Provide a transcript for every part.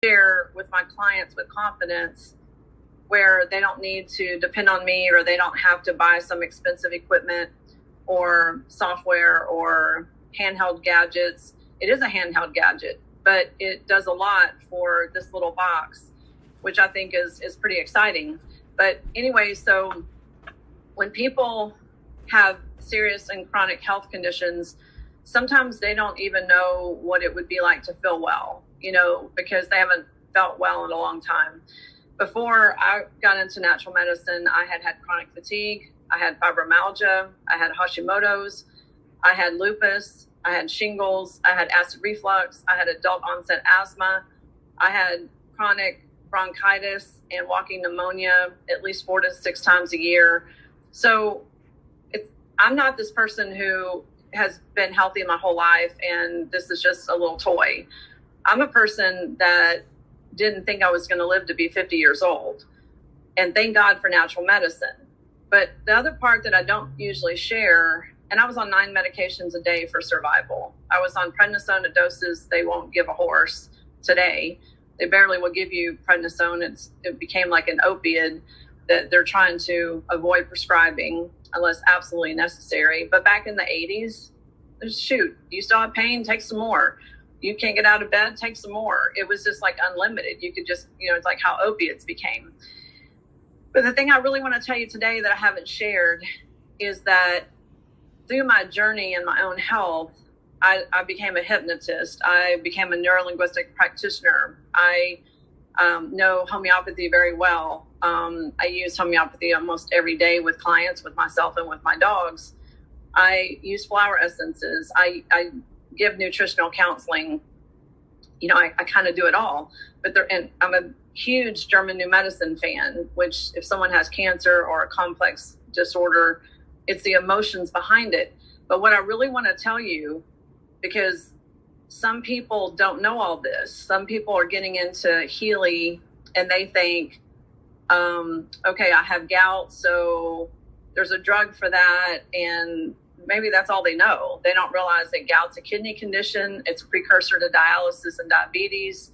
share with my clients with confidence, where they don't need to depend on me, or they don't have to buy some expensive equipment or software or handheld gadgets. It is a handheld gadget, but it does a lot for this little box, which I think is pretty exciting. But anyway, so when people have serious and chronic health conditions, sometimes they don't even know what it would be like to feel well, because they haven't felt well in a long time. Before I got into natural medicine, I had chronic fatigue, I had fibromyalgia, I had Hashimoto's, I had lupus, I had shingles, I had acid reflux, I had adult onset asthma, I had chronic bronchitis and walking pneumonia at least 4 to 6 times a year. So I'm not this person who has been healthy my whole life and this is just a little toy. I'm a person that didn't think I was going to live to be 50 years old. And thank God for natural medicine. But the other part that I don't usually share, and I was on 9 medications a day for survival. I was on prednisone at doses they won't give a horse today. They barely will give you prednisone. It became like an opiate that they're trying to avoid prescribing unless absolutely necessary. But back in the 80s, shoot, you still have pain, take some more. You can't get out of bed, take some more. It was just like unlimited. You could just, it's like how opiates became. But the thing I really want to tell you today that I haven't shared is that through my journey in my own health, I became a hypnotist. I became a neurolinguistic practitioner. I know homeopathy very well. I use homeopathy almost every day with clients, with myself, and with my dogs. I use flower essences. I give nutritional counseling. I kind of do it all. And I'm a huge German New Medicine fan, which if someone has cancer or a complex disorder, it's the emotions behind it. But what I really want to tell you, because some people don't know all this, some people are getting into 𝗙𝗧 and they think, okay, I have gout, so there's a drug for that. And maybe that's all they know. They don't realize that gout's a kidney condition. It's a precursor to dialysis and diabetes.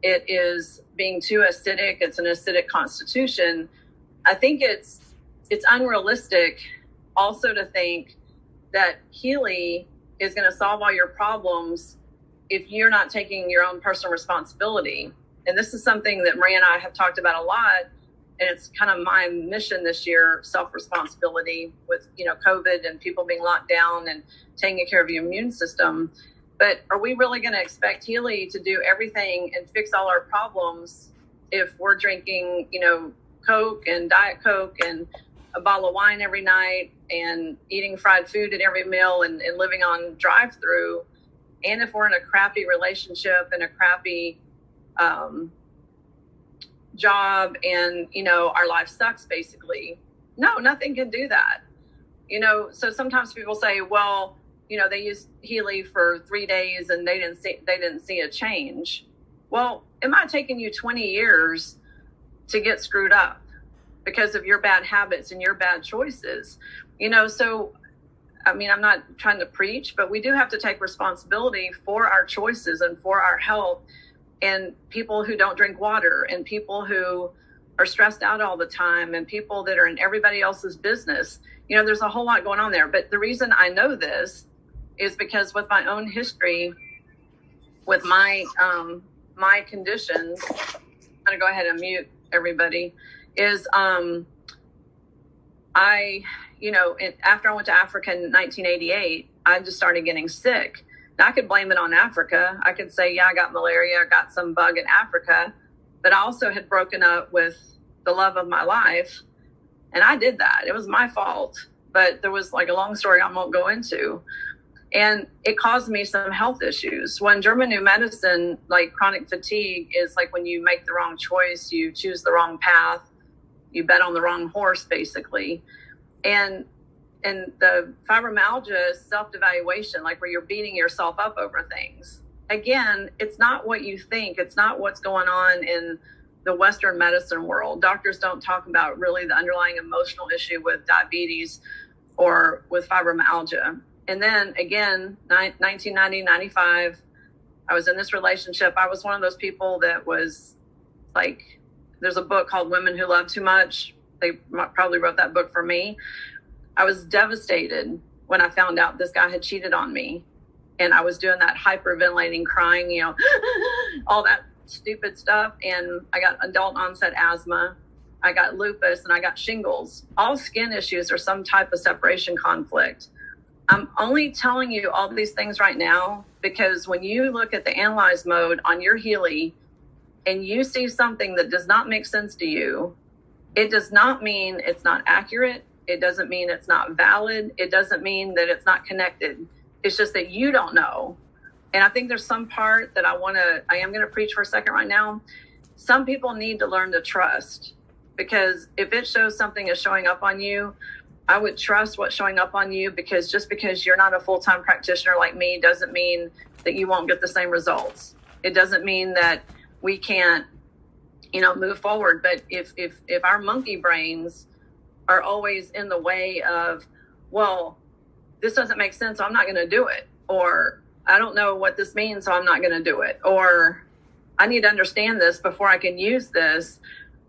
It is being too acidic. It's an acidic constitution. I think it's unrealistic also to think that 𝗙𝗧 is going to solve all your problems if you're not taking your own personal responsibility. And this is something that Maria and I have talked about a lot. And it's kind of my mission this year, self-responsibility with, COVID and people being locked down and taking care of your immune system. But are we really going to expect 𝗙𝗧 to do everything and fix all our problems if we're drinking, Coke and Diet Coke and a bottle of wine every night and eating fried food at every meal and living on drive-through? And if we're in a crappy relationship and a crappy job and, our life sucks basically? No, nothing can do that. So sometimes people say, well, they used 𝗙𝗧 for 3 days and they didn't see a change. Well, it might have taken you 20 years to get screwed up because of your bad habits and your bad choices. So, I'm not trying to preach, but we do have to take responsibility for our choices and for our health. And people who don't drink water, and people who are stressed out all the time, and people that are in everybody else's business. There's a whole lot going on there. But the reason I know this is because with my own history, with my conditions, I'm going to go ahead and mute everybody, is after I went to Africa in 1988, I just started getting sick. Now, I could blame it on Africa. I could say, I got malaria, I got some bug in Africa, but I also had broken up with the love of my life. And I did that. It was my fault, but there was like a long story I won't go into. And it caused me some health issues. When German New Medicine, like chronic fatigue is like when you make the wrong choice, you choose the wrong path, you bet on the wrong horse, basically. And the fibromyalgia is self-evaluation, like where you're beating yourself up over things. Again, it's not what you think. It's not what's going on in the Western medicine world. Doctors don't talk about really the underlying emotional issue with diabetes or with fibromyalgia. And then again, 1990, 95, I was in this relationship. I was one of those people that was like, there's a book called Women Who Love Too Much. They probably wrote that book for me. I was devastated when I found out this guy had cheated on me. And I was doing that hyperventilating, crying, you know, all that stupid stuff. And I got adult onset asthma. I got lupus and I got shingles, all skin issues or some type of separation conflict. I'm only telling you all these things right now because when you look at the analyze mode on your Healy and you see something that does not make sense to you, it does not mean it's not accurate. It doesn't mean it's not valid. It doesn't mean that it's not connected. It's just that you don't know. And I think there's some part that I am going to preach for a second right now. Some people need to learn to trust, because if it shows something is showing up on you, I would trust what's showing up on you, because just because you're not a full-time practitioner like me doesn't mean that you won't get the same results. It doesn't mean that we can't, move forward. But if our monkey brains are always in the way of, well, this doesn't make sense, so I'm not going to do it. Or I don't know what this means, so I'm not going to do it. Or I need to understand this before I can use this.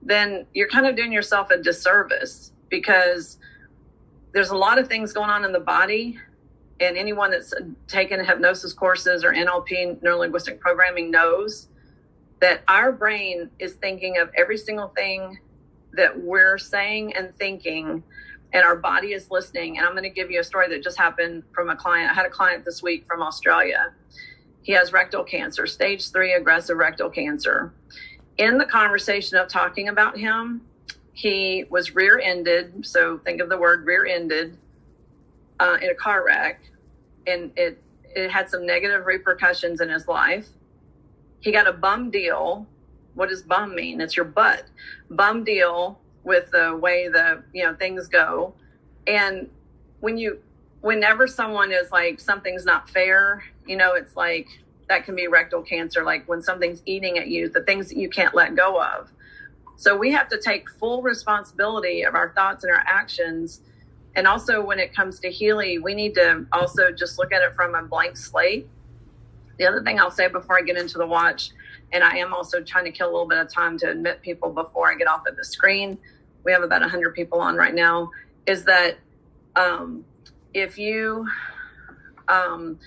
Then you're kind of doing yourself a disservice, because there's a lot of things going on in the body. And anyone that's taken hypnosis courses or NLP, neuro-linguistic programming, knows that our brain is thinking of every single thing that we're saying and thinking, and our body is listening. And I'm going to give you a story that just happened from a client. I had a client this week from Australia. He has rectal cancer, stage 3 aggressive rectal cancer. In the conversation of talking about him, he was rear-ended. So think of the word rear-ended in a car wreck. And it had some negative repercussions in his life. He got a bum deal. What does bum mean? It's your butt. Bum deal with the way things go. And whenever someone is like, something's not fair, it's like, that can be rectal cancer. Like when something's eating at you, the things that you can't let go of. So we have to take full responsibility of our thoughts and our actions. And also when it comes to Healy, we need to also just look at it from a blank slate. The other thing I'll say before I get into the watch, and I am also trying to kill a little bit of time to admit people before I get off of the screen. We have about 100 people on right now, is that if you, a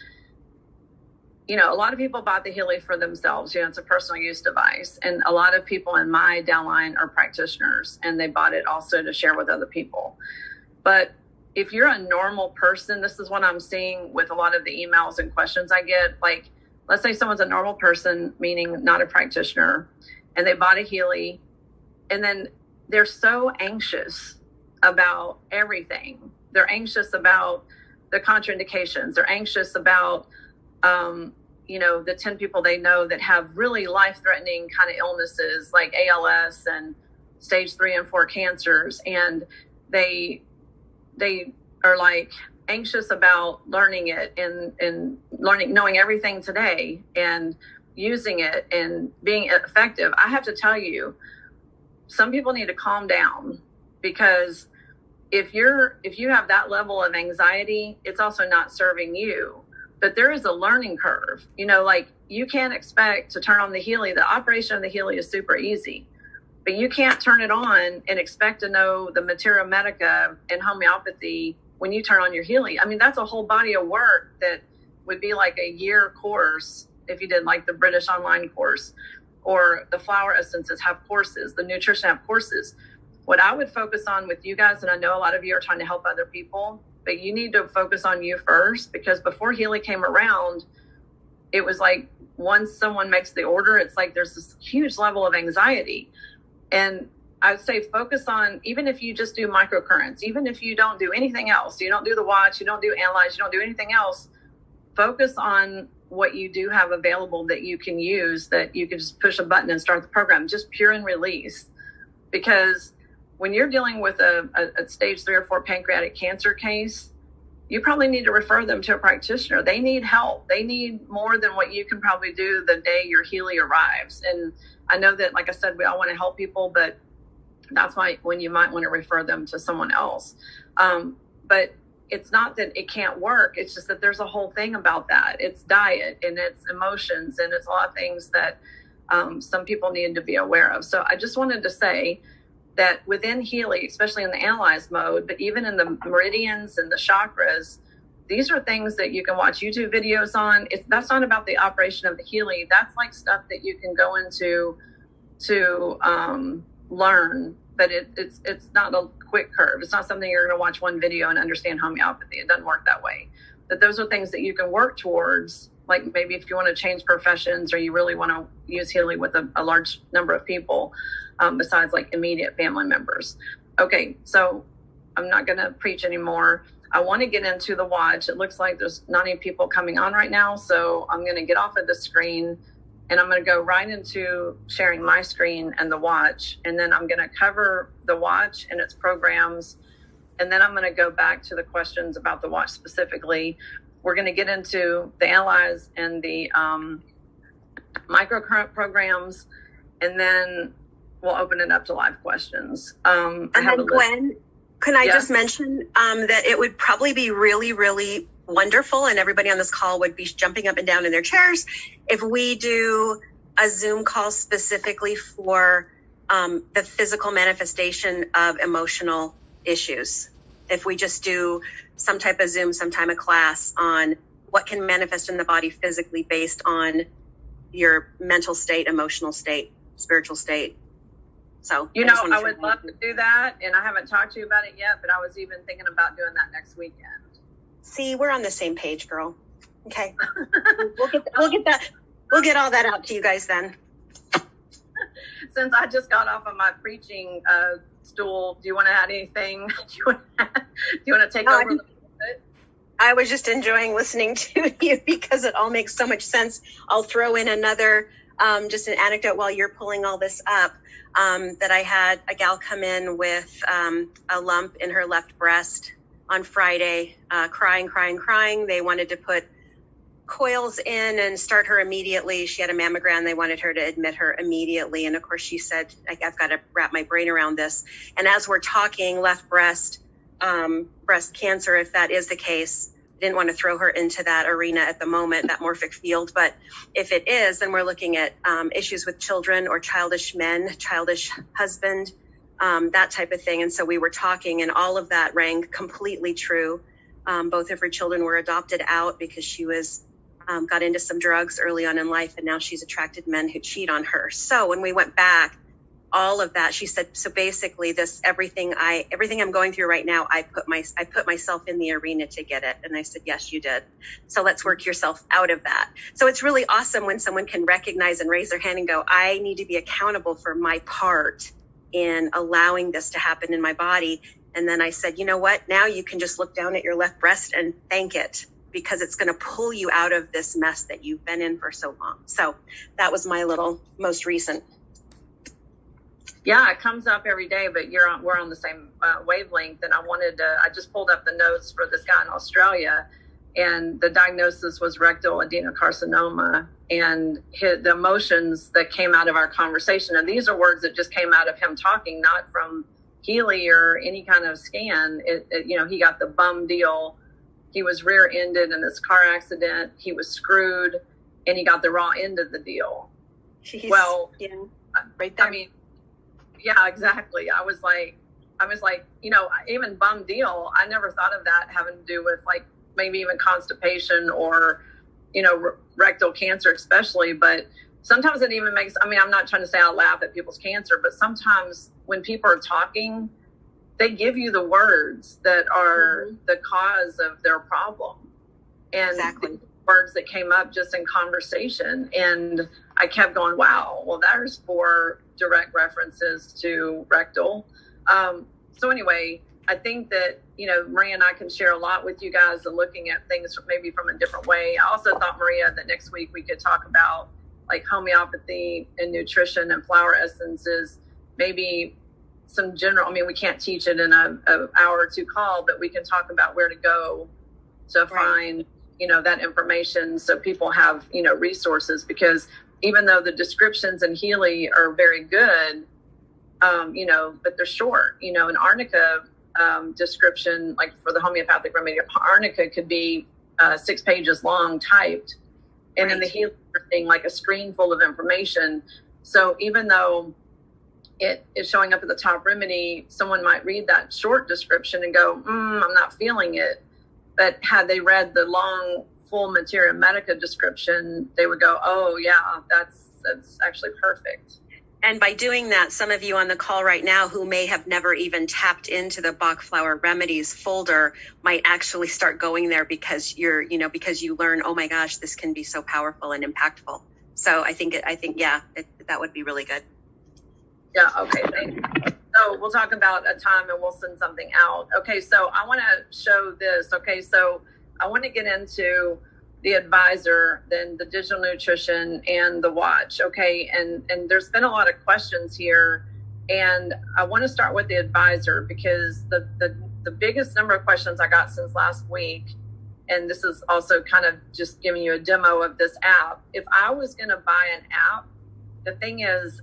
lot of people bought the Healy for themselves. It's a personal use device. And a lot of people in my downline are practitioners, and they bought it also to share with other people. But if you're a normal person, this is what I'm seeing with a lot of the emails and questions I get. Like, let's say someone's a normal person, meaning not a practitioner, and they bought a Healy, and then they're so anxious about everything. They're anxious about the contraindications. They're anxious about, the 10 people they know that have really life-threatening kind of illnesses like ALS and stage 3 and 4 cancers. And they are like anxious about learning it and knowing everything today and using it and being effective. I have to tell you, some people need to calm down, because if you have that level of anxiety, it's also not serving you. But there is a learning curve. You can't expect to turn on the Healy. The operation of the Healy is super easy, but you can't turn it on and expect to know the materia medica and homeopathy when you turn on your Healy. I mean, that's a whole body of work that would be like a year course if you did like the British online course, or the flower essences have courses, the nutrition have courses. What I would focus on with you guys, and I know a lot of you are trying to help other people, but you need to focus on you first, because before Healy came around, it was like once someone makes the order, it's like there's this huge level of anxiety. And I would say focus on, even if you just do microcurrents, even if you don't do anything else, you don't do the watch, you don't do analyze, you don't do anything else, focus on what you do have available that you can use, that you can just push a button and start the program, just pure and release. Because when you're dealing with a stage 3 or 4 pancreatic cancer case, you probably need to refer them to a practitioner. They need help. They need more than what you can probably do the day your Healy arrives. And I know that, like I said, we all want to help people, but that's why when you might want to refer them to someone else. But it's not that it can't work. It's just that there's a whole thing about that. It's diet and it's emotions and it's a lot of things that some people need to be aware of. So I just wanted to say that within Healy, especially in the analyze mode, but even in the meridians and the chakras, these are things that you can watch YouTube videos on. That's not about the operation of the Healy. That's like stuff that you can go into to learn, but it's not a quick curve. It's not something you're going to watch one video and understand homeopathy. It doesn't work that way. But those are things that you can work towards. Like maybe if you want to change professions or you really want to use Healy with a large number of people, besides like immediate family members. Okay, so I'm not going to preach anymore. I want to get into the watch. It looks like there's not any people coming on right now, so I'm going to get off of the screen and I'm going to go right into sharing my screen and the watch, and then I'm going to cover the watch and its programs, and then I'm going to go back to the questions about the watch specifically. We're going to get into the analyze and the microcurrent programs, and then we'll open it up to live questions. And then Gwen, can I just mention that it would probably be really, really wonderful, and everybody on this call would be jumping up and down in their chairs, if we do a Zoom call specifically for the physical manifestation of emotional issues. If we just do some type of Zoom, some time of class on what can manifest in the body physically based on your mental state, emotional state, spiritual state. So, I would love to do that, and I haven't talked to you about it yet, but I was even thinking about doing that next weekend. See, we're on the same page, girl. Okay. We'll get all that out to you guys then. Since I just got off of my preaching stool, do you want to add anything? Do you want to take over a little bit? I was just enjoying listening to you because it all makes so much sense. I'll throw in another, just an anecdote while you're pulling all this up, that I had a gal come in with a lump in her left breast on Friday, crying. They wanted to put coils in and start her immediately. She had a mammogram. They wanted her to admit her immediately. And of course she said, I've got to wrap my brain around this. And as we're talking left breast, breast cancer, if that is the case, didn't want to throw her into that arena at the moment, that morphic field. But if it is, then we're looking at issues with children or childish men, childish husband, that type of thing. And so we were talking, and all of that rang completely true. Both of her children were adopted out because she was got into some drugs early on in life, and now she's attracted men who cheat on her. So when we went back, all of that, she said, so basically this, everything I'm going through right now, I put myself in the arena to get it. And I said, yes, you did. So let's work yourself out of that. So it's really awesome when someone can recognize and raise their hand and go, I need to be accountable for my part in allowing this to happen in my body. And then I said, you know what? Now you can just look down at your left breast and thank it, because it's going to pull you out of this mess that you've been in for so long. So that was my little most recent. Yeah, it comes up every day, but we're on the same wavelength. And I just pulled up the notes for this guy in Australia, and the diagnosis was rectal adenocarcinoma, and the emotions that came out of our conversation. And these are words that just came out of him talking, not from Healy or any kind of scan. He got the bum deal. He was rear-ended in this car accident. He was screwed, and he got the raw end of the deal. Jeez. Well, yeah, right there. I mean, yeah, exactly. I was like, even bum deal, I never thought of that having to do with like maybe even constipation or, rectal cancer especially. But sometimes it even makes, I'm not trying to say I laugh at people's cancer, but sometimes when people are talking, they give you the words that are the cause of their problem. And exactly. Words that came up just in conversation. And I kept going, wow, well, there's 4 direct references to rectal. So anyway, I think that, Maria and I can share a lot with you guys and looking at things maybe from a different way. I also thought, Maria, that next week we could talk about like homeopathy and nutrition and flower essences, maybe some general, we can't teach it in an hour or 2 call, but we can talk about where to go to find, that information so people have, resources, because even though the descriptions in Healy are very good, but they're short, and Arnica description, like for the homeopathic remedy, arnica could be 6 pages long typed. And right. in the healing, you're seeing like a screen full of information. So even though it is showing up at the top remedy, someone might read that short description and go, I'm not feeling it. But had they read the long, full materia medica description, they would go, oh yeah, that's actually perfect. And by doing that, some of you on the call right now who may have never even tapped into the Bach Flower Remedies folder might actually start going there because because you learn, oh my gosh, this can be so powerful and impactful. So I think that would be really good. Yeah. Okay. Thank you. So we'll talk about a time and we'll send something out. Okay. So I want to show this. Okay. So I want to get into the advisor, then the digital nutrition and the watch. Okay. And there's been a lot of questions here, and I want to start with the advisor because the biggest number of questions I got since last week, and this is also kind of just giving you a demo of this app. If I was going to buy an app, the thing is,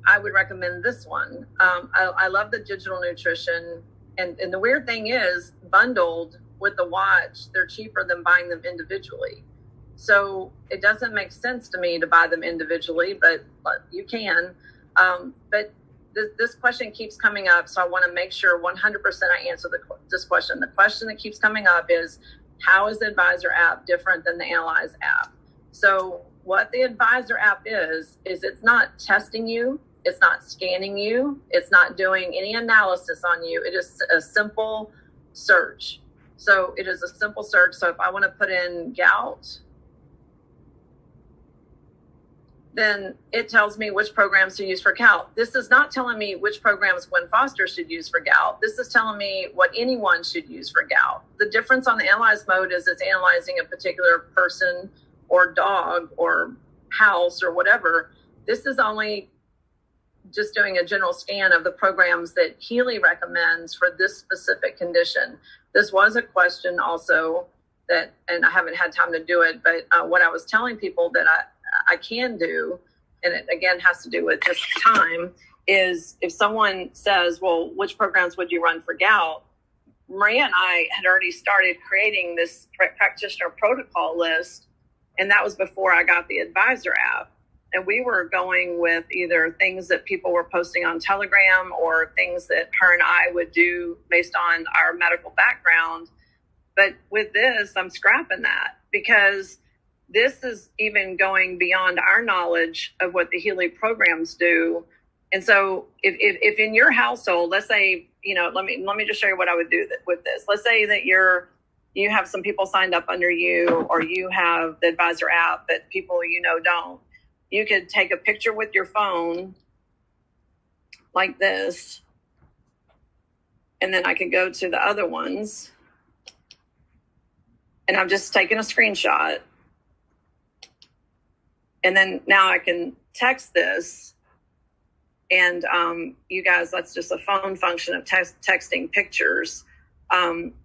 I would recommend this one. I love the digital nutrition. And the weird thing is, bundled with the watch, they're cheaper than buying them individually. So it doesn't make sense to me to buy them individually, but you can. But this question keeps coming up, so I want to make sure 100% I answer this question. The question that keeps coming up is, how is the Advisor app different than the Analyze app? So what the Advisor app is it's not testing you, it's not scanning you, it's not doing any analysis on you. It is a simple search. So it is a simple search. So if I want to put in gout, then it tells me which programs to use for gout. This is not telling me which programs Gwen Foster should use for gout. This is telling me what anyone should use for gout. The difference on the Analyze mode is it's analyzing a particular person or dog or house or whatever. This is only just doing a general scan of the programs that Healy recommends for this specific condition. This was a question also that, and I haven't had time to do it, but what I was telling people that I can do, and it again has to do with just time, is if someone says, well, which programs would you run for gout? Maria and I had already started creating this practitioner protocol list, and that was before I got the Advisor app. And we were going with either things that people were posting on Telegram or things that her and I would do based on our medical background. But with this, I'm scrapping that because this is even going beyond our knowledge of what the Healy programs do. And so if in your household, let's say, let me just show you what I would do with this. Let's say that you have some people signed up under you, or you have the Advisor app that people don't. You could take a picture with your phone like this, and then I could go to the other ones, and I'm just taking a screenshot. And then now I can text this, and you guys, that's just a phone function of texting pictures.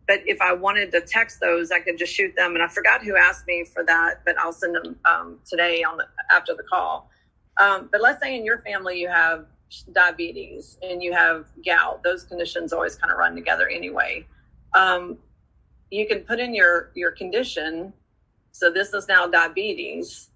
But if I wanted to text those, I could just shoot them. And I forgot who asked me for that, but I'll send them today after the call. But let's say in your family you have diabetes and you have gout. Those conditions always kind of run together anyway. You can put in your condition. So this is now diabetes.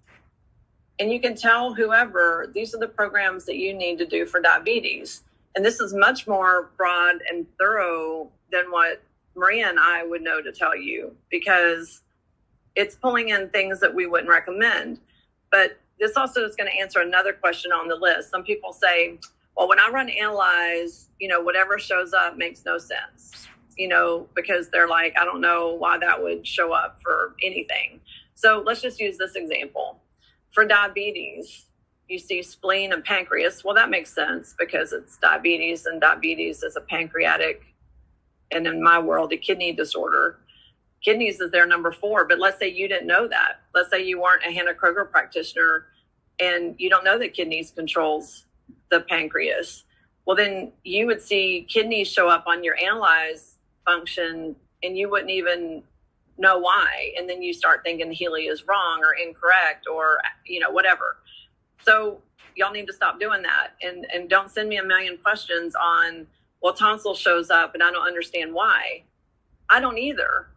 And you can tell whoever, these are the programs that you need to do for diabetes. And this is much more broad and thorough than what Maria and I would know to tell you, because it's pulling in things that we wouldn't recommend. But this also is going to answer another question on the list. Some people say, well, when I run Analyze, whatever shows up makes no sense, because they're like, I don't know why that would show up for anything. So let's just use this example. For diabetes, you see spleen and pancreas. Well, that makes sense because it's diabetes, and diabetes is a pancreatic, and in my world, a kidney disorder. Kidneys is their number 4, but let's say you didn't know that. Let's say you weren't a Hannah Kroger practitioner and you don't know that kidneys controls the pancreas. Well, then you would see kidneys show up on your Analyze function and you wouldn't even know why. And then you start thinking Healy is wrong or incorrect or, whatever. So y'all need to stop doing that. And don't send me a million questions on well, tonsil shows up and I don't understand why. I don't either,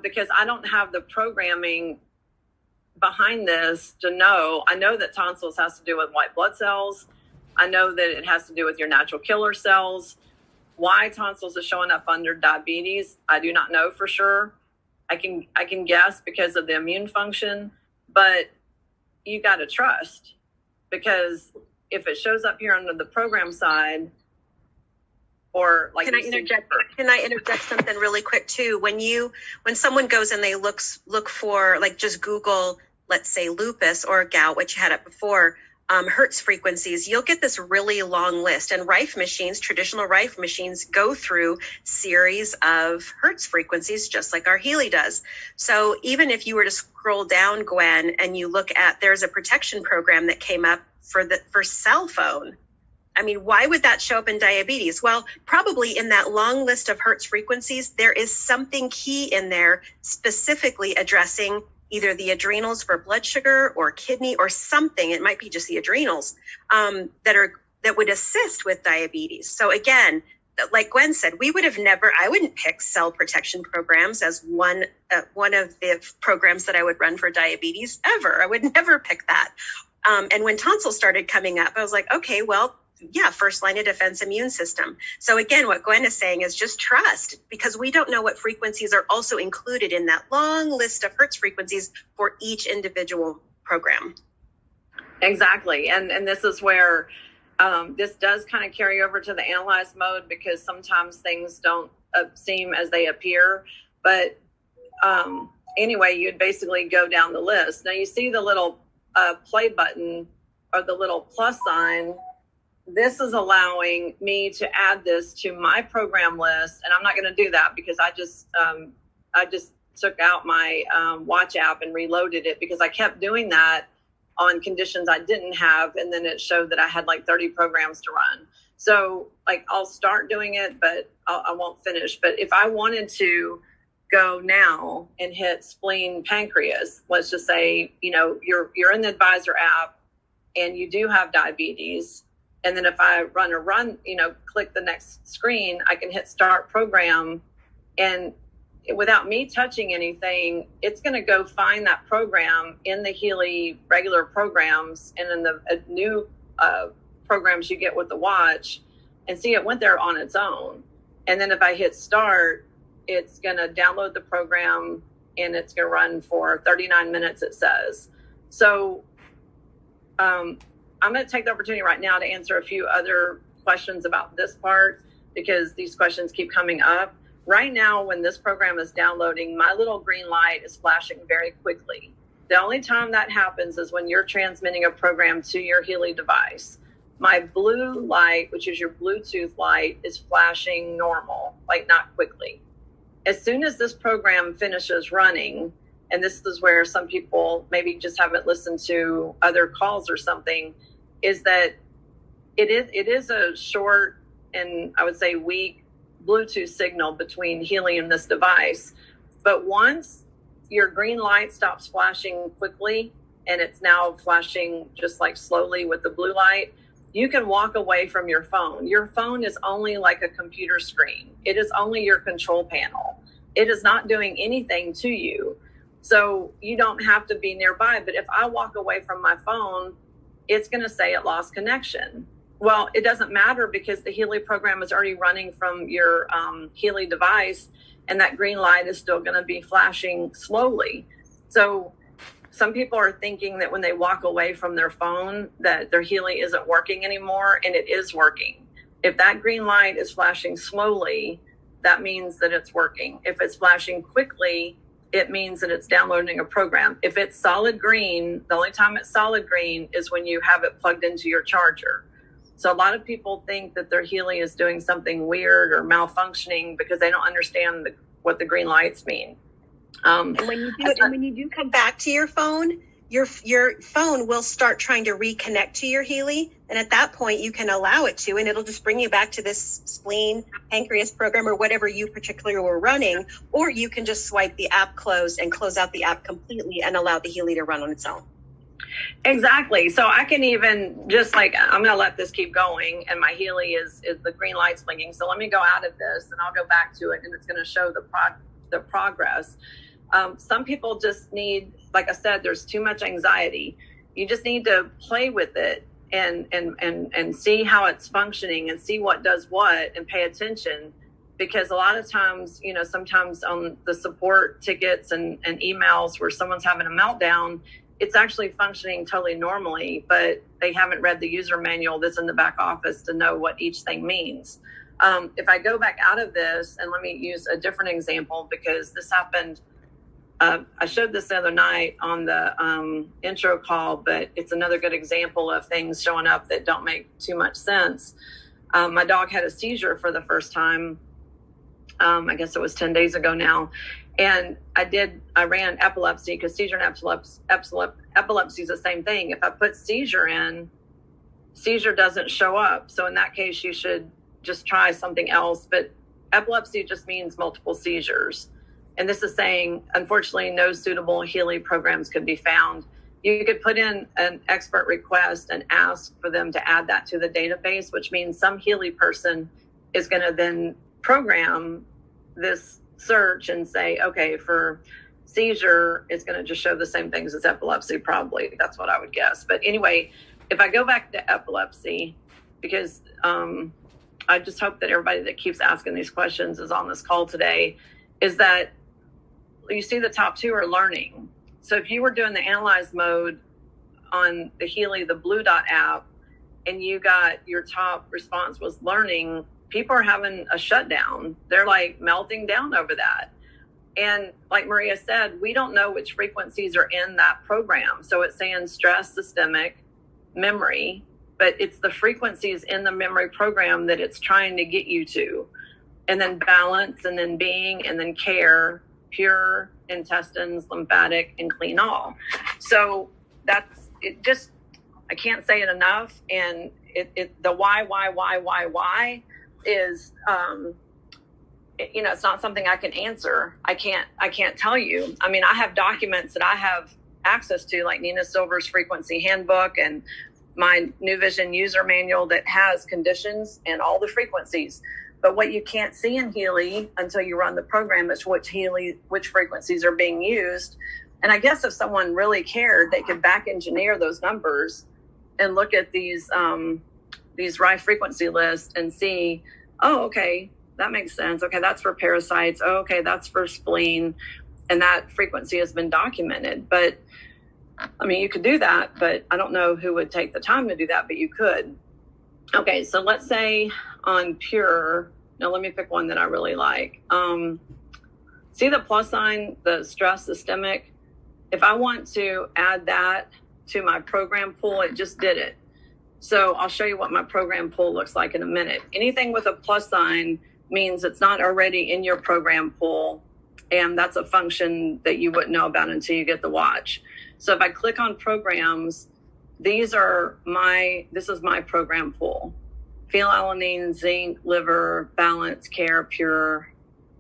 because I don't have the programming behind this to know. I know that tonsils has to do with white blood cells. I know that it has to do with your natural killer cells. Why tonsils are showing up under diabetes, I do not know for sure. I can guess because of the immune function, but you got to trust, because if it shows up here under the program side, or like, can I interject something really quick too? When someone goes and they look for, like, just Google, let's say lupus or gout, which you had up before, Hertz frequencies, you'll get this really long list. And Rife machines, traditional Rife machines, go through series of Hertz frequencies, just like our Healy does. So even if you were to scroll down, Gwen, and you look at, there's a protection program that came up for cell phone. I mean, why would that show up in diabetes? Well, probably in that long list of Hertz frequencies, there is something key in there specifically addressing either the adrenals for blood sugar or kidney or something. It might be just the adrenals that would assist with diabetes. So again, like Gwen said, I wouldn't pick cell protection programs as one of the programs that I would run for diabetes ever. I would never pick that. And when tonsils started coming up, I was like, okay, well, yeah, first line of defense immune system. So again, what Gwen is saying is just trust, because we don't know what frequencies are also included in that long list of Hertz frequencies for each individual program. Exactly. And this is where this does kind of carry over to the analyze mode, because sometimes things don't seem as they appear. But anyway, you'd basically go down the list. Now you see the little play button or the little plus sign. This is allowing me to add this to my program list. And I'm not going to do that because I just took out my watch app and reloaded it, because I kept doing that on conditions I didn't have. And then it showed that I had like 30 programs to run. So like, I'll start doing it, but I won't finish. But if I wanted to go now and hit spleen pancreas, let's just say, you're in the advisor app and you do have diabetes. And then if I click the next screen, I can hit start program, and without me touching anything, it's going to go find that program in the Healy regular programs and in the new programs you get with the watch, and see it went there on its own. And then if I hit start, it's going to download the program and it's going to run for 39 minutes, it says. So, I'm going to take the opportunity right now to answer a few other questions about this part, because these questions keep coming up. Right now, when this program is downloading, my little green light is flashing very quickly. The only time that happens is when you're transmitting a program to your Healy device. My blue light, which is your Bluetooth light, is flashing normal, like not quickly. As soon as this program finishes running, and this is where some people maybe just haven't listened to other calls or something, is that it is a short and I would say weak Bluetooth signal between Healy and this device. But once your green light stops flashing quickly and it's now flashing just like slowly with the blue light, you can walk away from your phone. Your phone is only like a computer screen. It is only your control panel. It is not doing anything to you. So you don't have to be nearby. But if I walk away from my phone, it's going to say it lost connection. Well, it doesn't matter, because the Healy program is already running from your Healy device, and that green light is still going to be flashing slowly. So some people are thinking that when they walk away from their phone that their Healy isn't working anymore, and it is working. If that green light is flashing slowly, that means that it's working. If it's flashing quickly, it means that it's downloading a program. If it's solid green, the only time it's solid green is when you have it plugged into your charger. So a lot of people think that their Healy is doing something weird or malfunctioning because they don't understand what the green lights mean. And when you do come back to your phone, your phone will start trying to reconnect to your Healy. And at that point, you can allow it to, and it'll just bring you back to this spleen pancreas program or whatever you particularly were running. Or you can just swipe the app closed and close out the app completely and allow the Healy to run on its own. Exactly. So I can even just like, I'm going to let this keep going, and my Healy is the green light's blinking. So let me go out of this and I'll go back to it, and it's going to show the progress. Some people just need, like I said, there's too much anxiety. You just need to play with it and see how it's functioning and see what does what and pay attention. Because a lot of times, sometimes on the support tickets and emails where someone's having a meltdown, it's actually functioning totally normally, but they haven't read the user manual that's in the back office to know what each thing means. If I go back out of this, and let me use a different example, because this happened, I showed this the other night on the intro call, but it's another good example of things showing up that don't make too much sense. My dog had a seizure for the first time. I guess it was 10 days ago now. And I ran epilepsy, because seizure and epilepsy is the same thing. If I put seizure in, seizure doesn't show up. So in that case, you should just try something else. But epilepsy just means multiple seizures. And this is saying, unfortunately, no suitable Healy programs could be found. You could put in an expert request and ask for them to add that to the database, which means some Healy person is going to then program this search and say, okay, for seizure, it's going to just show the same things as epilepsy, probably. That's what I would guess. But anyway, if I go back to epilepsy, because I just hope that everybody that keeps asking these questions is on this call today, is that you see the top two are learning. So if you were doing the analyze mode on the Healy, the Blue Dot app, and you got your top response was learning, people are having a shutdown. They're like melting down over that. And like Maria said, we don't know which frequencies are in that program. So it's saying stress, systemic, memory, but it's the frequencies in the memory program that it's trying to get you to. And then balance, and then being, and then care, pure, intestines, lymphatic, and clean all. So that's it. Just, I can't say it enough. And the why is, it's not something I can answer. I can't tell you. I mean, I have documents that I have access to, like Nina Silver's frequency handbook and my New Vision user manual that has conditions and all the frequencies. But what you can't see in Healy until you run the program is which frequencies are being used. And I guess if someone really cared, they could back engineer those numbers and look at these RIFE frequency lists and see, oh, okay, that makes sense. Okay, that's for parasites. Oh, okay, that's for spleen. And that frequency has been documented. But I mean, you could do that, but I don't know who would take the time to do that, but you could. Okay, so let's say on pure, now let me pick one that I really like. See the plus sign, the stress systemic? If I want to add that to my program pool, it just did it. So I'll show you what my program pool looks like in a minute. Anything with a plus sign means it's not already in your program pool, and that's a function that you wouldn't know about until you get the watch. So if I click on programs, this is my program pool. Phenylalanine, zinc, liver, balance, care, pure,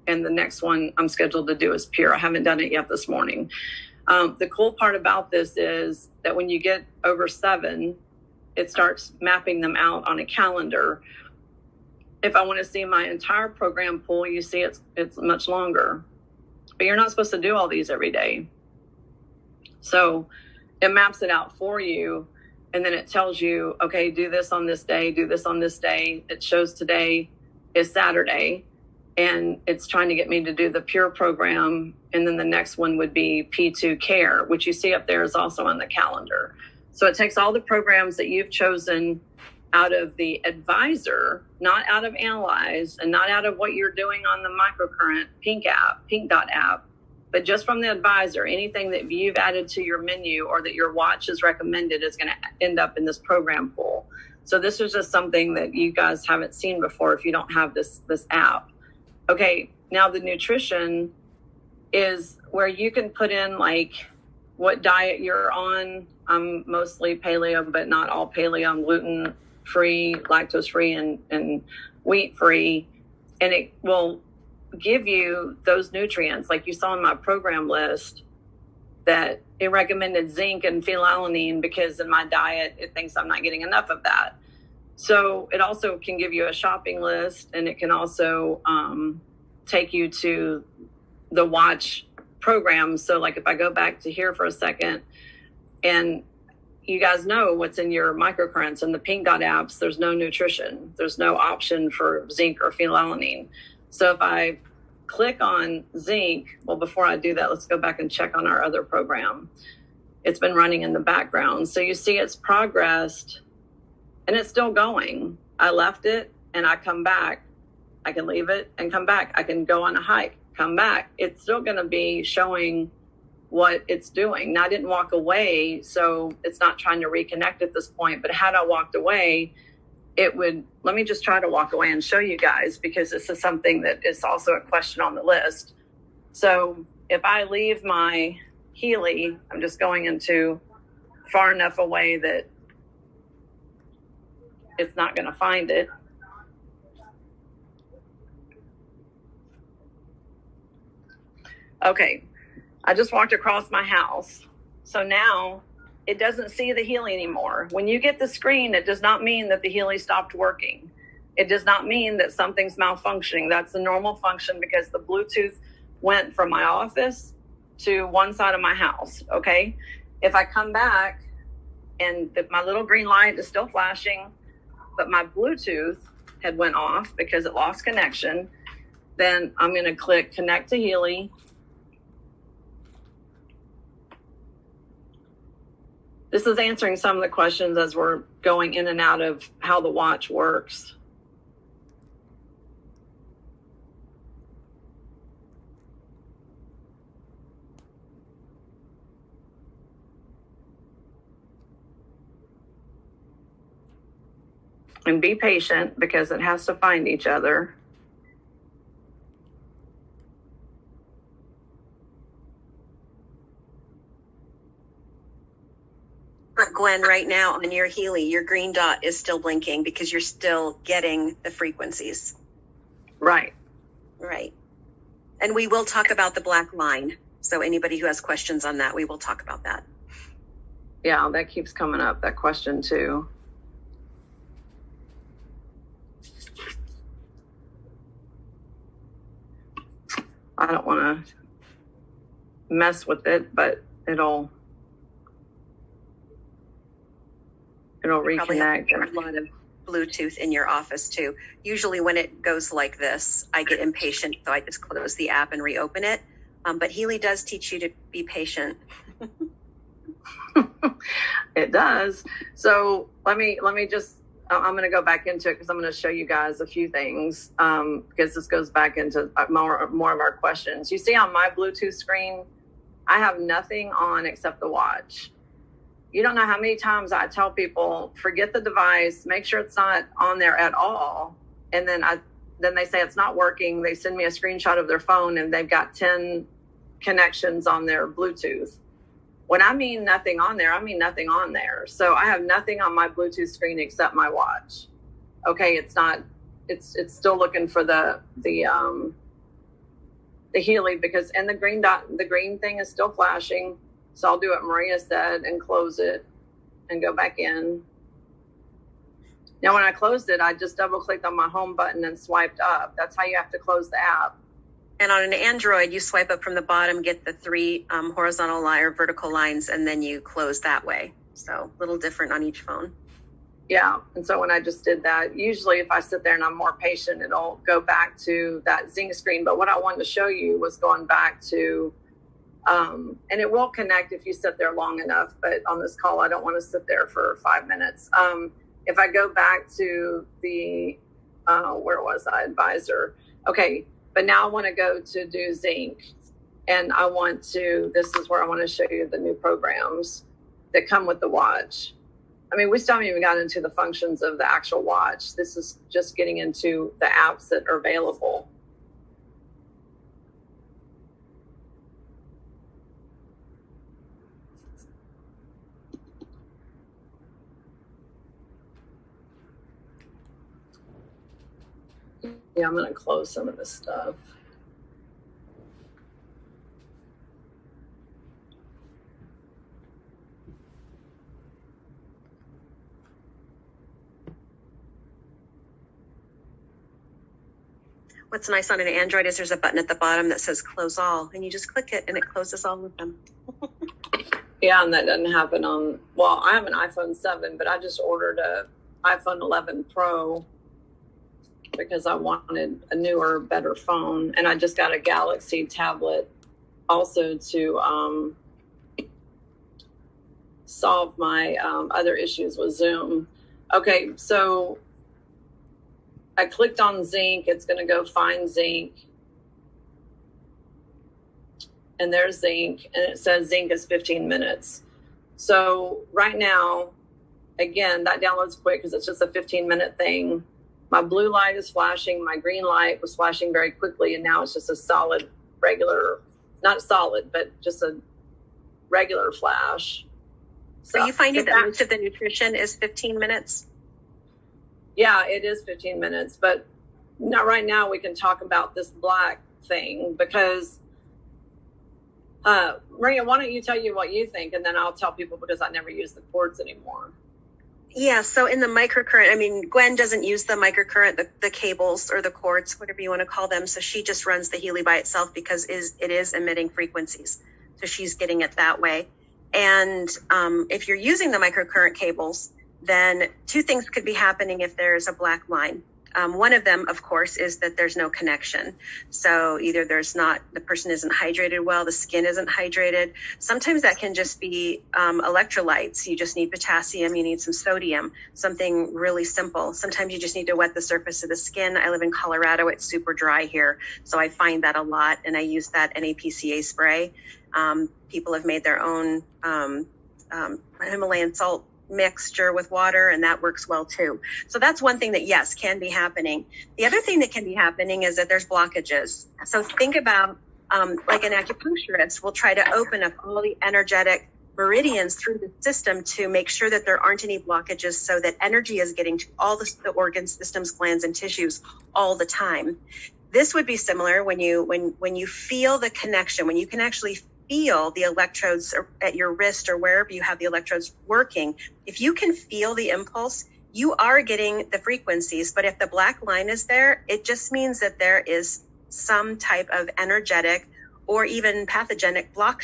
and the next one I'm scheduled to do is pure. I haven't done it yet this morning. The cool part about this is that when you get over 7, it starts mapping them out on a calendar. If I want to see my entire program pool, you see it's much longer. But you're not supposed to do all these every day. So it maps it out for you, and then it tells you, okay, do this on this day, do this on this day. It shows today is Saturday, and it's trying to get me to do the pure program, and then the next one would be P2 care, which you see up there is also on the calendar. So it takes all the programs that you've chosen out of the advisor, not out of Analyze, and not out of what you're doing on the microcurrent Pink Dot app, but just from the advisor. Anything that you've added to your menu or that your watch has recommended is going to end up in this program pool. So this is just something that you guys haven't seen before if you don't have this app. Okay, now the nutrition is where you can put in like what diet you're on. I'm mostly paleo, but not all paleo. I'm gluten-free, lactose-free, and wheat-free. And it will give you those nutrients like you saw in my program list. that it recommended zinc and phenylalanine because in my diet, it thinks I'm not getting enough of that. So it also can give you a shopping list, and it can also take you to the watch program. So like if I go back to here for a second, and you guys know what's in your microcurrents and the pink dot apps, there's no nutrition. There's no option for zinc or phenylalanine. So if I click on zinc, well, before I do that, let's go back and check on our other program. It's been running in the background. So you see it's progressed and it's still going. I left it and I come back. I can leave it and come back. I can go on a hike, come back. It's still going to be showing what it's doing. Now, I didn't walk away, so it's not trying to reconnect at this point. But had I walked away, it would, let me just try to walk away and show you guys, because this is something that is also a question on the list. So if I leave my Healy, I'm just going into far enough away that it's not going to find it. Okay, I just walked across my house. So now it doesn't see the Healy anymore. When you get the screen, it does not mean that the Healy stopped working. It does not mean that something's malfunctioning. That's the normal function, because the Bluetooth went from my office to one side of my house, okay? If I come back and my little green light is still flashing, but my Bluetooth had went off because it lost connection, then I'm going to click Connect to Healy. This is answering some of the questions as we're going in and out of how the watch works. And be patient, because it has to find each other. Gwen, right now on your Healy, your green dot is still blinking because you're still getting the frequencies. Right. Right. And we will talk about the black line. So anybody who has questions on that, we will talk about that. Yeah, that keeps coming up, that question too. I don't want to mess with it, but it'll reconnect. Probably have a lot of Bluetooth in your office too. Usually when it goes like this, I get impatient, so I just close the app and reopen it. But Healy does teach you to be patient. It does. So let me just, I'm going to go back into it because I'm going to show you guys a few things, because this goes back into more of our questions. You see on my Bluetooth screen, I have nothing on except the watch. You don't know how many times I tell people, forget the device, make sure it's not on there at all. And then they say it's not working. They send me a screenshot of their phone and they've got 10 connections on their Bluetooth. When I mean nothing on there, I mean nothing on there. So I have nothing on my Bluetooth screen except my watch. Okay, it's still looking for the Healy, because, and the green thing is still flashing. So I'll do what Maria said and close it and go back in. Now, when I closed it, I just double clicked on my home button and swiped up. That's how you have to close the app. And on an Android, you swipe up from the bottom, get the 3 horizontal line or vertical lines, and then you close that way. So a little different on each phone. Yeah. And so when I just did that, usually if I sit there and I'm more patient, it'll go back to that zinc screen. But what I wanted to show you was going back to, and it will connect if you sit there long enough. But on this call, I don't want to sit there for 5 minutes. If I go back to the, where was I? Advisor. Okay. But now I want to go to do zinc, and this is where I want to show you the new programs that come with the watch. I mean, we still haven't even got into the functions of the actual watch. This is just getting into the apps that are available. Yeah, I'm going to close some of this stuff. What's nice on an Android is there's a button at the bottom that says close all, and you just click it and it closes all of them. Yeah, and that doesn't happen on, well, I have an iPhone 7, but I just ordered a iPhone 11 Pro because I wanted a newer, better phone. And I just got a Galaxy tablet also to solve my other issues with Zoom. Okay, so I clicked on zinc. It's going to go find zinc. And there's zinc, and it says zinc is 15 minutes. So right now, again, that downloads quick because it's just a 15-minute thing. My blue light is flashing. My green light was flashing very quickly, and now it's just a solid, regular, not solid, but just a regular flash. So are you finding that most of the nutrition is 15 minutes? Yeah, it is 15 minutes. But now, right now, we can talk about this black thing because, Maria, why don't you tell you what you think, and then I'll tell people because I never use the cords anymore. Yeah, so in the microcurrent, I mean, Gwen doesn't use the microcurrent, the cables or the cords, whatever you want to call them. So she just runs the Helix by itself because it is emitting frequencies. So she's getting it that way. And if you're using the microcurrent cables, then two things could be happening if there's a black line. One of them, of course, is that there's no connection. So either the person isn't hydrated well, the skin isn't hydrated. Sometimes that can just be electrolytes. You just need potassium, you need some sodium, something really simple. Sometimes you just need to wet the surface of the skin. I live in Colorado, it's super dry here. So I find that a lot, and I use that NAPCA spray. People have made their own Himalayan salt mixture with water, and that works well too. So that's one thing that, yes, can be happening. The other thing that can be happening is that there's blockages. So think about like an acupuncturist will try to open up all the energetic meridians through the system to make sure that there aren't any blockages, so that energy is getting to all the organs, systems, glands, and tissues all the time. This would be similar when you feel the connection, when you can actually feel the electrodes at your wrist or wherever you have the electrodes working. If you can feel the impulse, you are getting the frequencies. But if the black line is there, it just means that there is some type of energetic or even pathogenic block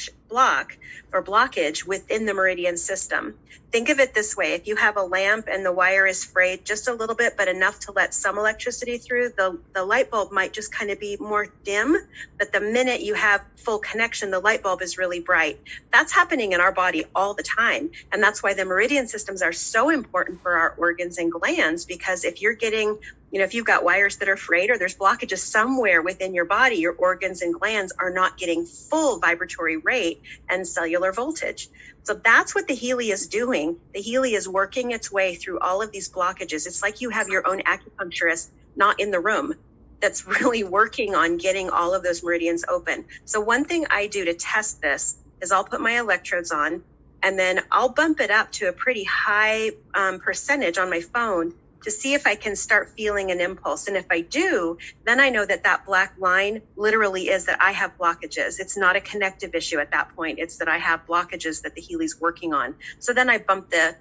or blockage within the meridian system. Think of it this way. If you have a lamp and the wire is frayed just a little bit, but enough to let some electricity through, the light bulb might just kind of be more dim, but the minute you have full connection, the light bulb is really bright. That's happening in our body all the time. And that's why the meridian systems are so important for our organs and glands, because if you're getting, if you've got wires that are frayed or there's blockages somewhere within your body, your organs and glands are not getting full vibratory rate and cellular voltage. So that's what the Helix is doing. The Helix is working its way through all of these blockages. It's like you have your own acupuncturist not in the room that's really working on getting all of those meridians open. So one thing I do to test this is I'll put my electrodes on, and then I'll bump it up to a pretty high percentage on my phone to see if I can start feeling an impulse. And if I do, then I know that black line literally is that I have blockages. It's not a connective issue at that point. It's that I have blockages that the Helix is working on. So then I bump the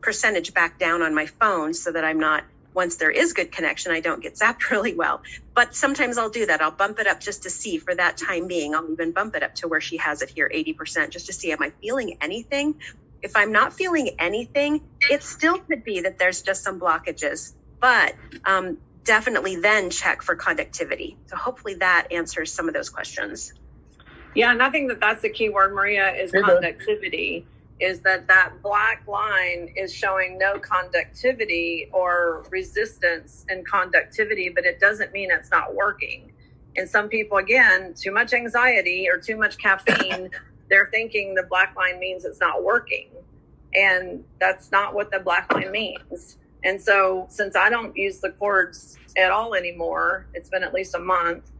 percentage back down on my phone so that I'm not, once there is good connection, I don't get zapped really well. But sometimes I'll do that. I'll bump it up just to see for that time being. I'll even bump it up to where she has it here, 80%, just to see, am I feeling anything? If I'm not feeling anything, it still could be that there's just some blockages, but definitely then check for conductivity. So hopefully that answers some of those questions. Yeah, and I think that's the key word, Maria, is conductivity, is that black line is showing no conductivity or resistance in conductivity, but it doesn't mean it's not working. And some people, again, too much anxiety or too much caffeine, they're thinking the black line means it's not working. And that's not what the black line means. And so since I don't use the cords at all anymore, it's been at least a month,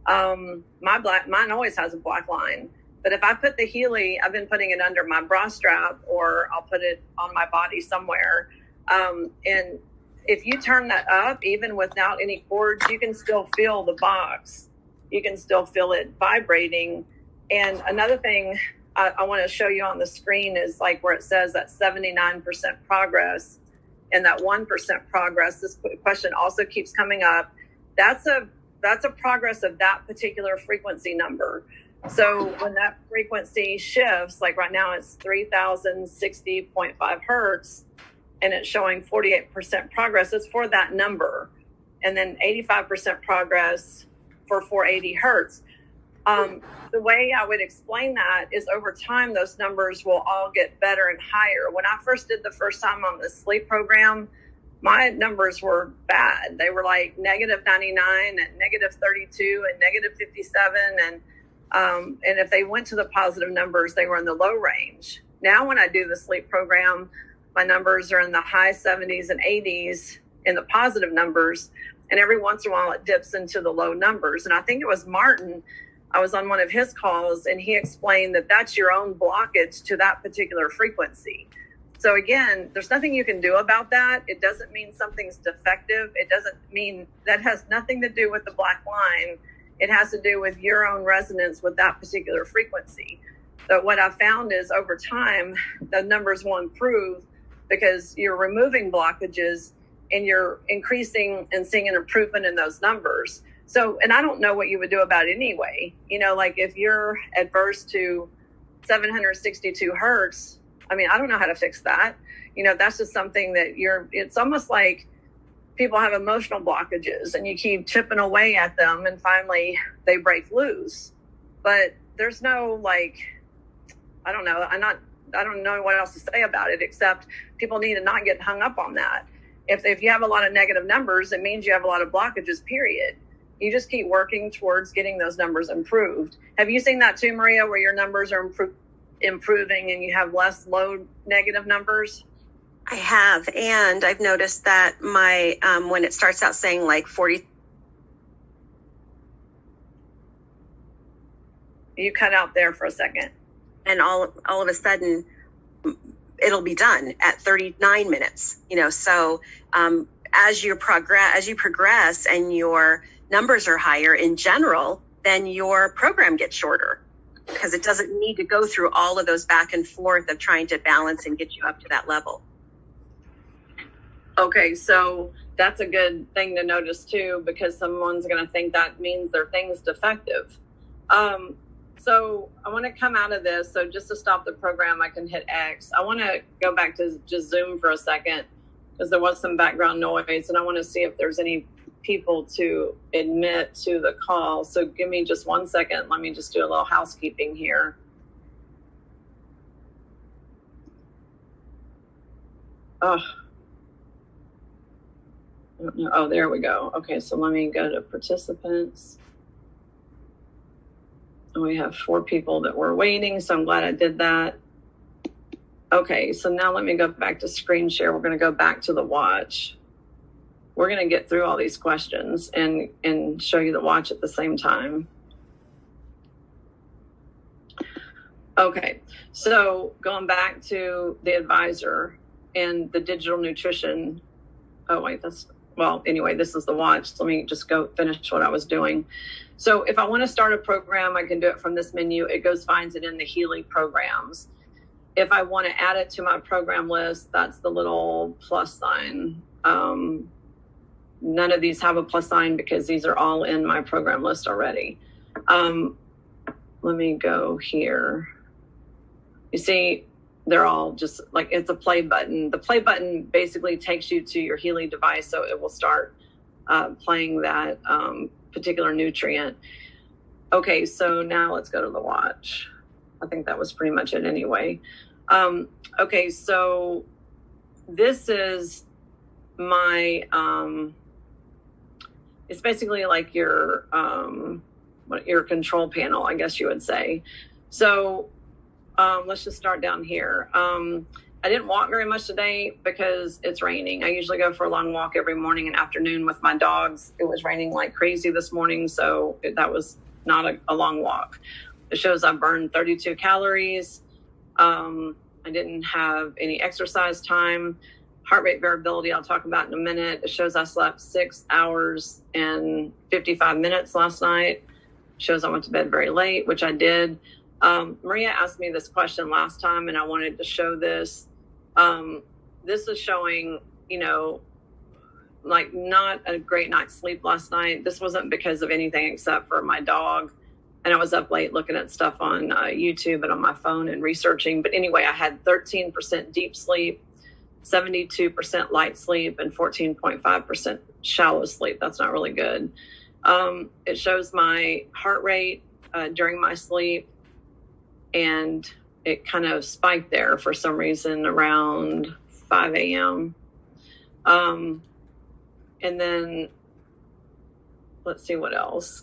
mine always has a black line. But if I put the Helix, I've been putting it under my bra strap, or I'll put it on my body somewhere. And if you turn that up, even without any cords, you can still feel the box. You can still feel it vibrating. And another thing I want to show you on the screen is like where it says that 79% progress and that 1% progress. This question also keeps coming up. That's that's a progress of that particular frequency number. So when that frequency shifts, like right now it's 3060.5 hertz, and it's showing 48% progress, it's for that number. And then 85% progress for 480 hertz. The way I would explain that is over time, those numbers will all get better and higher. When I first did the first time on the sleep program, my numbers were bad. They were like -99 and -32 and -57. And if they went to the positive numbers, they were in the low range. Now, when I do the sleep program, my numbers are in the high 70s and 80s in the positive numbers. And every once in a while, it dips into the low numbers. And I think it was Martin, I was on one of his calls, and he explained that that's your own blockage to that particular frequency. So again, there's nothing you can do about that. It doesn't mean something's defective. It doesn't mean, that has nothing to do with the black line. It has to do with your own resonance with that particular frequency. So what I found is over time, the numbers will improve because you're removing blockages and you're increasing and seeing an improvement in those numbers. So, and I don't know what you would do about it anyway. You know, like if you're adverse to 762 hertz, I mean, I don't know how to fix that. You know, that's just something that it's almost like people have emotional blockages and you keep chipping away at them and finally they break loose. But there's no I don't know. I don't know what else to say about it, except people need to not get hung up on that. If you have a lot of negative numbers, it means you have a lot of blockages, period. You just keep working towards getting those numbers improved. Have you seen that too, Maria, where your numbers are improving and you have less low negative numbers? I have, and I've noticed that my when it starts out saying like 40. You cut out there for a second. And all of a sudden, it'll be done at 39 minutes. You know, so as you progress and your numbers are higher in general, then your program gets shorter because it doesn't need to go through all of those back and forth of trying to balance and get you up to that level. Okay, so that's a good thing to notice too, because someone's going to think that means their thing's defective. So I want to come out of this. So just to stop the program, I can hit X. I want to go back to just Zoom for a second because there was some background noise, and I want to see if there's any people to admit to the call. So give me just 1 second. Let me just do a little housekeeping here. Oh, there we go. Okay, so let me go to participants. We have 4 people that were waiting, so I'm glad I did that. Okay, so now let me go back to screen share. We're going to go back to the watch. We're going to get through all these questions and show you the watch at the same time. Okay, so going back to the advisor and the digital nutrition. Oh, wait, anyway, this is the watch. Let me just go finish what I was doing. So if I want to start a program, I can do it from this menu. It finds it in the Healy programs. If I want to add it to my program list, that's the little plus sign. None of these have a plus sign because these are all in my program list already. Let me go here. You see, they're all just like, it's a play button. The play button basically takes you to your Healy device, so it will start playing that particular nutrient. Okay, so now let's go to the watch. I think that was pretty much it anyway. Okay, so this is my, it's basically like your control panel, I guess you would say. So let's just start down here. I didn't walk very much today because it's raining. I usually go for a long walk every morning and afternoon with my dogs. It was raining like crazy this morning, so that was not a long walk. It shows I burned 32 calories. I didn't have any exercise time. Heart rate variability, I'll talk about in a minute. It shows I slept 6 hours and 55 minutes last night. It shows I went to bed very late, which I did. Maria asked me this question last time, and I wanted to show this. This is showing, like not a great night's sleep last night. This wasn't because of anything except for my dog. And I was up late looking at stuff on YouTube and on my phone and researching. But anyway, I had 13% deep sleep, 72% light sleep, and 14.5% shallow sleep. That's not really good. It shows my heart rate during my sleep, and it kind of spiked there for some reason around 5 a.m. And then let's see what else.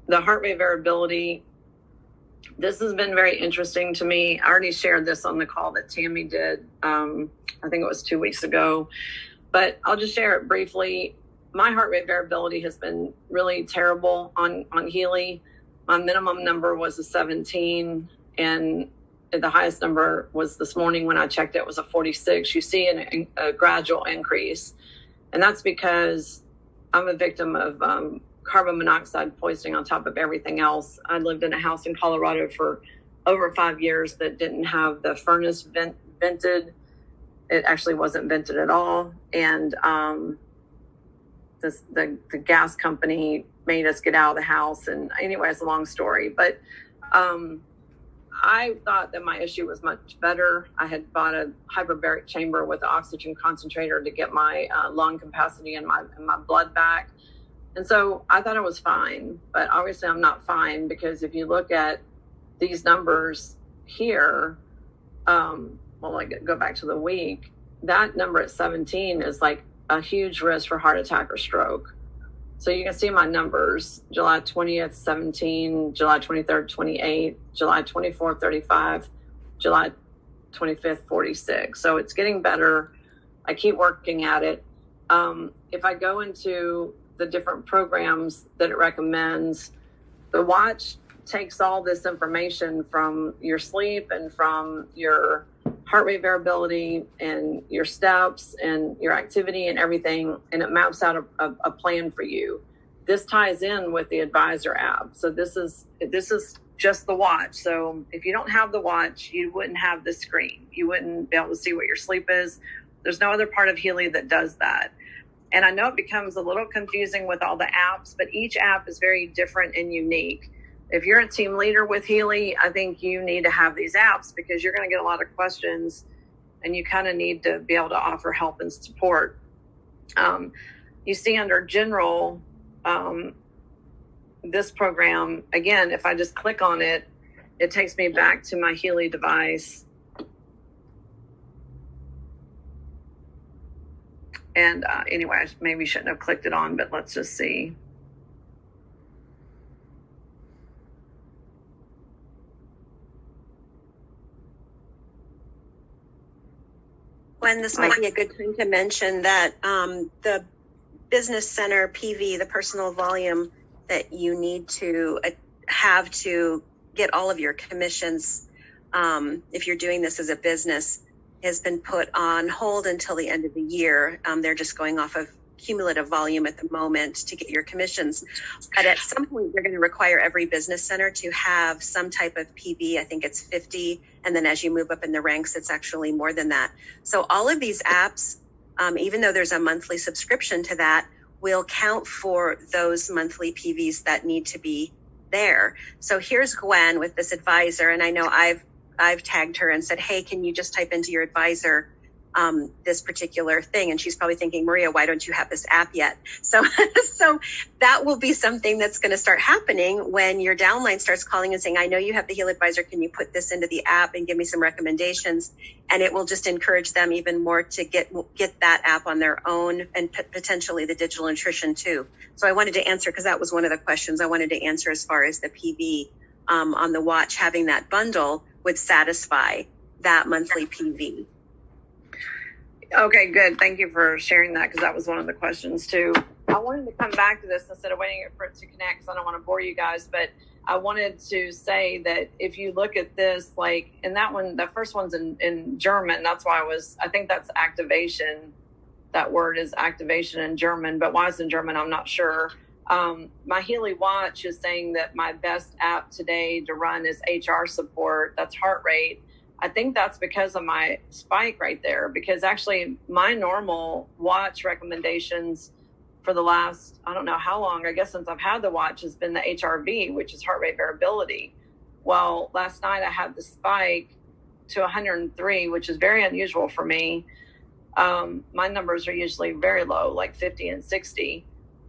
The heart rate variability. This has been very interesting to me. I already shared this on the call that Tammy did. I think it was 2 weeks ago, but I'll just share it briefly. My heart rate variability has been really terrible on Healy. My minimum number was a 17, and the highest number was this morning when I checked it was a 46. You see a gradual increase, and that's because I'm a victim of carbon monoxide poisoning on top of everything else. I lived in a house in Colorado for over 5 years that didn't have the furnace vented. It actually wasn't vented at all. And the gas company made us get out of the house. And anyway, it's a long story. But I thought that my issue was much better. I had bought a hyperbaric chamber with an oxygen concentrator to get my lung capacity and my blood back. And so I thought I was fine, but obviously I'm not fine, because if you look at these numbers here, I go back to the week, that number at 17 is like a huge risk for heart attack or stroke. So you can see my numbers: July 20th, 17, July 23rd, 28, July 24th, 35, July 25th, 46. So it's getting better. I keep working at it. If I go into the different programs that it recommends, the watch takes all this information from your sleep and from your heart rate variability and your steps and your activity and everything, and it maps out a plan for you. This ties in with the Advisor app. So this is just the watch. So if you don't have the watch, you wouldn't have the screen. You wouldn't be able to see what your sleep is. There's no other part of Healy that does that. And I know it becomes a little confusing with all the apps, but each app is very different and unique. If you're a team leader with Healy, I think you need to have these apps, because you're going to get a lot of questions and you kind of need to be able to offer help and support. You see under general, this program, again, if I just click on it, it takes me back to my Healy device. And anyway, I maybe shouldn't have clicked it on, but let's just see. Gwen, this might be a good time to mention that the Business Center PV, the personal volume that you need to have to get all of your commissions, if you're doing this as a business, has been put on hold until the end of the year. They're just going off of cumulative volume at the moment to get your commissions. But at some point, they're going to require every business center to have some type of PV. I think it's 50. And then as you move up in the ranks, it's actually more than that. So all of these apps, even though there's a monthly subscription to that, will count for those monthly PVs that need to be there. So here's Gwen with this Advisor. And I know I've tagged her and said, hey, can you just type into your Advisor this particular thing? And she's probably thinking, Maria, why don't you have this app yet? So that will be something that's going to start happening when your downline starts calling and saying, I know you have the Heal Advisor. Can you put this into the app and give me some recommendations? And it will just encourage them even more to get that app on their own, and potentially the digital nutrition too. So I wanted to answer, because that was one of the questions I wanted to answer as far as the PV on the watch. Having that bundle would satisfy that monthly PV. Okay, good. Thank you for sharing that, because that was one of the questions too. I wanted to come back to this instead of waiting for it to connect, because I don't want to bore you guys, but I wanted to say that if you look at this, like in that one, the first one's in German. That's why I think that's activation. That word is activation in German, but why it's in German, I'm not sure. My Healy watch is saying that my best app today to run is HR support. That's heart rate. I think that's because of my spike right there, because actually my normal watch recommendations for the last, I don't know how long, I guess since I've had the watch, has been the HRV, which is heart rate variability. Well, last night I had the spike to 103, which is very unusual for me. My numbers are usually very low, like 50 and 60.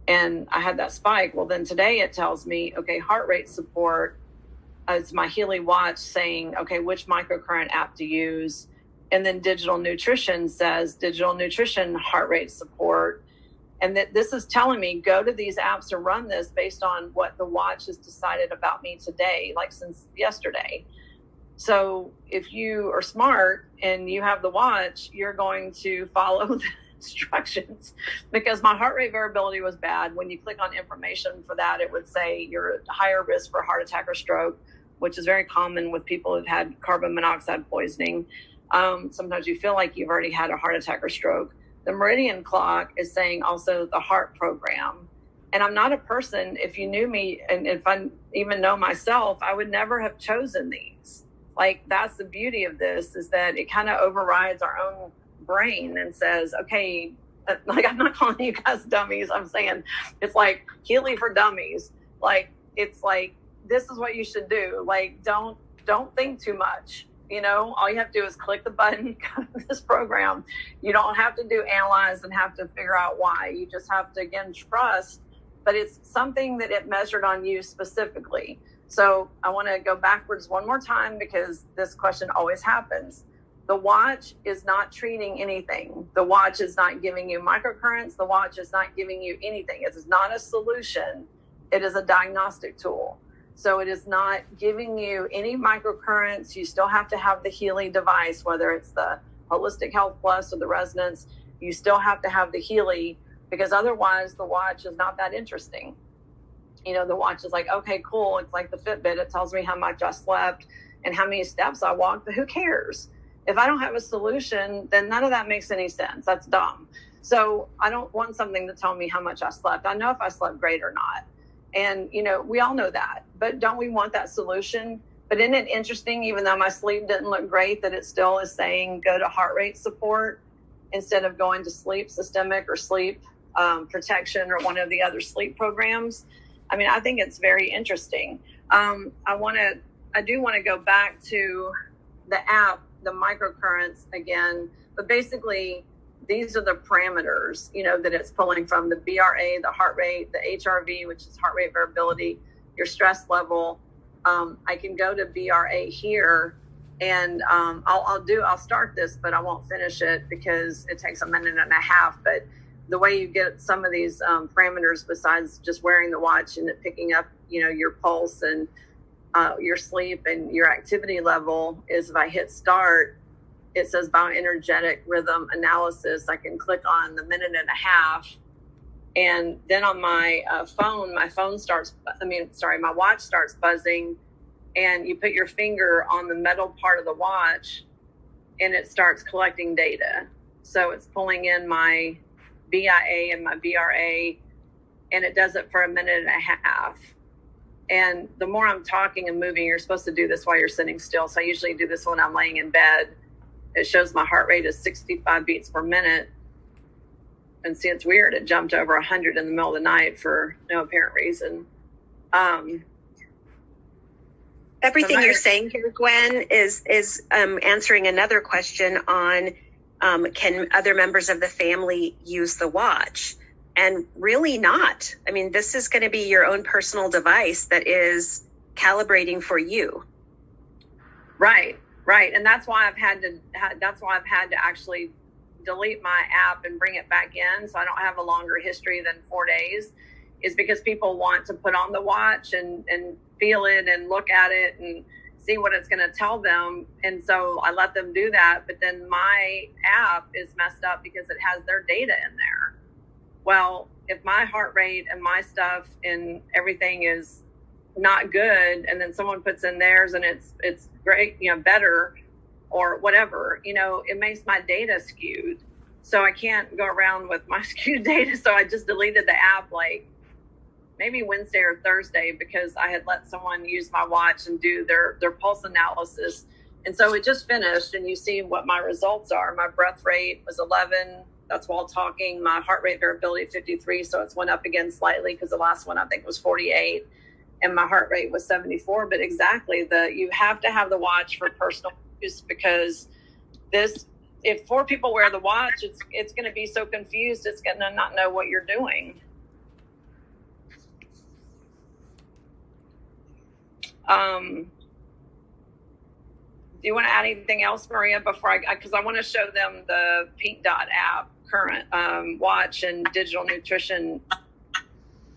And I had that spike. Well, then today it tells me, okay, heart rate support. It's my Healy watch saying, okay, which microcurrent app to use. And then digital nutrition says digital nutrition heart rate support. And that this is telling me, go to these apps and run this based on what the watch has decided about me today, like since yesterday. So if you are smart and you have the watch, you're going to follow the instructions, because my heart rate variability was bad. When you click on information for that, it would say you're at higher risk for heart attack or stroke, which is very common with people who've had carbon monoxide poisoning. Sometimes you feel like you've already had a heart attack or stroke. The Meridian clock is saying also the heart program. And I'm not a person, if you knew me and if I even know myself, I would never have chosen these. Like, that's the beauty of this, is that it kind of overrides our own brain and says, okay, like, I'm not calling you guys dummies. I'm saying it's like Healy for dummies. Like, it's like, this is what you should do. Like, don't think too much. You know, all you have to do is click the button, go to this program. You don't have to do analyze and have to figure out why. You just have to, again, trust, but it's something that it measured on you specifically. So I want to go backwards one more time, because this question always happens. The watch is not treating anything. The watch is not giving you microcurrents. The watch is not giving you anything. It is not a solution. It is a diagnostic tool. So it is not giving you any microcurrents. You still have to have the Healy device, whether it's the Holistic Health Plus or the Resonance. You still have to have the Healy, because otherwise the watch is not that interesting. You know, the watch is like, okay, cool. It's like the Fitbit. It tells me how much I slept and how many steps I walked, but who cares? If I don't have a solution, then none of that makes any sense. That's dumb. So I don't want something to tell me how much I slept. I know if I slept great or not. And, you know, we all know that, but don't we want that solution? But isn't it interesting, even though my sleep didn't look great, that it still is saying go to heart rate support instead of going to sleep systemic or sleep protection or one of the other sleep programs? I mean, I think it's very interesting. I do want to go back to the app, the microcurrents again, but basically these are the parameters, you know, that it's pulling from: the BRA, the heart rate, the HRV, which is heart rate variability, your stress level. I can go to BRA here, and I'll start this, but I won't finish it because it takes a minute and a half. But the way you get some of these parameters, besides just wearing the watch and it picking up, you know, your pulse and your sleep and your activity level, is if I hit start, it says bioenergetic rhythm analysis. I can click on the minute and a half. And then on my my watch starts buzzing, and you put your finger on the metal part of the watch and it starts collecting data. So it's pulling in my BIA and my BRA, and it does it for a minute and a half. And the more I'm talking and moving, you're supposed to do this while you're sitting still. So I usually do this when I'm laying in bed. It shows my heart rate is 65 beats per minute. And see, it's weird. It jumped over 100 in the middle of the night for no apparent reason. Everything you're saying here, Gwen, is answering another question on can other members of the family use the watch? And really not. I mean, this is going to be your own personal device that is calibrating for you. Right. And that's why I've had to actually delete my app and bring it back in, so I don't have a longer history than 4 days, is because people want to put on the watch and feel it and look at it and see what it's going to tell them. And so I let them do that. But then my app is messed up because it has their data in there. Well, if my heart rate and my stuff and everything is not good, and then someone puts in theirs and it's great, you know, better or whatever, you know, it makes my data skewed. So I can't go around with my skewed data. So I just deleted the app like maybe Wednesday or Thursday, because I had let someone use my watch and do their pulse analysis. And so it just finished, and you see what my results are. My breath rate was 11, that's while talking. My heart rate variability 53, so it's went up again slightly because the last one I think was 48, and my heart rate was 74. But exactly, you have to have the watch for personal use, because if 4 people wear the watch, it's going to be so confused, it's going to not know what you're doing. Do you want to add anything else, Maria, before because I want to show them the Pink Dot app, current watch and digital nutrition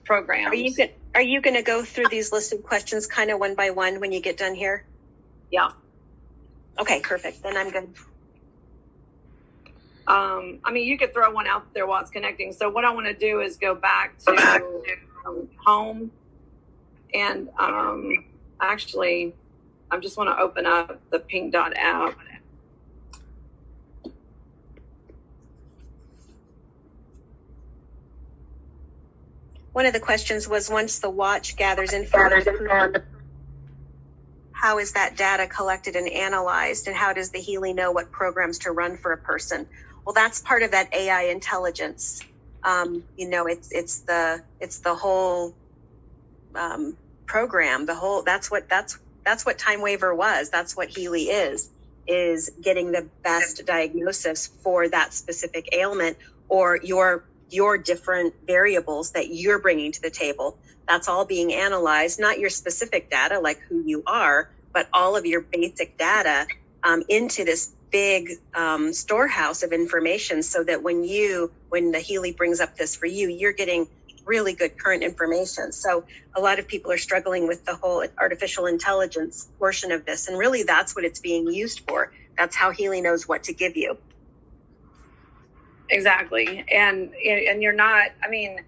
programs. Are you going to go through these listed questions kind of one by one when you get done here? Yeah. Okay, perfect. Then I'm good. I mean, you could throw one out there while it's connecting. So what I want to do is go back to home, and actually, I just want to open up the Pink Dot app. One of the questions was, once the watch gathers information, how is that data collected and analyzed, and how does the Heley know what programs to run for a person? Well, that's part of that AI intelligence. It's the whole program. That's what Time Waver was. That's what Heley is getting the best diagnosis for that specific ailment, or your different variables that you're bringing to the table. That's all being analyzed, not your specific data like who you are, but all of your basic data into this big storehouse of information, so that when the Heley brings up this for you, you're getting really good current information. So a lot of people are struggling with the whole artificial intelligence portion of this, and really that's what it's being used for. That's how Heley knows what to give you. Exactly. And you're not, I mean,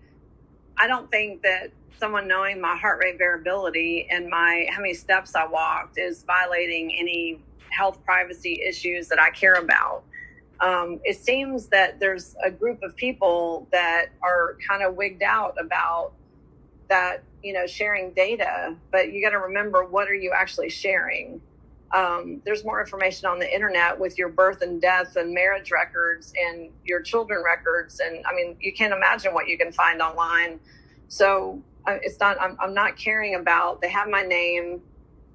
I don't think that someone knowing my heart rate variability and how many steps I walked is violating any health privacy issues that I care about. It seems that there's a group of people that are kind of wigged out about that, sharing data, but you got to remember, what are you actually sharing? There's more information on the internet with your birth and death and marriage records and your children records. And I mean, you can't imagine what you can find online. So I'm not caring about, they have my name,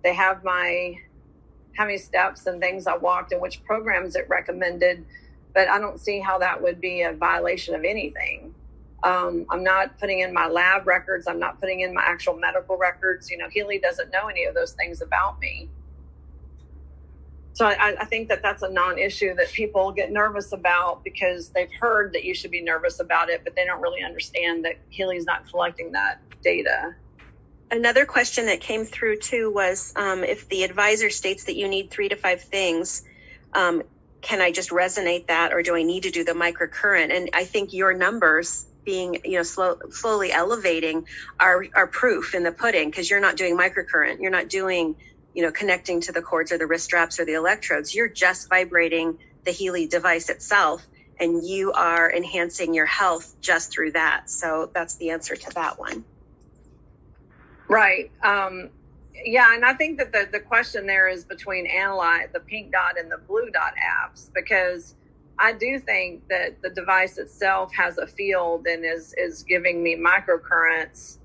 they have how many steps and things I walked and which programs it recommended, but I don't see how that would be a violation of anything. I'm not putting in my lab records. I'm not putting in my actual medical records. Heley doesn't know any of those things about me. So I think that that's a non-issue that people get nervous about, because they've heard that you should be nervous about it, but they don't really understand that Heley's not collecting that data. Another question that came through too was, if the advisor states that you need 3 to 5 things, can I just resonate that, or do I need to do the microcurrent? And I think your numbers being, slowly elevating are proof in the pudding, because you're not doing microcurrent. You're not doing, connecting to the cords or the wrist straps or the electrodes. You're just vibrating the Heley device itself, and you are enhancing your health just through that. So that's the answer to that one. Right. Yeah, and I think that the question there is between the Pink Dot and the Blue Dot apps, because I do think that the device itself has a field and is giving me microcurrents.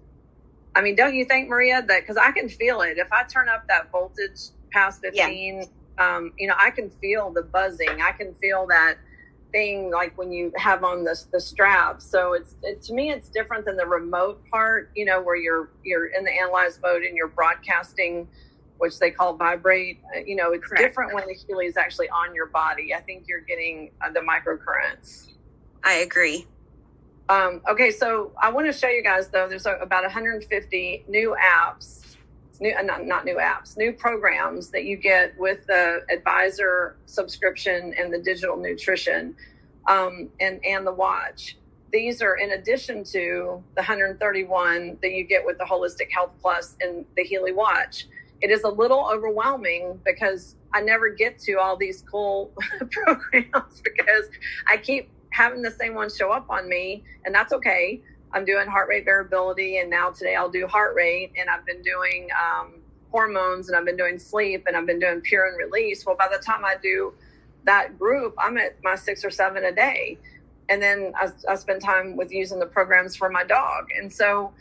I mean, don't you think, Maria, that, because I can feel it. If I turn up that voltage past 15, I can feel the buzzing. I can feel that thing like when you have on the strap. So to me, it's different than the remote part, where you're in the analyze mode and you're broadcasting, which they call vibrate. It's Correct. Different when the Heley is actually on your body. I think you're getting the microcurrents. I agree. Okay, so I want to show you guys, though, there's about 150 new apps, new programs that you get with the advisor subscription and the digital nutrition and the watch. These are in addition to the 131 that you get with the Holistic Health Plus and the Heley watch. It is a little overwhelming because I never get to all these cool programs, because I keep having the same ones show up on me, and that's okay. I'm doing heart rate variability, and now today I'll do heart rate, and I've been doing hormones, and I've been doing sleep, and I've been doing pure and release. Well, by the time I do that group, I'm at my 6 or 7 a day. And then I spend time with using the programs for my dog. And so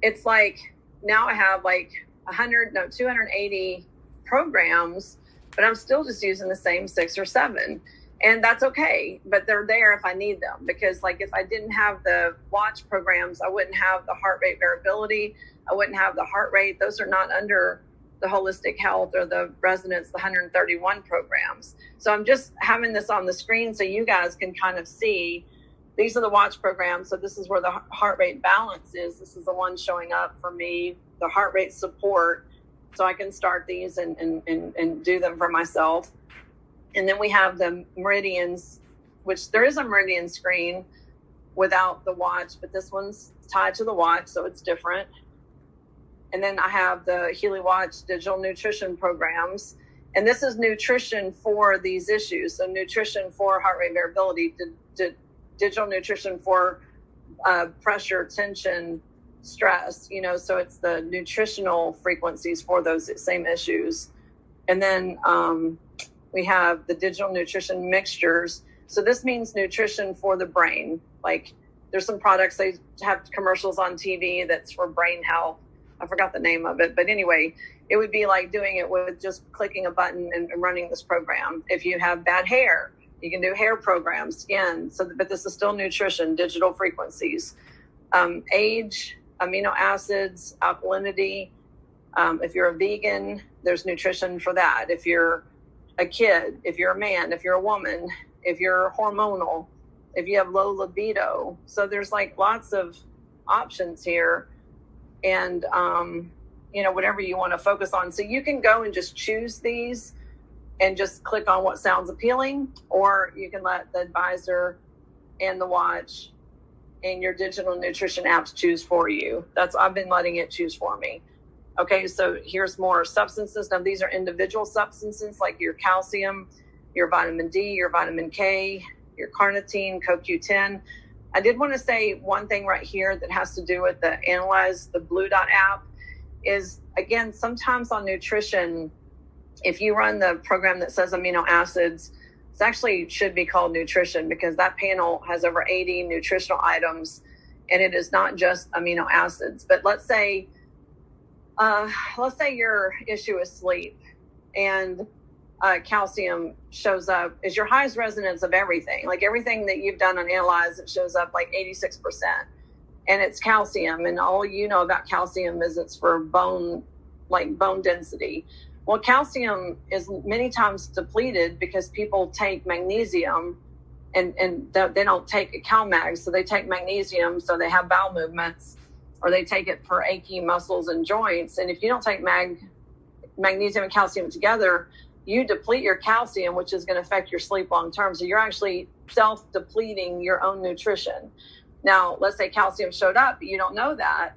it's like, now I have like 280 programs, but I'm still just using the same 6 or 7. And that's okay, but they're there if I need them. Because like if I didn't have the watch programs, I wouldn't have the heart rate variability. I wouldn't have the heart rate. Those are not under the holistic health or the resonance, the 131 programs. So I'm just having this on the screen so you guys can kind of see. These are the watch programs. So this is where the heart rate balance is. This is the one showing up for me, the heart rate support. So I can start these and do them for myself. And then we have the meridians, which there is a meridian screen without the watch, but this one's tied to the watch, so it's different. And then I have the Healy Watch digital nutrition programs. And this is nutrition for these issues. So nutrition for heart rate variability, digital nutrition for pressure, tension, stress, so it's the nutritional frequencies for those same issues. And then we have the digital nutrition mixtures. So this means nutrition for the brain. Like there's some products, they have commercials on TV that's for brain health. I forgot the name of it, but anyway, it would be like doing it with just clicking a button and running this program. If you have bad hair, you can do hair programs, skin. So, but this is still nutrition, digital frequencies, age, amino acids, alkalinity. If you're a vegan, there's nutrition for that. If you're a kid, if you're a man, if you're a woman, if you're hormonal, if you have low libido. So there's like lots of options here. And, whatever you want to focus on. So you can go and just choose these and just click on what sounds appealing, or you can let the advisor and the watch and your digital nutrition apps choose for you. I've been letting it choose for me. Okay, so here's more substances. Now these are individual substances like your calcium, your vitamin D, your vitamin K, your carnitine, CoQ10. I did want to say one thing right here that has to do with the Analyze the Blue Dot app is, again, sometimes on nutrition, if you run the program that says amino acids, it actually should be called nutrition, because that panel has over 80 nutritional items, and it is not just amino acids. But let's say your issue is sleep, and calcium shows up as your highest resonance of everything. Like everything that you've done on Analyze, it shows up like 86%. And it's calcium, and all you know about calcium is it's for bone density. Well, calcium is many times depleted because people take magnesium and they don't take a CalMag, so they take magnesium so they have bowel movements, or they take it for achy muscles and joints. And if you don't take magnesium and calcium together, you deplete your calcium, which is going to affect your sleep long term. So you're actually self-depleting your own nutrition. Now, let's say calcium showed up, but you don't know that.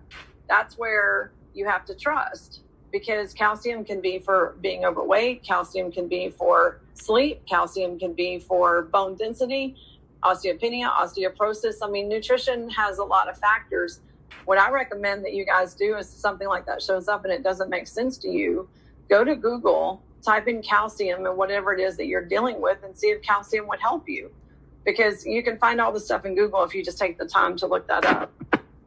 That's where you have to trust, because calcium can be for being overweight. Calcium can be for sleep. Calcium can be for bone density, osteopenia, osteoporosis. I mean, nutrition has a lot of factors. What I recommend that you guys do is something like that shows up and it doesn't make sense to you, go to Google, type in calcium and whatever it is that you're dealing with, and see if calcium would help you. Because you can find all the stuff in Google if you just take the time to look that up.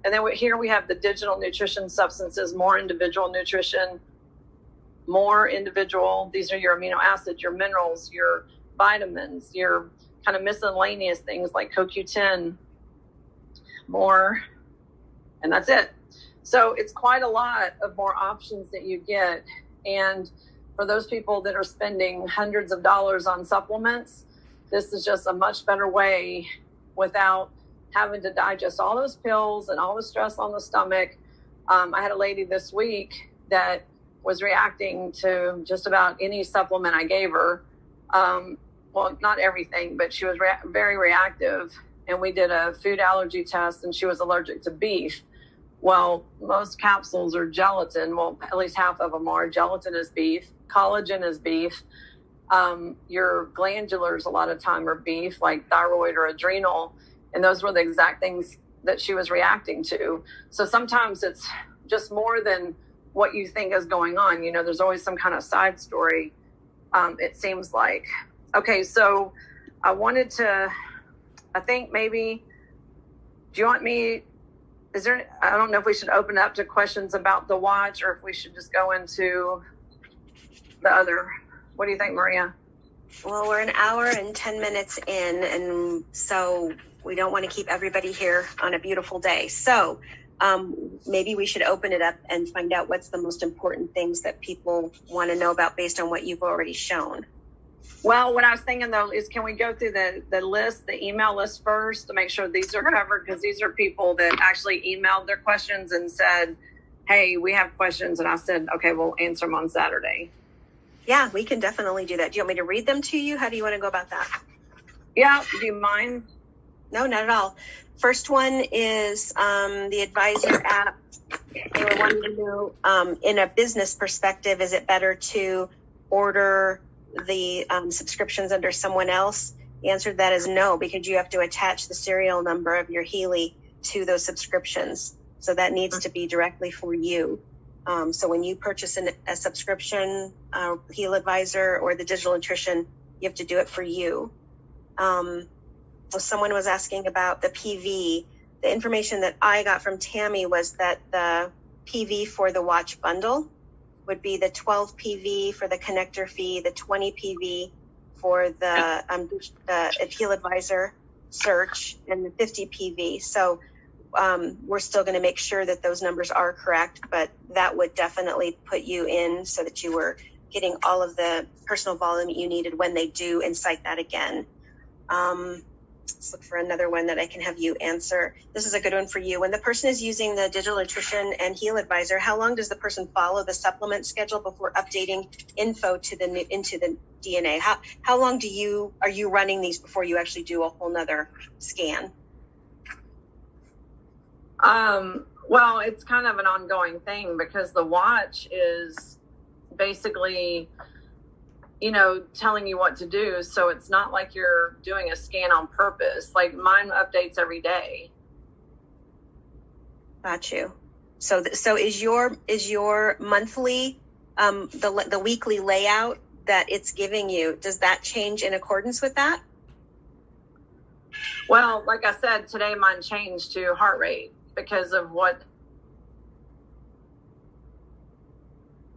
And then here we have the digital nutrition substances, more individual nutrition, more individual. These are your amino acids, your minerals, your vitamins, your kind of miscellaneous things like CoQ10, more, and that's it. So it's quite a lot of more options that you get. And for those people that are spending hundreds of dollars on supplements, this is just a much better way without having to digest all those pills and all the stress on the stomach. I had a lady this week that was reacting to just about any supplement I gave her. Well, not everything, but she was very reactive. And we did a food allergy test, and she was allergic to beef. Well, most capsules are gelatin. Well, at least half of them are. Gelatin is beef. Collagen is beef. Your glandulars a lot of time are beef, like thyroid or adrenal, and those were the exact things that she was reacting to. So sometimes it's just more than what you think is going on. There's always some kind of side story, it seems like. Okay, so I wanted to I think maybe, do you want me, I don't know if we should open up to questions about the watch or if we should just go into the other. What do you think, Maria? Well, we're an hour and 10 minutes in, and so we don't want to keep everybody here on a beautiful day. So maybe we should open it up and find out what's the most important things that people want to know about based on what you've already shown. Well, what I was thinking, though, is can we go through the list, the email list first to make sure these are covered? Because these are people that actually emailed their questions and said, hey, we have questions. And I said, okay, we'll answer them on Saturday. Yeah, we can definitely do that. Do you want me to read them to you? How do you want to go about that? Yeah, do you mind? No, not at all. First one is the advisor app. They were wanting to know, in a business perspective, is it better to order the subscriptions under someone else? The answer to that is no, because you have to attach the serial number of your Healy to those subscriptions. So that needs to be directly for you. So when you purchase a subscription, Heal Advisor or the Digital Nutrition, you have to do it for you. So someone was asking about the PV. The information that I got from Tammy was that the PV for the watch bundle would be the 12 PV for the connector fee, the 20 PV for the Heal Advisor search, and the 50 PV. So we're still going to make sure that those numbers are correct, but that would definitely put you in so that you were getting all of the personal volume you needed when they do incite that again. Let's look for another one that I can have you answer. This is a good one for you. When the person is using the Digital Nutrition and Heal Advisor, how long does the person follow the supplement schedule before updating info into the DNA? How long are you running these before you actually do a whole nother scan? Well, it's kind of an ongoing thing because the watch is basically, telling you what to do. So it's not like you're doing a scan on purpose. Like mine updates every day. Got you. So is your monthly, the weekly layout that it's giving you, does that change in accordance with that? Well, like I said, today mine changed to heart rate because of what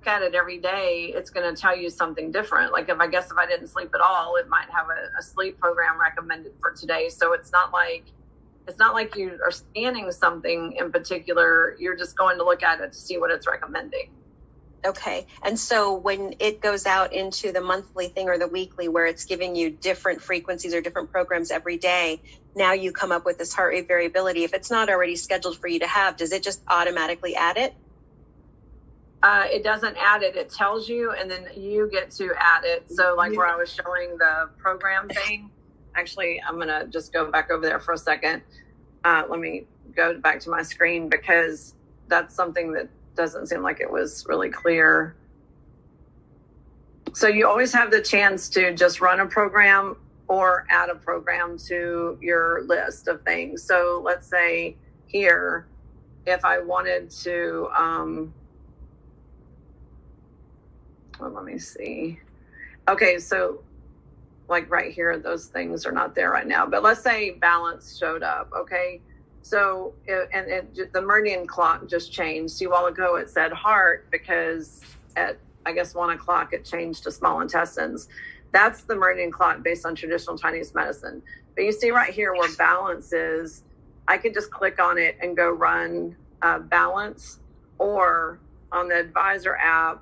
at it every day, it's going to tell you something different. Like if I didn't sleep at all, it might have a sleep program recommended for today. So it's not like you are scanning something in particular. You're just going to look at it to see what it's recommending. Okay. And so when it goes out into the monthly thing or the weekly where it's giving you different frequencies or different programs every day, now you come up with this heart rate variability. If it's not already scheduled for you to have, does it just automatically add it? It doesn't add it. It tells you, and then you get to add it. So like where I was showing the program thing, actually, I'm going to just go back over there for a second. Let me go back to my screen because that's something that doesn't seem like it was really clear. So you always have the chance to just run a program or add a program to your list of things. So let's say here, if I wanted to, well, let me see. Okay, so like right here, those things are not there right now. But let's say balance showed up, okay? So, the meridian clock just changed. See, a while ago it said heart because at, 1 o'clock it changed to small intestines. That's the meridian clock based on traditional Chinese medicine. But you see right here where balance is, I could just click on it and go run balance, or on the advisor app,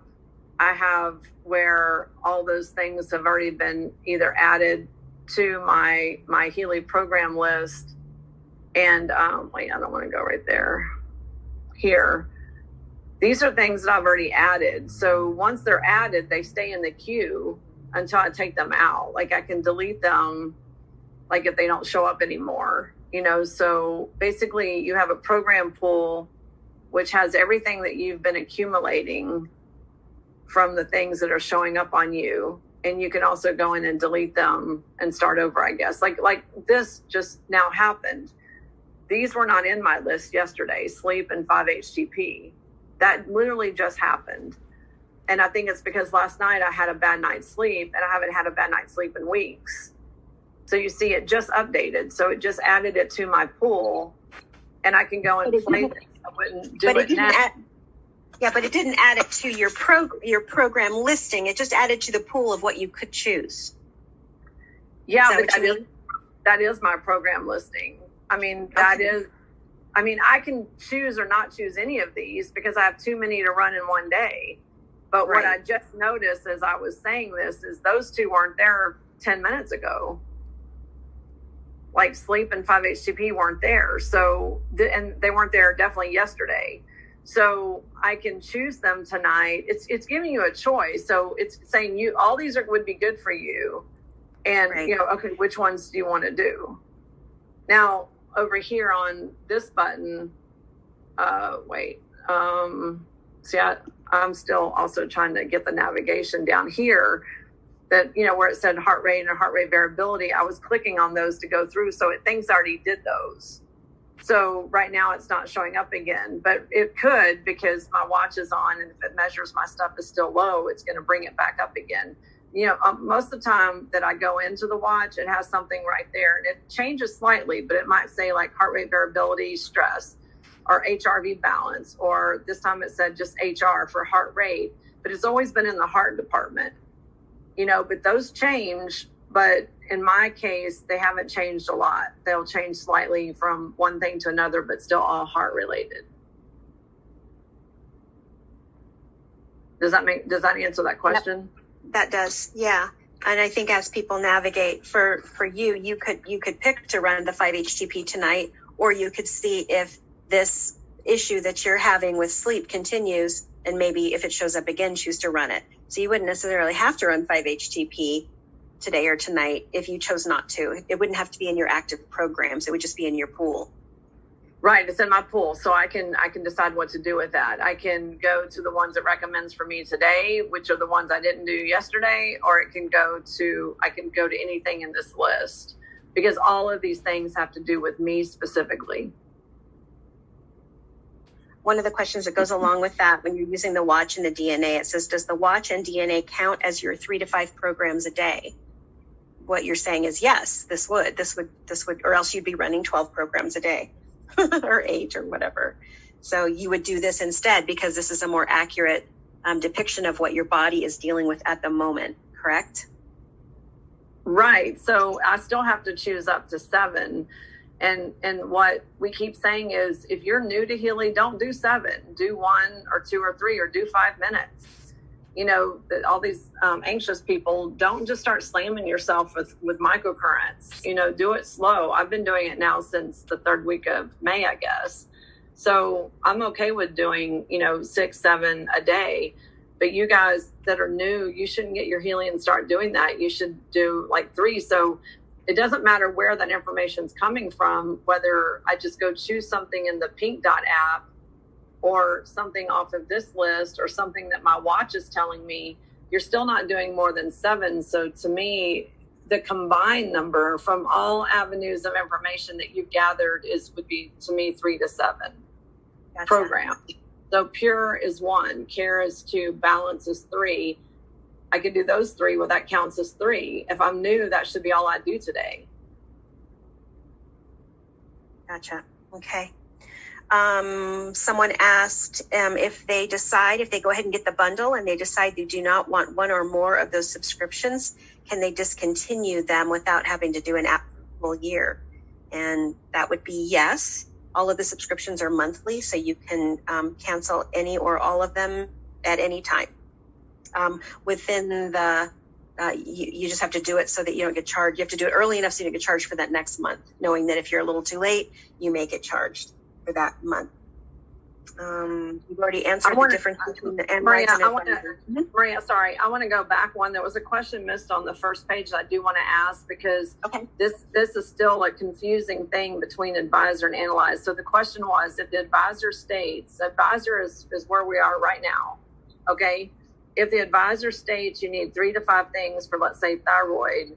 I have where all those things have already been either added to my Healy program list. And wait, I don't want to go right there. Here, these are things that I've already added. So once they're added, they stay in the queue until I take them out. Like I can delete them, like if they don't show up anymore. So basically you have a program pool which has everything that you've been accumulating from the things that are showing up on you. And you can also go in and delete them and start over, I guess. Like this just now happened. These were not in my list yesterday, sleep and 5-HTP. That literally just happened. And I think it's because last night I had a bad night's sleep and I haven't had a bad night's sleep in weeks. So you see it just updated. So it just added it to my pool, and I can go and play things. I wouldn't do it now. But it didn't add it to your program listing. It just added to the pool of what you could choose. Yeah, but that is my program listing. I mean, I can choose or not choose any of these because I have too many to run in one day. But what I just noticed as I was saying this is those two weren't there 10 minutes ago. Like sleep and 5-HTP weren't there. So, and they weren't there definitely yesterday. So I can choose them tonight. It's giving you a choice. So it's saying all these would be good for you. And, okay, which ones do you want to do? Now, over here on this button, I'm still also trying to get the navigation down here that, where it said heart rate and heart rate variability. I was clicking on those to go through. So it thinks I already did those. So right now it's not showing up again, but it could because my watch is on, and if it measures my stuff is still low, it's going to bring it back up again. Most of the time that I go into the watch, it has something right there, and it changes slightly, but it might say like heart rate variability, stress, or HRV balance, or this time it said just HR for heart rate, but it's always been in the heart department, but those change. But in my case, they haven't changed a lot. They'll change slightly from one thing to another, but still all heart related. Does that answer that question? Yep, that does. Yeah. And I think as people navigate for you, you could pick to run the 5-HTP tonight, or you could see if this issue that you're having with sleep continues, and maybe if it shows up again, choose to run it. So you wouldn't necessarily have to run 5-HTP today or tonight if you chose not to. It wouldn't have to be in your active programs. It would just be in your pool. Right. It's in my pool. So I can decide what to do with that. I can go to the ones it recommends for me today, which are the ones I didn't do yesterday, or I can go to anything in this list, because all of these things have to do with me specifically. One of the questions that goes along with that, when you're using the watch and the DNA, it says, does the watch and DNA count as your 3 to 5 programs a day? What you're saying is yes, this would, or else you'd be running 12 programs a day or 8 or whatever. So you would do this instead because this is a more accurate depiction of what your body is dealing with at the moment, correct? Right. So I still have to choose up to 7. And what we keep saying is, if you're new to Healy, don't do 7, do 1 or 2 or 3, or do 5 minutes. All these anxious people, don't just start slamming yourself with microcurrents. Do it slow. I've been doing it now since the 3rd week of May, I guess. So I'm okay with doing, 6, 7 a day. But you guys that are new, you shouldn't get your Healy and start doing that. You should do like 3. So it doesn't matter where that information's coming from, whether I just go choose something in the Pink Dot app or something off of this list or something that my watch is telling me, you're still not doing more than 7. So to me, the combined number from all avenues of information that you've gathered would be, to me, 3 to 7 programs. So Pure is 1, Care is 2, Balance is 3. I could do those 3. Well, that counts as 3. If I'm new, that should be all I do today. Gotcha. Okay. Someone asked if they go ahead and get the bundle and they decide they do not want one or more of those subscriptions, can they discontinue them without having to do an full year? And that would be yes. All of the subscriptions are monthly, so you can cancel any or all of them at any time. Within the, you just have to do it so that you don't get charged. You have to do it early enough so you don't get charged for that next month, knowing that if you're a little too late, you may get charged for that month. You've already answered the difference between the Maria, Maria, sorry. I want to go back one. There was a question missed on the first page that I do want to ask, because this is still a confusing thing between advisor and analyze. So the question was, if the advisor states, advisor is where we are right now. Okay. If the advisor states you need 3 to 5 things for, let's say, thyroid,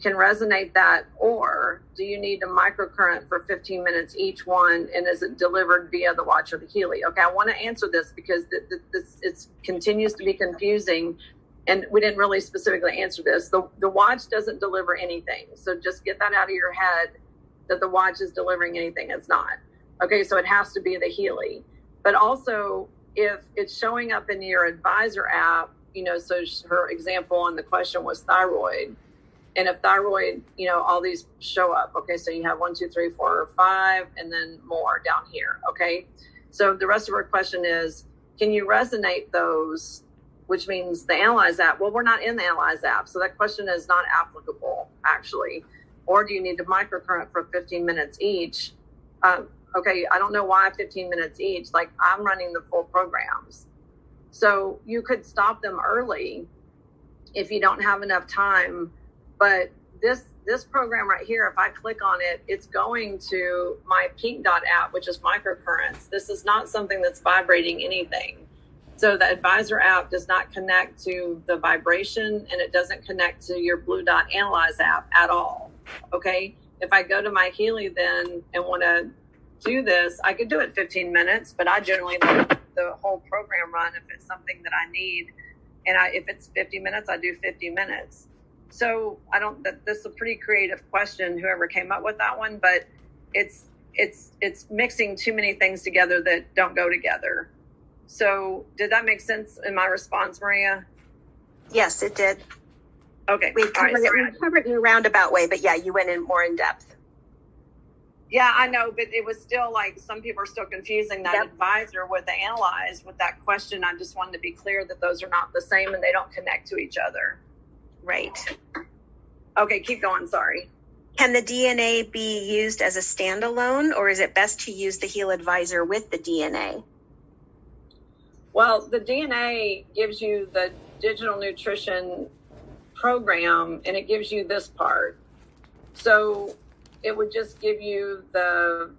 can resonate that, or do you need a microcurrent for 15 minutes each one, and is it delivered via the watch or the Healy? Okay, I want to answer this because this it continues to be confusing, and we didn't really specifically answer this, the watch doesn't deliver anything. So just get that out of your head that the watch is delivering anything. It's not. Okay, so it has to be the Healy. But also, if it's showing up in your advisor app, so her example on the question was thyroid. And if thyroid, all these show up. Okay, so you have 1, 2, 3, 4, 5, and then more down here. Okay, so the rest of her question is, can you resonate those, which means the Analyze app? Well, we're not in the Analyze app, so that question is not applicable, actually. Or do you need to microcurrent for 15 minutes each? Okay, I don't know why 15 minutes each. Like, I'm running the full programs. So you could stop them early if you don't have enough time. But this program right here, if I click on it, it's going to my Pink Dot app, which is microcurrents. This is not something that's vibrating anything. So the advisor app does not connect to the vibration, and it doesn't connect to your Blue Dot Analyze app at all. Okay, if I go to my Healy then and want to do this, I could do it 15 minutes, but I generally let the whole program run if it's something that I need. And if it's 50 minutes, I do 50 minutes. So this is a pretty creative question, whoever came up with that one, but it's mixing too many things together that don't go together. So did that make sense in my response, Maria? Yes, it did. Okay. We covered it in a roundabout way, but yeah, you went in more in depth. Yeah, I know, but it was still like some people are still confusing that advisor with the Analyze with that question. I just wanted to be clear that those are not the same and they don't connect to each other. Right. Okay, keep going. Sorry. Can the DNA be used as a standalone, or is it best to use the Heal Advisor with the DNA? Well, the DNA gives you the digital nutrition program, and it gives you this part. So it would just give you the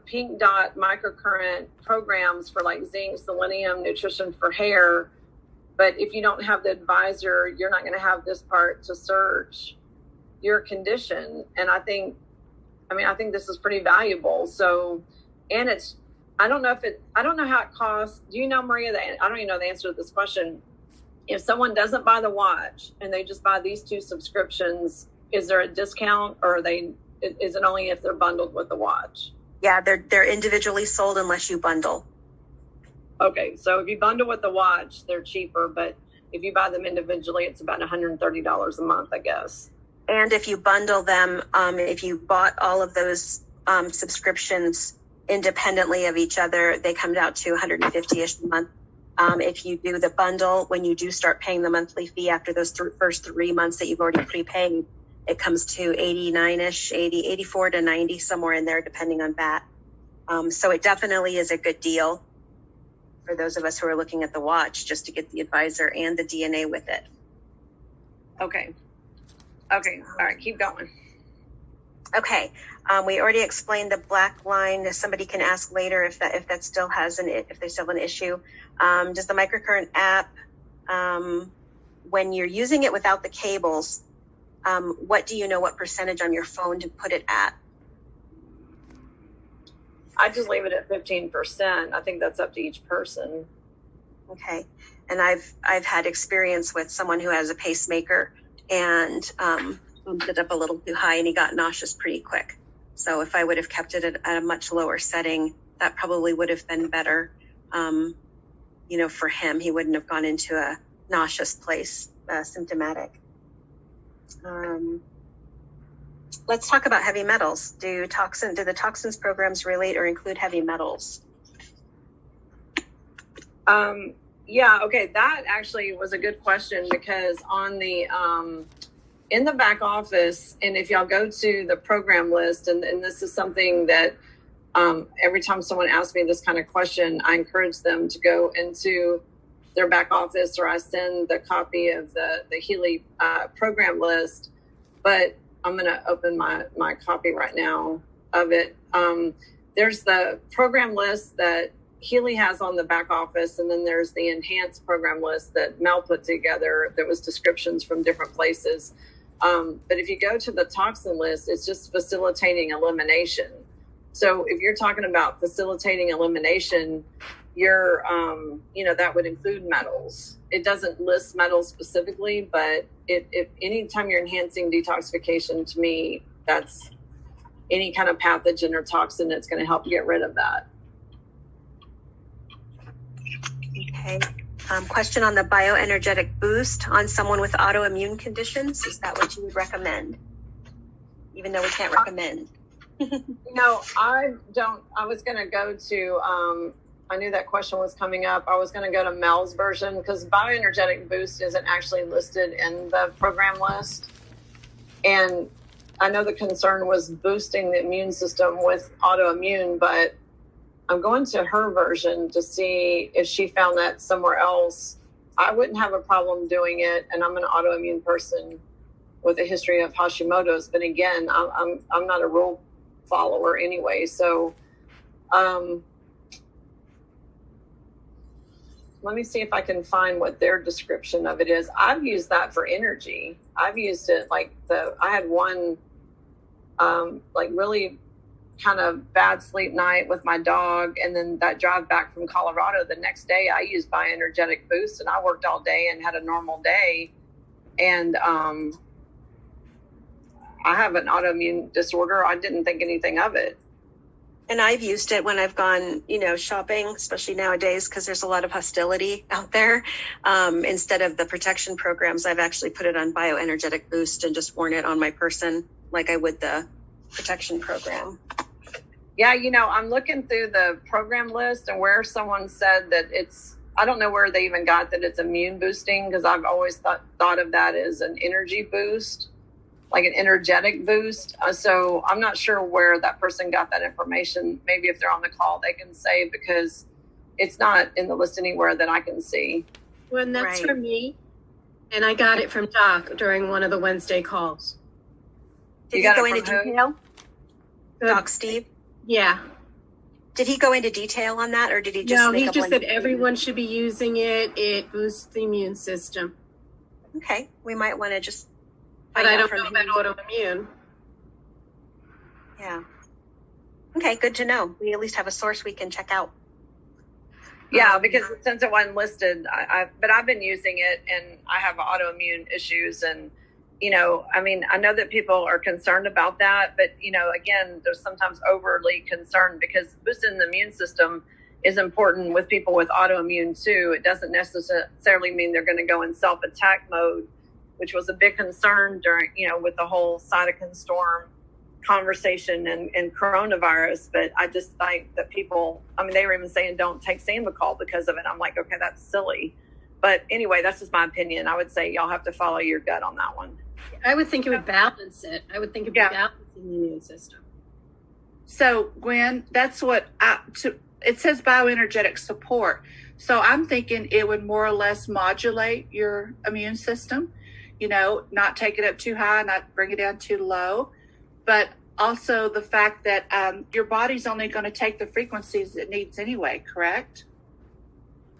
Pink Dot microcurrent programs for like zinc, selenium, nutrition for hair. But if you don't have the advisor, you're not going to have this part to search your condition. And I think this is pretty valuable. So, and I don't know how it costs. Do you know, Maria, I don't even know the answer to this question. If someone doesn't buy the watch and they just buy these 2 subscriptions, is there a discount, or is it only if they're bundled with the watch? Yeah, they're individually sold unless you bundle. Okay, so if you bundle with the watch, they're cheaper, but if you buy them individually, it's about $130 a month, I guess. And if you bundle them, if you bought all of those subscriptions independently of each other, they come out to $150-ish a month. If you do the bundle, when you do start paying the monthly fee after those first 3 months that you've already prepaid, it comes to $89-ish, $84 to $90, somewhere in there, depending on VAT. So it definitely is a good deal for those of us who are looking at the watch, just to get the advisor and the DNA with it. Okay. All right. Keep going. Okay. We already explained the black line. Somebody can ask later if that still if they still have an issue. Does the microcurrent app, when you're using it without the cables, what do you know what percentage on your phone to put it at? I just leave it at 15%. I think that's up to each person. Okay. And I've had experience with someone who has a pacemaker and bumped it up a little too high, and he got nauseous pretty quick. So if I would have kept it at a much lower setting, that probably would have been better. For him, he wouldn't have gone into a nauseous place, symptomatic. Let's talk about heavy metals. Do the toxins programs relate or include heavy metals? Yeah, okay. That actually was a good question, because on the in the back office, and if y'all go to the program list, and this is something that every time someone asks me this kind of question, I encourage them to go into their back office, or I send the copy of the Healy program list. But I'm going to open my copy right now of it. There's the program list that Healy has on the back office, and then there's the enhanced program list that Mel put together. There was descriptions from different places. But if you go to the toxin list, it's just facilitating elimination. So if you're talking about facilitating elimination, your, that would include metals. It doesn't list metals specifically, but if anytime you're enhancing detoxification, to me, that's any kind of pathogen or toxin that's going to help get rid of that. Okay. Question on the bioenergetic boost on someone with autoimmune conditions. Is that what you would recommend? Even though we can't recommend. No, I don't. I was going to go to, I knew that question was coming up. I was going to go to Mel's version because bioenergetic boost isn't actually listed in the program list. And I know the concern was boosting the immune system with autoimmune, but I'm going to her version to see if she found that somewhere else. I wouldn't have a problem doing it, and I'm an autoimmune person with a history of Hashimoto's. But again, I'm not a rule follower anyway. So let me see if I can find what their description of it is. I've used that for energy. I've used it I had one really kind of bad sleep night with my dog, and then that drive back from Colorado, the next day I used bioenergetic boost, and I worked all day and had a normal day. And I have an autoimmune disorder. I didn't think anything of it. And I've used it when I've gone, shopping, especially nowadays, because there's a lot of hostility out there. Instead of the protection programs, I've actually put it on bioenergetic boost and just worn it on my person like I would the protection program. Yeah, I'm looking through the program list and where someone said that I don't know where they even got that it's immune boosting, because I've always thought of that as an energy boost, like an energetic boost. So I'm not sure where that person got that information. Maybe if they're on the call, they can say, because it's not in the list anywhere that I can see. Well, and that's Right. from me. And I got it from Doc during one of the Wednesday calls. Did You he got go it into from who? detail? Doc Steve? Yeah. Did he go into detail on that, or did he just No, make he up just one? said everyone should be using it. It boosts the immune system. Okay, we might want to just But find I out don't from know him. about autoimmune. Yeah. Okay, good to know. We at least have a source we can check out. Yeah, because since it wasn't listed, but I've been using it, and I have autoimmune issues, and I know that people are concerned about that, but again, there's sometimes overly concerned, because boosting the immune system is important with people with autoimmune too. It doesn't necessarily mean they're going to go in self-attack mode, which was a big concern during, with the whole cytokine storm conversation and coronavirus. But I just think that people, they were even saying don't take 𝗙𝗥𝗘𝗤𝗧𝗛𝗡 because of it. I'm like, okay, that's silly. But anyway, that's just my opinion. I would say y'all have to follow your gut on that one. I would think it would balance it. I would think it would be balancing the immune system. So, Gwen, that's what it says bioenergetic support. So I'm thinking it would more or less modulate your immune system, not take it up too high, not bring it down too low. But also the fact that your body's only going to take the frequencies it needs anyway, correct?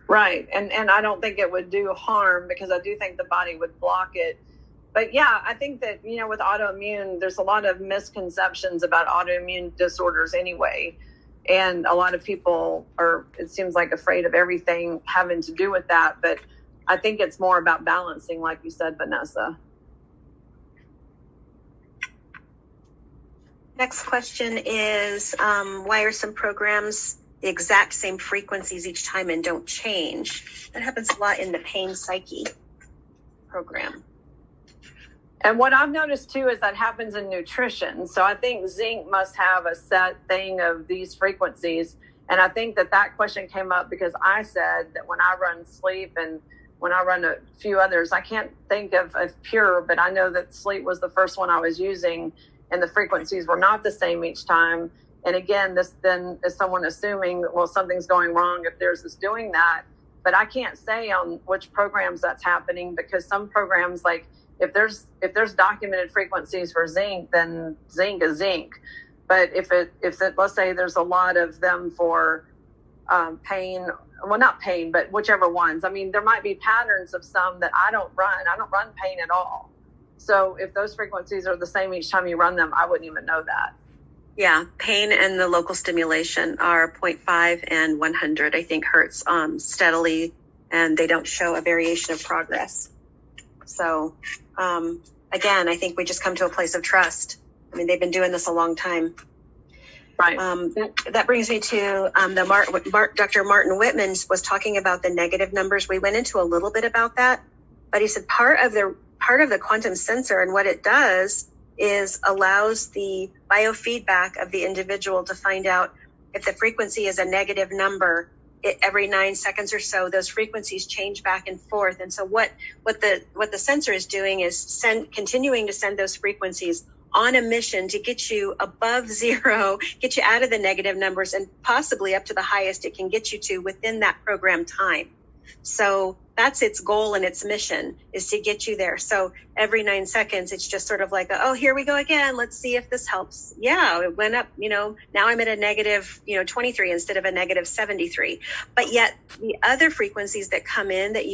Right. And I don't think it would do harm, because I do think the body would block it. But yeah, I think that, with autoimmune, there's a lot of misconceptions about autoimmune disorders anyway. And a lot of people are, it seems like, afraid of everything having to do with that. But I think it's more about balancing, like you said, Vanessa. Next question is, why are some programs the exact same frequencies each time and don't change? That happens a lot in the pain psyche program. And what I've noticed too is that happens in nutrition. So I think zinc must have a set thing of these frequencies. And I think that question came up because I said that when I run sleep and when I run a few others, I can't think of pure, but I know that sleep was the first one I was using, and the frequencies were not the same each time. And again, this then is someone assuming, well, something's going wrong if theirs is doing that. But I can't say on which programs that's happening, because some programs, like if there's documented frequencies for zinc, then zinc is zinc. But if it let's say there's a lot of them for pain, well, not pain, but whichever ones. There might be patterns of some that I don't run pain at all. So if those frequencies are the same each time you run them, I wouldn't even know that. Yeah, pain and the local stimulation are 0.5 and 100, I think, hertz steadily, and they don't show a variation of progress. So, again, I think we just come to a place of trust. I mean, they've been doing this a long time. Right. That brings me to Dr. Martin Whitman was talking about the negative numbers. We went into a little bit about that, but he said part of the quantum sensor and what it does is allows the biofeedback of the individual to find out if the frequency is a negative number. Every 9 seconds or so, those frequencies change back and forth. And so what the sensor is doing is continuing to send those frequencies on a mission to get you above zero, get you out of the negative numbers, and possibly up to the highest it can get you to within that program time. So that's its goal and its mission, is to get you there. So every 9 seconds, it's just sort of like, oh, here we go again. Let's see if this helps. Yeah, it went up, now I'm at a negative, 23 instead of a negative 73. But yet the other frequencies that come in that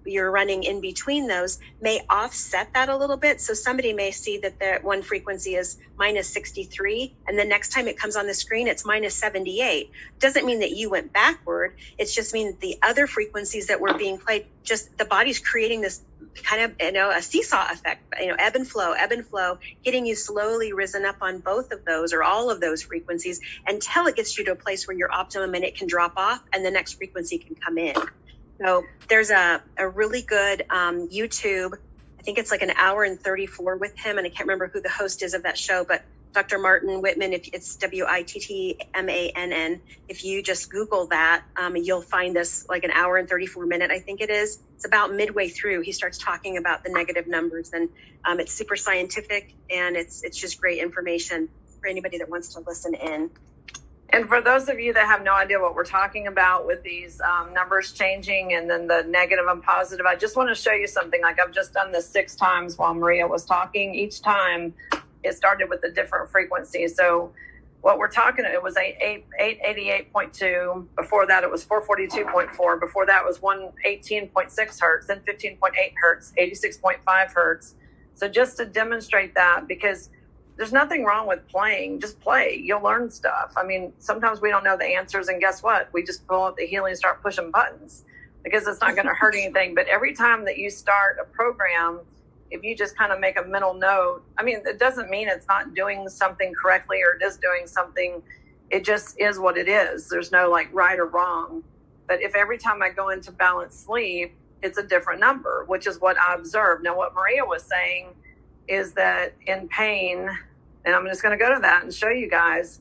you're running in between those may offset that a little bit. So somebody may see that their one frequency is minus 63, and the next time it comes on the screen, it's minus 78. Doesn't mean that you went backward. It's just mean that the other frequencies that were being played, just the body's creating this kind of, a seesaw effect, ebb and flow, getting you slowly risen up on both of those or all of those frequencies until it gets you to a place where you're optimum and it can drop off and the next frequency can come in. So there's a really good YouTube, I think it's like an hour and 34 with him, and I can't remember who the host is of that show, but Dr. Martin Whitman, if it's WITTMANN, if you just Google that, you'll find this like an hour and 34 minute, I think it is. It's about midway through. He starts talking about the negative numbers, and it's super scientific, and it's just great information for anybody that wants to listen in. And for those of you that have no idea what we're talking about with these numbers changing and then the negative and positive, I just want to show you something. Like, I've just done this 6 times while Maria was talking. Each time it started with a different frequency. So what we're talking, it was 888.2. Before that, it was 442.4. Before that was 118.6 hertz, then 15.8 hertz, 86.5 hertz. So just to demonstrate that, because there's nothing wrong with playing. Just play. You'll learn stuff. I mean, sometimes we don't know the answers, and guess what? We just pull out the Healy and start pushing buttons because it's not going to hurt anything. But every time that you start a program, if you just kind of make a mental note, I mean, it doesn't mean it's not doing something correctly or it is doing something. It just is what it is. There's no like right or wrong. But if every time I go into balanced sleep, it's a different number, which is what I observed. Now, what Maria was saying is that in pain, and I'm just going to go to that and show you guys,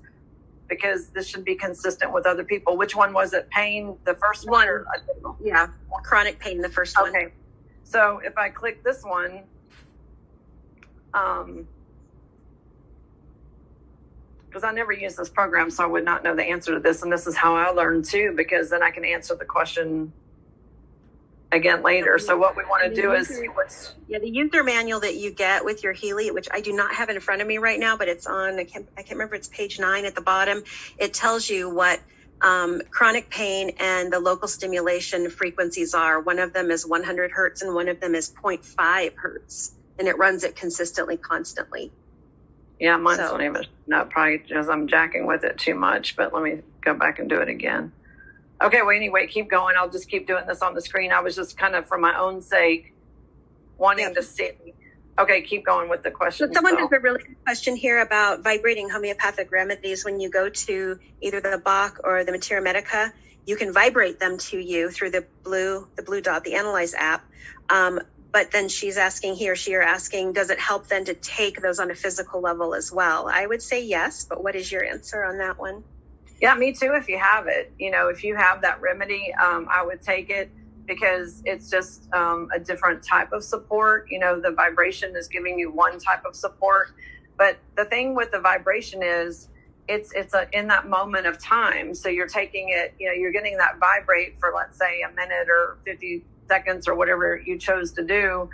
because this should be consistent with other people. Which one was it? Pain, the first one? Yeah, chronic pain, the first one. Okay. So if I click this one, because I never used this program, so I would not know the answer to this. And this is how I learned too, because then I can answer the question again later. So what we want to do is see what's... Yeah, the user manual that you get with your Healy, which I do not have in front of me right now, but it's on, I can't remember, it's page 9 at the bottom. It tells you what chronic pain and the local stimulation frequencies are. One of them is 100 hertz and one of them is 0.5 hertz. And it runs it consistently, constantly. Yeah, mine's not even, probably because I'm jacking with it too much, but let me go back and do it again. Okay, well, anyway, keep going. I'll just keep doing this on the screen. I was just kind of, for my own sake, wanting to see. Okay, keep going with the question. So someone has a really good question here about vibrating homeopathic remedies. When you go to either the Bach or the Materia Medica, you can vibrate them to you through the blue dot, the Analyze app. But then she's asking, he or she are asking, does it help then to take those on a physical level as well? I would say yes, but what is your answer on that one? Yeah, me too. If you have it, if you have that remedy, I would take it because it's just a different type of support. The vibration is giving you one type of support. But the thing with the vibration is it's in that moment of time. So you're taking it, you're getting that vibrate for, let's say, a minute or 50 seconds or whatever you chose to do.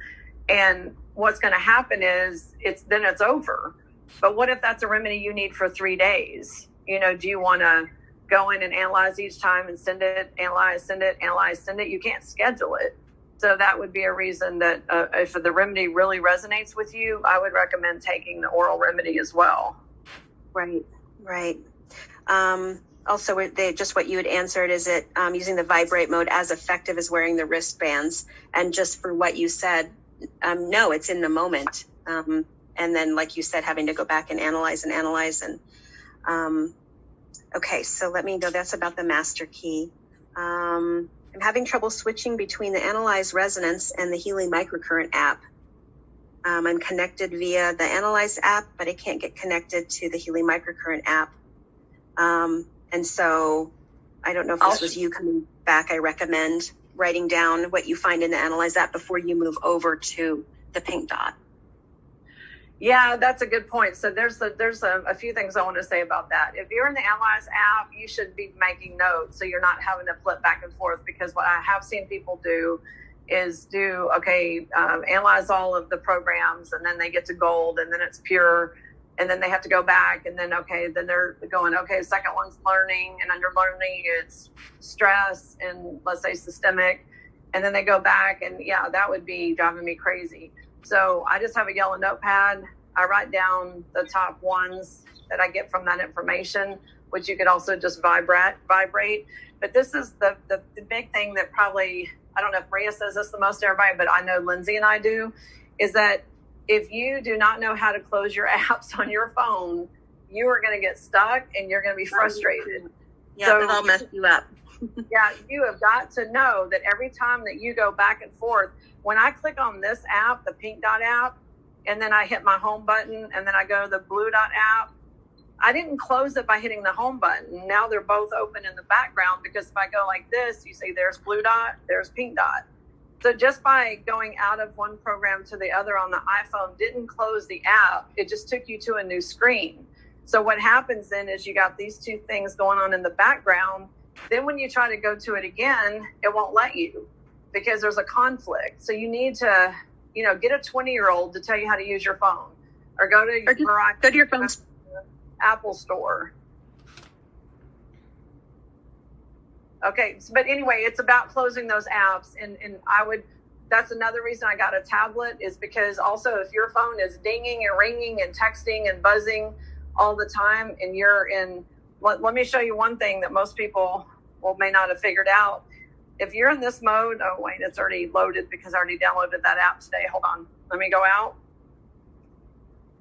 And what's going to happen is it's over. But what if that's a remedy you need for 3 days? Do you want to go in and analyze each time and send it, analyze, send it, analyze, send it? You can't schedule it. So that would be a reason that if the remedy really resonates with you, I would recommend taking the oral remedy as well. Right. Also, just what you had answered, is it using the vibrate mode as effective as wearing the wristbands? And just for what you said, no, it's in the moment. And then, like you said, having to go back and analyze. Okay, so let me go. That's about the master key. I'm having trouble switching between the Analyze Resonance and the Healy Microcurrent app. I'm connected via the Analyze app, but I can't get connected to the Healy Microcurrent app. And so I don't know if this was you coming back. I recommend writing down what you find in the Analyze app before you move over to the pink dot. Yeah, that's a good point. So there's a few things I want to say about that. If you're in the Analyze app, you should be making notes so you're not having to flip back and forth, because what I have seen people do is analyze all of the programs, and then they get to gold, and then it's pure, and then they have to go back, and then they're going, second one's learning, and under learning it's stress and, let's say, systemic, and then they go back, and yeah, that would be driving me crazy. So I just have a yellow notepad. I write down the top ones that I get from that information, which you could also just vibrate. But this is the big thing that probably, I don't know if Maria says this the most to everybody, but I know Lindsay and I do, is that if you do not know how to close your apps on your phone, you are going to get stuck and you're going to be frustrated. Yeah, so that'll mess you up. Yeah, you have got to know that every time that you go back and forth, when I click on this app, the pink dot app, and then I hit my home button, and then I go to the blue dot app, I didn't close it by hitting the home button. Now they're both open in the background, because if I go like this, you see there's blue dot, there's pink dot. So just by going out of one program to the other on the iPhone didn't close the app. It just took you to a new screen. So what happens then is you got these two things going on in the background. Then when you try to go to it again, it won't let you, because there's a conflict. So you need to, get a 20-year-old to tell you how to use your phone, or go to your phone Apple store. Okay, but anyway, it's about closing those apps, and that's another reason I got a tablet, is because also if your phone is dinging and ringing and texting and buzzing all the time, and you're in, let me show you one thing that most people may not have figured out. If you're in this mode, oh wait, it's already loaded because I already downloaded that app today. Hold on, let me go out.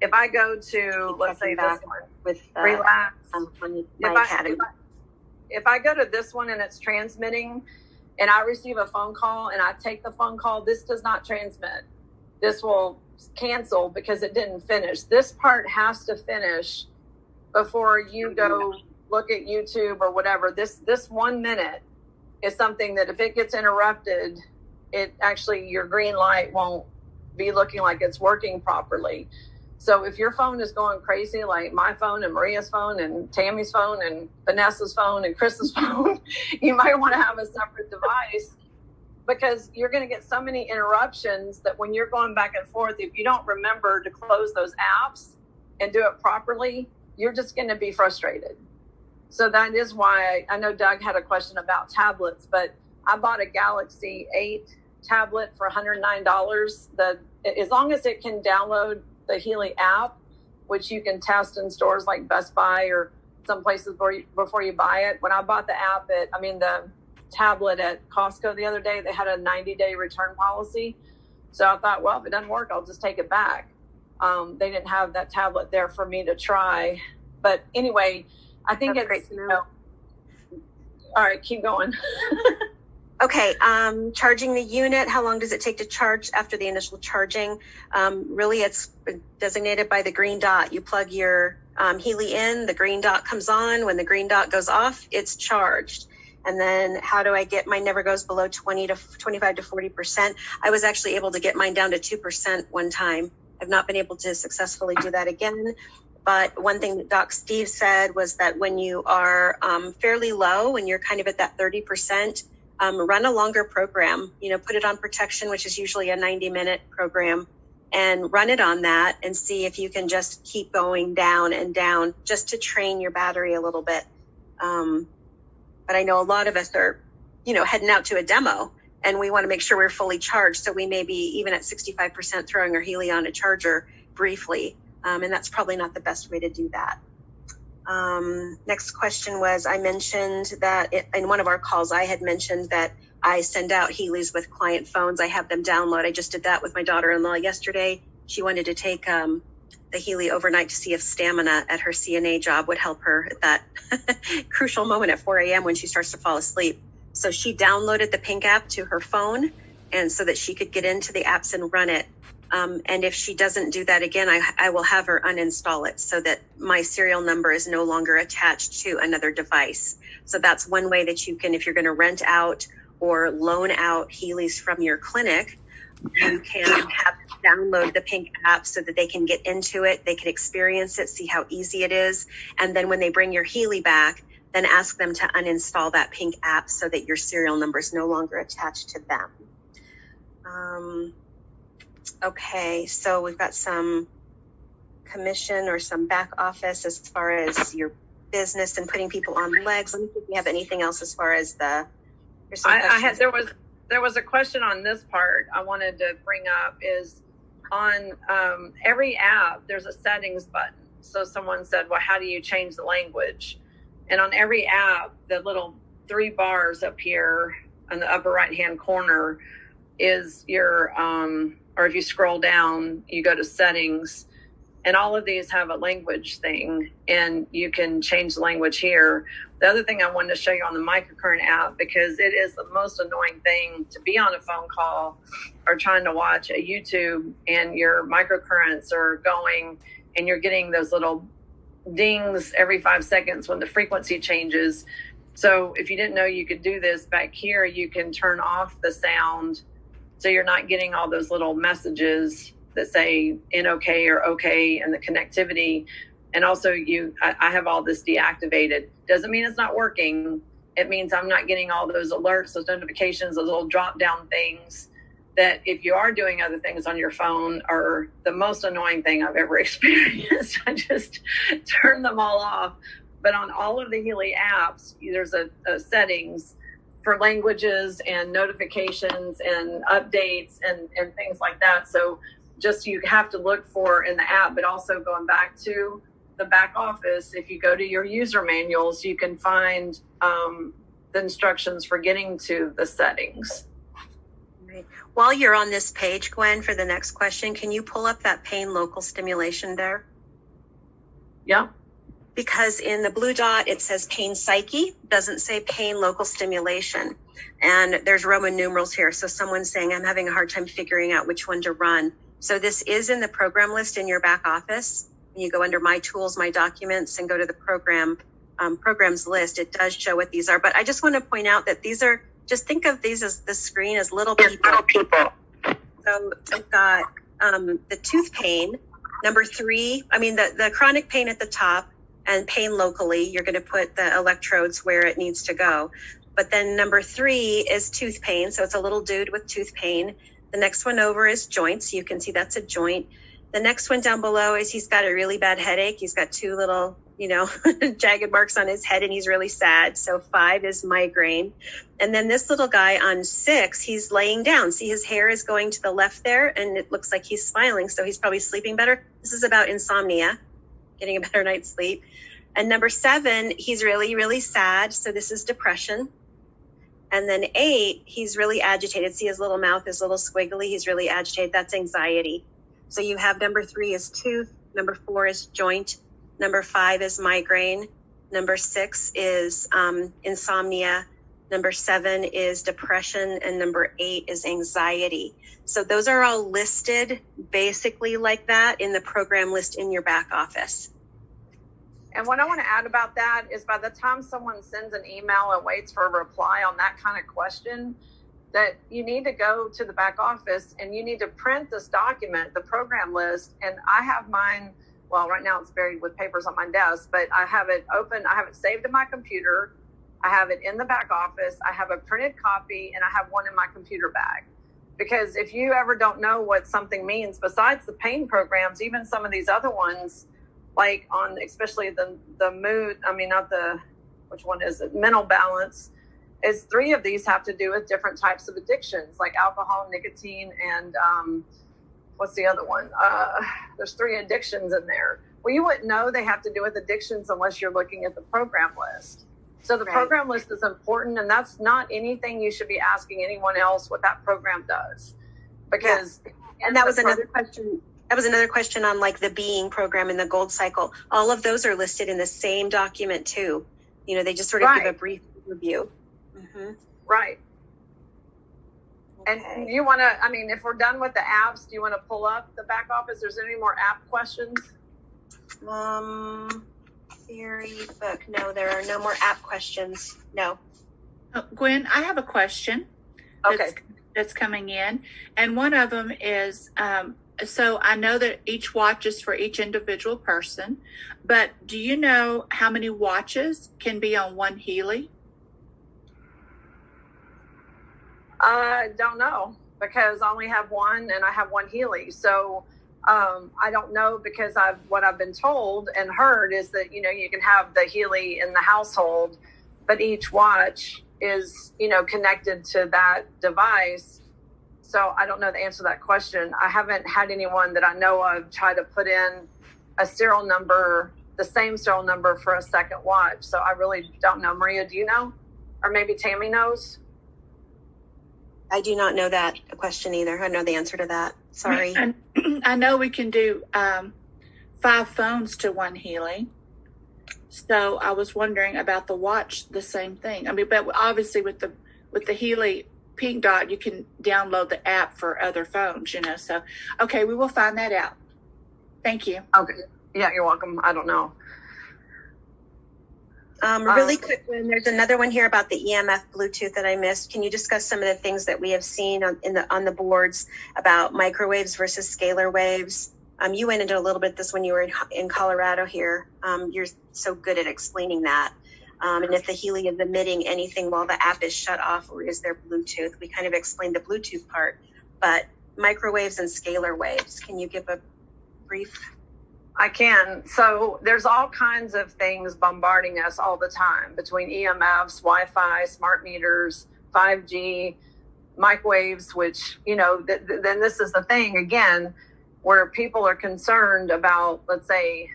If I go to, let's say this one, with relax. If I go to this one and it's transmitting, and I receive a phone call and I take the phone call, this does not transmit. This will cancel because it didn't finish. This part has to finish before you go look at YouTube or whatever. This 1 minute is something that if it gets interrupted, your green light won't be looking like it's working properly. So if your phone is going crazy, like my phone and Maria's phone and Tammy's phone and Vanessa's phone and Chris's phone, you might want to have a separate device, because you're going to get so many interruptions that when you're going back and forth, if you don't remember to close those apps and do it properly, you're just going to be frustrated. So that is why I know Doug had a question about tablets, but I bought a Galaxy 8 tablet for $109. As long as it can download the Healy app, which you can test in stores like Best Buy or some places before you buy it. When I bought the tablet at Costco the other day, they had a 90-day return policy. So I thought, well, if it doesn't work, I'll just take it back. They didn't have that tablet there for me to try. But anyway, I think That's it's great to know. All right, keep going. Okay, charging the unit, how long does it take to charge after the initial charging? Really, it's designated by the green dot. You plug your Healy in, the green dot comes on. When the green dot goes off, it's charged. And then how do I get mine? Never goes below 25 to 40%. I was actually able to get mine down to 2% one time. I've not been able to successfully do that again. But one thing that Doc Steve said was that when you are fairly low, when you're kind of at that 30%, run a longer program, put it on protection, which is usually a 90-minute program, and run it on that and see if you can just keep going down and down just to train your battery a little bit. But I know a lot of us are, heading out to a demo, and we want to make sure we're fully charged. So we may be even at 65% throwing our Healy on a charger briefly. And that's probably not the best way to do that. Next question was, I mentioned that in one of our calls, I had mentioned that I send out Healey's with client phones. I have them download. I just did that with my daughter-in-law yesterday. She wanted to take the Healey overnight to see if stamina at her CNA job would help her at that crucial moment at 4 a.m. when she starts to fall asleep. So she downloaded the Pink app to her phone, and so that she could get into the apps and run it. And if she doesn't do that again, I will have her uninstall it so that my serial number is no longer attached to another device. So that's one way that you can, if you're going to rent out or loan out Healey's from your clinic, you can have them download the Pink app so that they can get into it, they can experience it, see how easy it is. And then when they bring your Healey back, then ask them to uninstall that Pink app so that your serial number is no longer attached to them. Okay, so we've got some commission or some back office as far as your business and putting people on legs. Let me see if we have anything else as far as the. There was a question on this part I wanted to bring up is on every app there's a settings button. So someone said, well, how do you change the language? And on every app, the little 3 bars up here in the upper right hand corner is your or if you scroll down, you go to settings, and all of these have a language thing, and you can change the language here. The other thing I wanted to show you on the microcurrent app, because it is the most annoying thing to be on a phone call or trying to watch a YouTube and your microcurrents are going and you're getting those little dings every 5 seconds when the frequency changes. So if you didn't know you could do this, back here, you can turn off the sound so you're not getting all those little messages that say NOK or OK and the connectivity. And also I have all this deactivated. Doesn't mean it's not working. It means I'm not getting all those alerts, those notifications, those little drop down things that if you are doing other things on your phone are the most annoying thing I've ever experienced. I just turn them all off. But on all of the Healey apps, there's a settings for languages and notifications and updates and things like that. So just you have to look for in the app, but also going back to the back office, if you go to your user manuals, you can find the instructions for getting to the settings. Right. While you're on this page, Gwen, for the next question, can you pull up that pain local stimulation there? Yeah. Because in the blue dot, it says pain psyche, doesn't say pain local stimulation. And there's Roman numerals here. So someone's saying, I'm having a hard time figuring out which one to run. So this is in the program list in your back office. When you go under my tools, my documents, and go to the programs list, it does show what these are. But I just want to point out that these are, just think of these as the screen as little people. So I've got the tooth pain, number 3, the chronic pain at the top, and pain locally, you're going to put the electrodes where it needs to go. But then number 3 is tooth pain. So it's a little dude with tooth pain. The next one over is joints. You can see that's a joint. The next one down below is he's got a really bad headache. He's got 2 little, jagged marks on his head and he's really sad. So 5 is migraine. And then this little guy on 6, he's laying down. See, his hair is going to the left there and it looks like he's smiling. So he's probably sleeping better. This is about insomnia, getting a better night's sleep. And number 7, he's really, really sad. So this is depression. And then 8, he's really agitated. See, his little mouth is a little squiggly. He's really agitated. That's anxiety. So you have number 3 is tooth. Number 4 is joint. Number 5 is migraine. Number 6 is insomnia. Number 7 is depression. And number 8 is anxiety. So those are all listed basically like that in the program list in your back office. And what I want to add about that is by the time someone sends an email and waits for a reply on that kind of question, that you need to go to the back office and you need to print this document, the program list. And I have mine, well, right now it's buried with papers on my desk, but I have it open. I have it saved in my computer. I have it in the back office. I have a printed copy and I have one in my computer bag. Because if you ever don't know what something means, besides the pain programs, even some of these other ones, like on especially the mood, which one is it? Mental balance, is 3 of these have to do with different types of addictions, like alcohol, nicotine, and what's the other one? There's 3 addictions in there. Well, you wouldn't know they have to do with addictions unless you're looking at the program list. So the program list is important, and that's not anything you should be asking anyone else what that program does. Because and that was another question. That was another question on like the being program and the gold cycle. All of those are listed in the same document too. You know, they just sort of give a brief review. Mm-hmm. Right. And you want to, I mean, if we're done with the apps, do you want to pull up the back office? There's any more app questions? Theory book. No, there are no more app questions. No. Gwen, I have a question. Okay. That's coming in. And one of them is, so I know that each watch is for each individual person, but do you know how many watches can be on one Healy? I don't know, because I only have one and I have one Healy. So I don't know, because what I've been told and heard is that, you know, you can have the Healy in the household, but each watch is, you know, connected to that device. So I don't know the answer to that question. I haven't had anyone that I know of try to put in a serial number, the same serial number for a second watch. So I really don't know. Maria, do you know? Or maybe Tammy knows? I do not know that question either. I know the answer to that. Sorry. I know we can do 5 phones to one Healy. So I was wondering about the watch, the same thing. I mean, but obviously with the Healy Pink Dot, you can download the app for other phones, you know. So, okay, we will find that out. Thank you. Okay. Yeah, you're welcome. I don't know. Really quick one. There's another one here about the EMF Bluetooth that I missed. Can you discuss some of the things that we have seen on the boards about microwaves versus scalar waves? You went into a little bit this when you were in Colorado here. You're so good at explaining that. And if the Healy is emitting anything while the app is shut off, or is there Bluetooth? We kind of explained the Bluetooth part, but microwaves and scalar waves. Can you give a brief? I can. So there's all kinds of things bombarding us all the time, between EMFs, Wi-Fi, smart meters, 5G, microwaves, which, you know, then this is the thing again, where people are concerned about, let's say,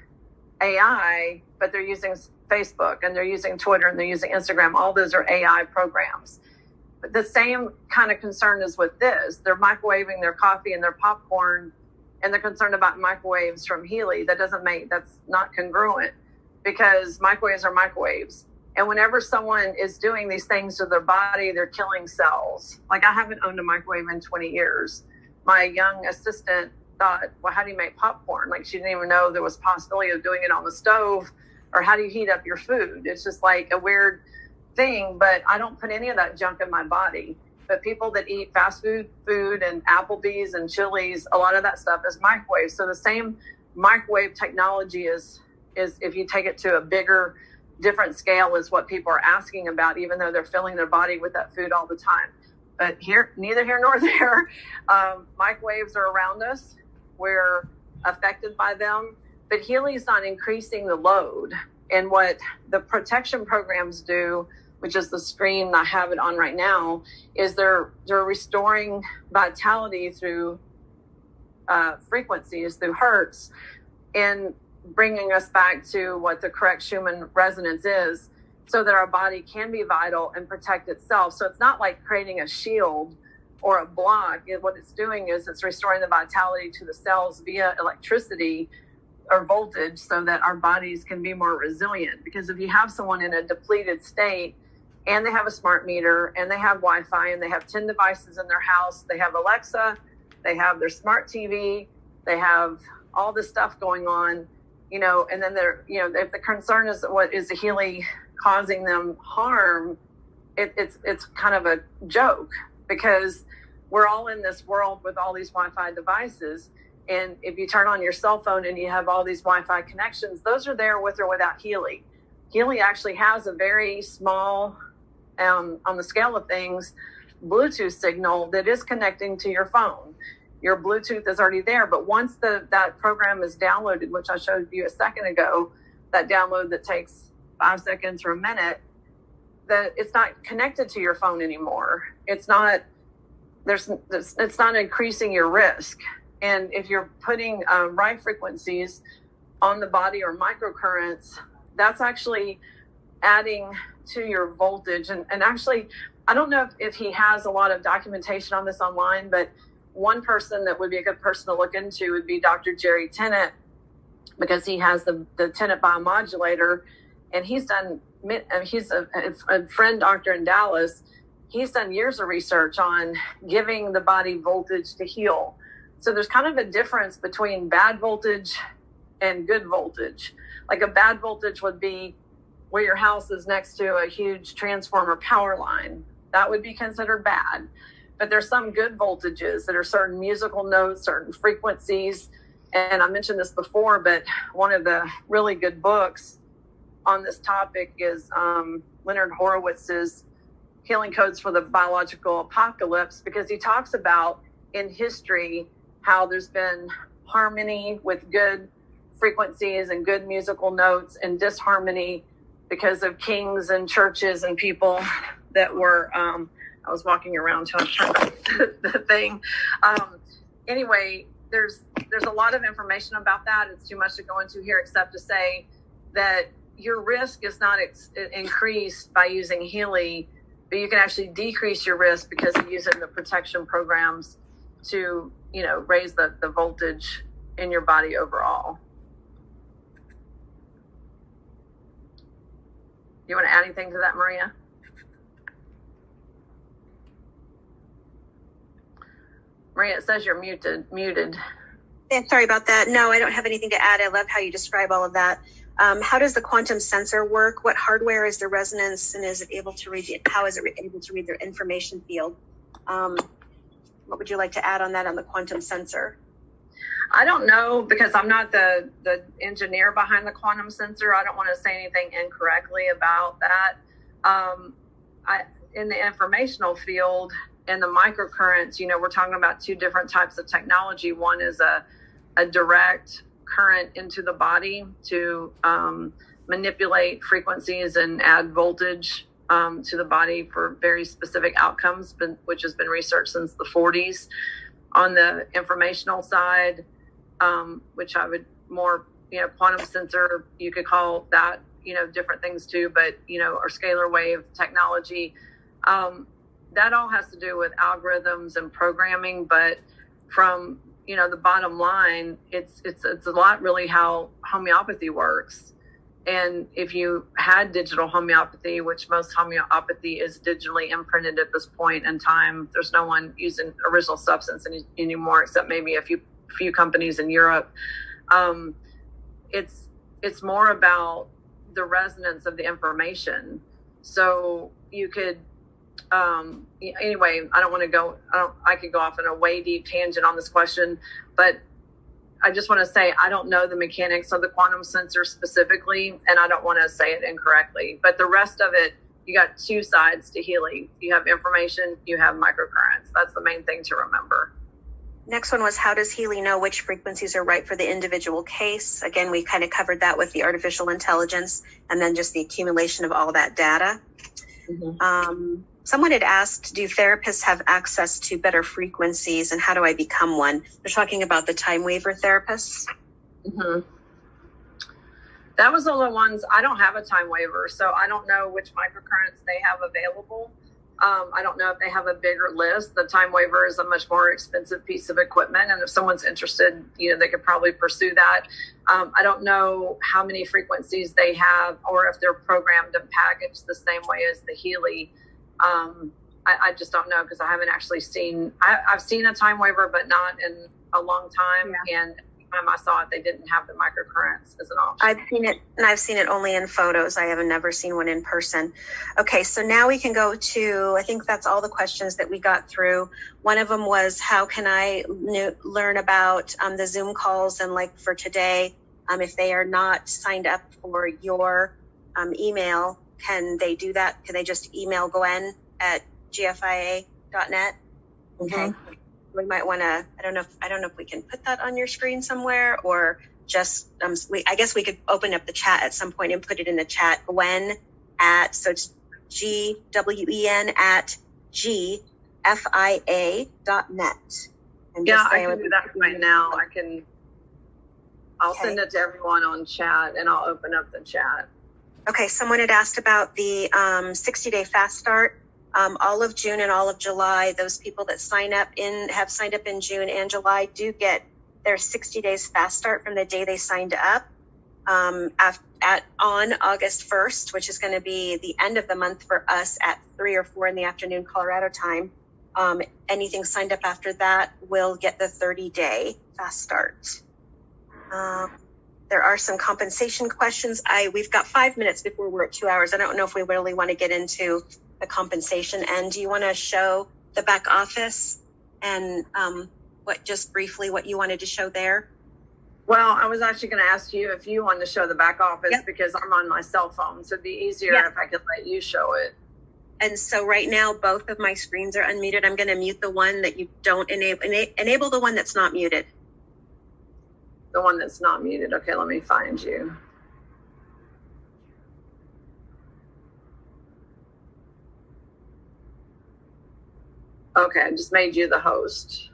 AI, but they're using Facebook and they're using Twitter and they're using Instagram. All those are AI programs. But the same kind of concern is with this. They're microwaving their coffee and their popcorn, and they're concerned about microwaves from Healy. That's not congruent, because microwaves are microwaves. And whenever someone is doing these things to their body, they're killing cells. Like, I haven't owned a microwave in 20 years. My young assistant thought, well, how do you make popcorn? Like, she didn't even know there was possibility of doing it on the stove, or how do you heat up your food? It's just like a weird thing, but I don't put any of that junk in my body. But people that eat fast food and Applebee's and Chili's, a lot of that stuff is microwave. So the same microwave technology is if you take it to a bigger, different scale, is what people are asking about, even though they're filling their body with that food all the time. But neither here nor there. Microwaves are around us. We're affected by them. But Healy's not increasing the load. And what the protection programs do, which is the screen I have it on right now, is they're restoring vitality through frequencies, through hertz, and bringing us back to what the correct Schumann resonance is, so that our body can be vital and protect itself. So it's not like creating a shield or a block. What it's doing is it's restoring the vitality to the cells via electricity or voltage, so that our bodies can be more resilient. Because if you have someone in a depleted state, and they have a smart meter, and they have Wi-Fi, and they have 10 devices in their house, they have Alexa, they have their smart TV, they have all this stuff going on, you know, and then they're, you know, if the concern is what is the Healy causing them harm, it's kind of a joke, because we're all in this world with all these Wi-Fi devices. And if you turn on your cell phone and you have all these Wi-Fi connections, those are there with or without Healy. Healy actually has a very small, on the scale of things, Bluetooth signal that is connecting to your phone. Your Bluetooth is already there, but once that program is downloaded, which I showed you a second ago, that download that takes 5 seconds or a minute, that it's not connected to your phone anymore. It's not increasing your risk. And if you're putting right frequencies on the body or microcurrents, that's actually adding to your voltage. And actually, I don't know if he has a lot of documentation on this online, but one person that would be a good person to look into would be Dr. Jerry Tennant, because he has the Tennant biomodulator, and he's a friend doctor in Dallas. He's done years of research on giving the body voltage to heal. So there's kind of a difference between bad voltage and good voltage. Like a bad voltage would be where your house is next to a huge transformer power line. That would be considered bad. But there's some good voltages that are certain musical notes, certain frequencies. And I mentioned this before, but one of the really good books on this topic is Leonard Horowitz's Healing Codes for the Biological Apocalypse, because he talks about in history how there's been harmony with good frequencies and good musical notes, and disharmony because of kings and churches and people that were, I was walking around till I turned the thing. Anyway, there's a lot of information about that. It's too much to go into here, except to say that your risk is not increased by using Healy, but you can actually decrease your risk because of using the protection programs to, raise the voltage in your body overall. You want to add anything to that, Maria? Maria, it says you're muted. Yeah, sorry about that. No, I don't have anything to add. I love how you describe all of that. How does the quantum sensor work? What hardware is the resonance, and is it able to read? How is it able to read their information field? What would you like to add on that on the quantum sensor? I don't know, because I'm not the engineer behind the quantum sensor. I don't want to say anything incorrectly about that. In the informational field and the microcurrents, we're talking about two different types of technology. One is a direct current into the body to manipulate frequencies and add voltage to the body for very specific outcomes, which has been researched since the 40s. On the informational side, which I would more, quantum sensor, you could call that, different things too, but, or scalar wave technology, that all has to do with algorithms and programming. But from, the bottom line, it's a lot really how homeopathy works. And if you had digital homeopathy, which most homeopathy is digitally imprinted at this point in time, there's no one using original substance anymore, except maybe a few companies in Europe. It's more about the resonance of the information. So you could, anyway, I could go off on a way deep tangent on this question, but I just want to say, I don't know the mechanics of the quantum sensor specifically, and I don't want to say it incorrectly, but the rest of it, you got two sides to Healy. You have information, you have microcurrents. That's the main thing to remember. Next one was, how does Healy know which frequencies are right for the individual case? Again, we kind of covered that with the artificial intelligence and then just the accumulation of all that data. Mm-hmm. Someone had asked, do therapists have access to better frequencies, and how do I become one? They're talking about the time waiver therapists. Mm-hmm. That was all the ones. I don't have a time waiver, so I don't know which microcurrents they have available. I don't know if they have a bigger list. The time waiver is a much more expensive piece of equipment, and if someone's interested, they could probably pursue that. I don't know how many frequencies they have, or if they're programmed and packaged the same way as the Healy. I just don't know, because I haven't actually seen. I've seen a time waiver, but not in a long time. Yeah. And the time I saw it, they didn't have the microcurrents as an option. I've seen it, and I've seen it only in photos. I have never seen one in person. Okay, so now we can go to, I think that's all the questions that we got through. One of them was, how can I learn about the Zoom calls? And like for today, if they are not signed up for your email, can they do that? Can they just email Gwen at gfia.net? Okay. Mm-hmm. We might want to, I don't know if we can put that on your screen somewhere, or just, I guess we could open up the chat at some point and put it in the chat. Gwen at, so it's GWEN at GFIA.net. And yeah, I can do that right now. I'll send it to everyone on chat, and I'll open up the chat. Okay, someone had asked about the 60-day fast start. All of June and all of July, those people that have signed up in June and July do get their 60 days fast start from the day they signed up on August 1st, which is going to be the end of the month for us at 3 or 4 in the afternoon, Colorado time. Anything signed up after that will get the 30-day fast start. There are some compensation questions. We've got 5 minutes before we're at 2 hours. I don't know if we really want to get into the compensation end. Do you want to show the back office and just briefly what you wanted to show there? Well, I was actually going to ask you if you wanted to show the back office because I'm on my cell phone, so it'd be easier if I could let you show it. And so right now, both of my screens are unmuted. I'm going to mute the one that you don't enable the one that's not muted. The one that's not muted. Okay, let me find you. Okay, I just made you the host.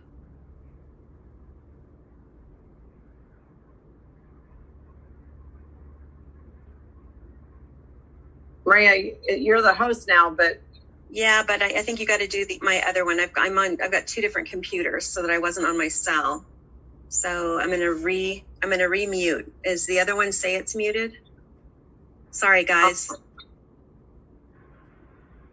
Maria, you're the host now, but yeah, but I think you got to do my other one. I've got 2 different computers so that I wasn't on my cell. So I'm gonna remute. Is the other one say it's muted? Sorry, guys.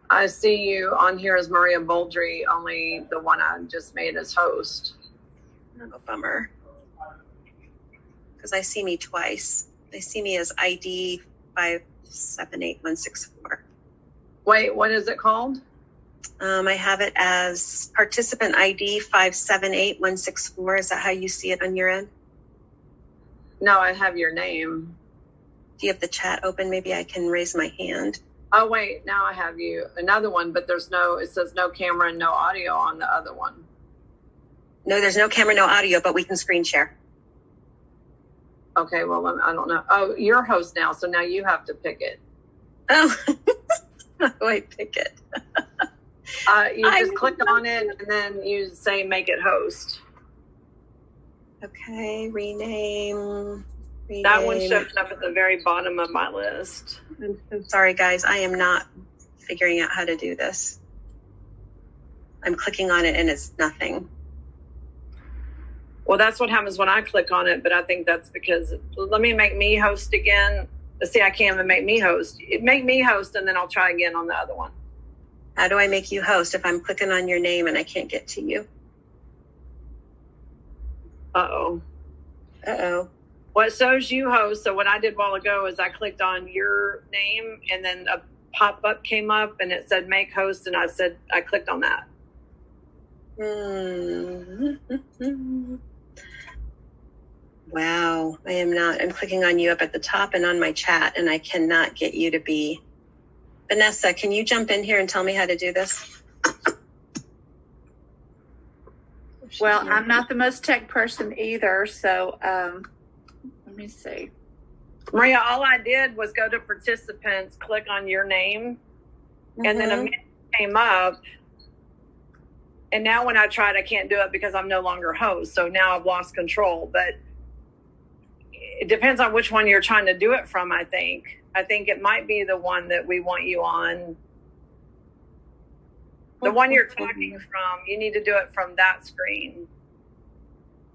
I see you on here as Maria Boldry, only the one I just made as host. Oh, bummer. Because I see me twice. They see me as ID 578164. Wait, what is it called? I have it as participant ID 578164. Is that how you see it on your end? No, I have your name. Do you have the chat open? Maybe I can raise my hand. Oh, wait, now I have you. Another one, but it says no camera and no audio on the other one. No, there's no camera, no audio, but we can screen share. Okay, well, I don't know. Oh, you're host now, so now you have to pick it. Oh, how do I pick it? You just click on it, and then you say make it host. Okay, rename. That one shows up at the very bottom of my list. I'm so sorry, guys. I am not figuring out how to do this. I'm clicking on it, and it's nothing. Well, that's what happens when I click on it, but I think that's because, let me make me host again. See, I can't even make me host. Make me host, and then I'll try again on the other one. How do I make you host if I'm clicking on your name and I can't get to you? Uh-oh. Uh-oh. Well, it shows you host. So what I did a while ago is I clicked on your name, and then a pop-up came up, and it said make host, and I clicked on that. Wow, I'm clicking on you up at the top and on my chat, and I cannot get you to be. Vanessa, can you jump in here and tell me how to do this? Well, I'm not the most tech person either, so let me see. Maria, all I did was go to participants, click on your name, and then a menu came up. And now when I tried, I can't do it because I'm no longer host. So now I've lost control. But it depends on which one you're trying to do it from, I think. I think it might be the one that we want you on. The one you're talking from, you need to do it from that screen.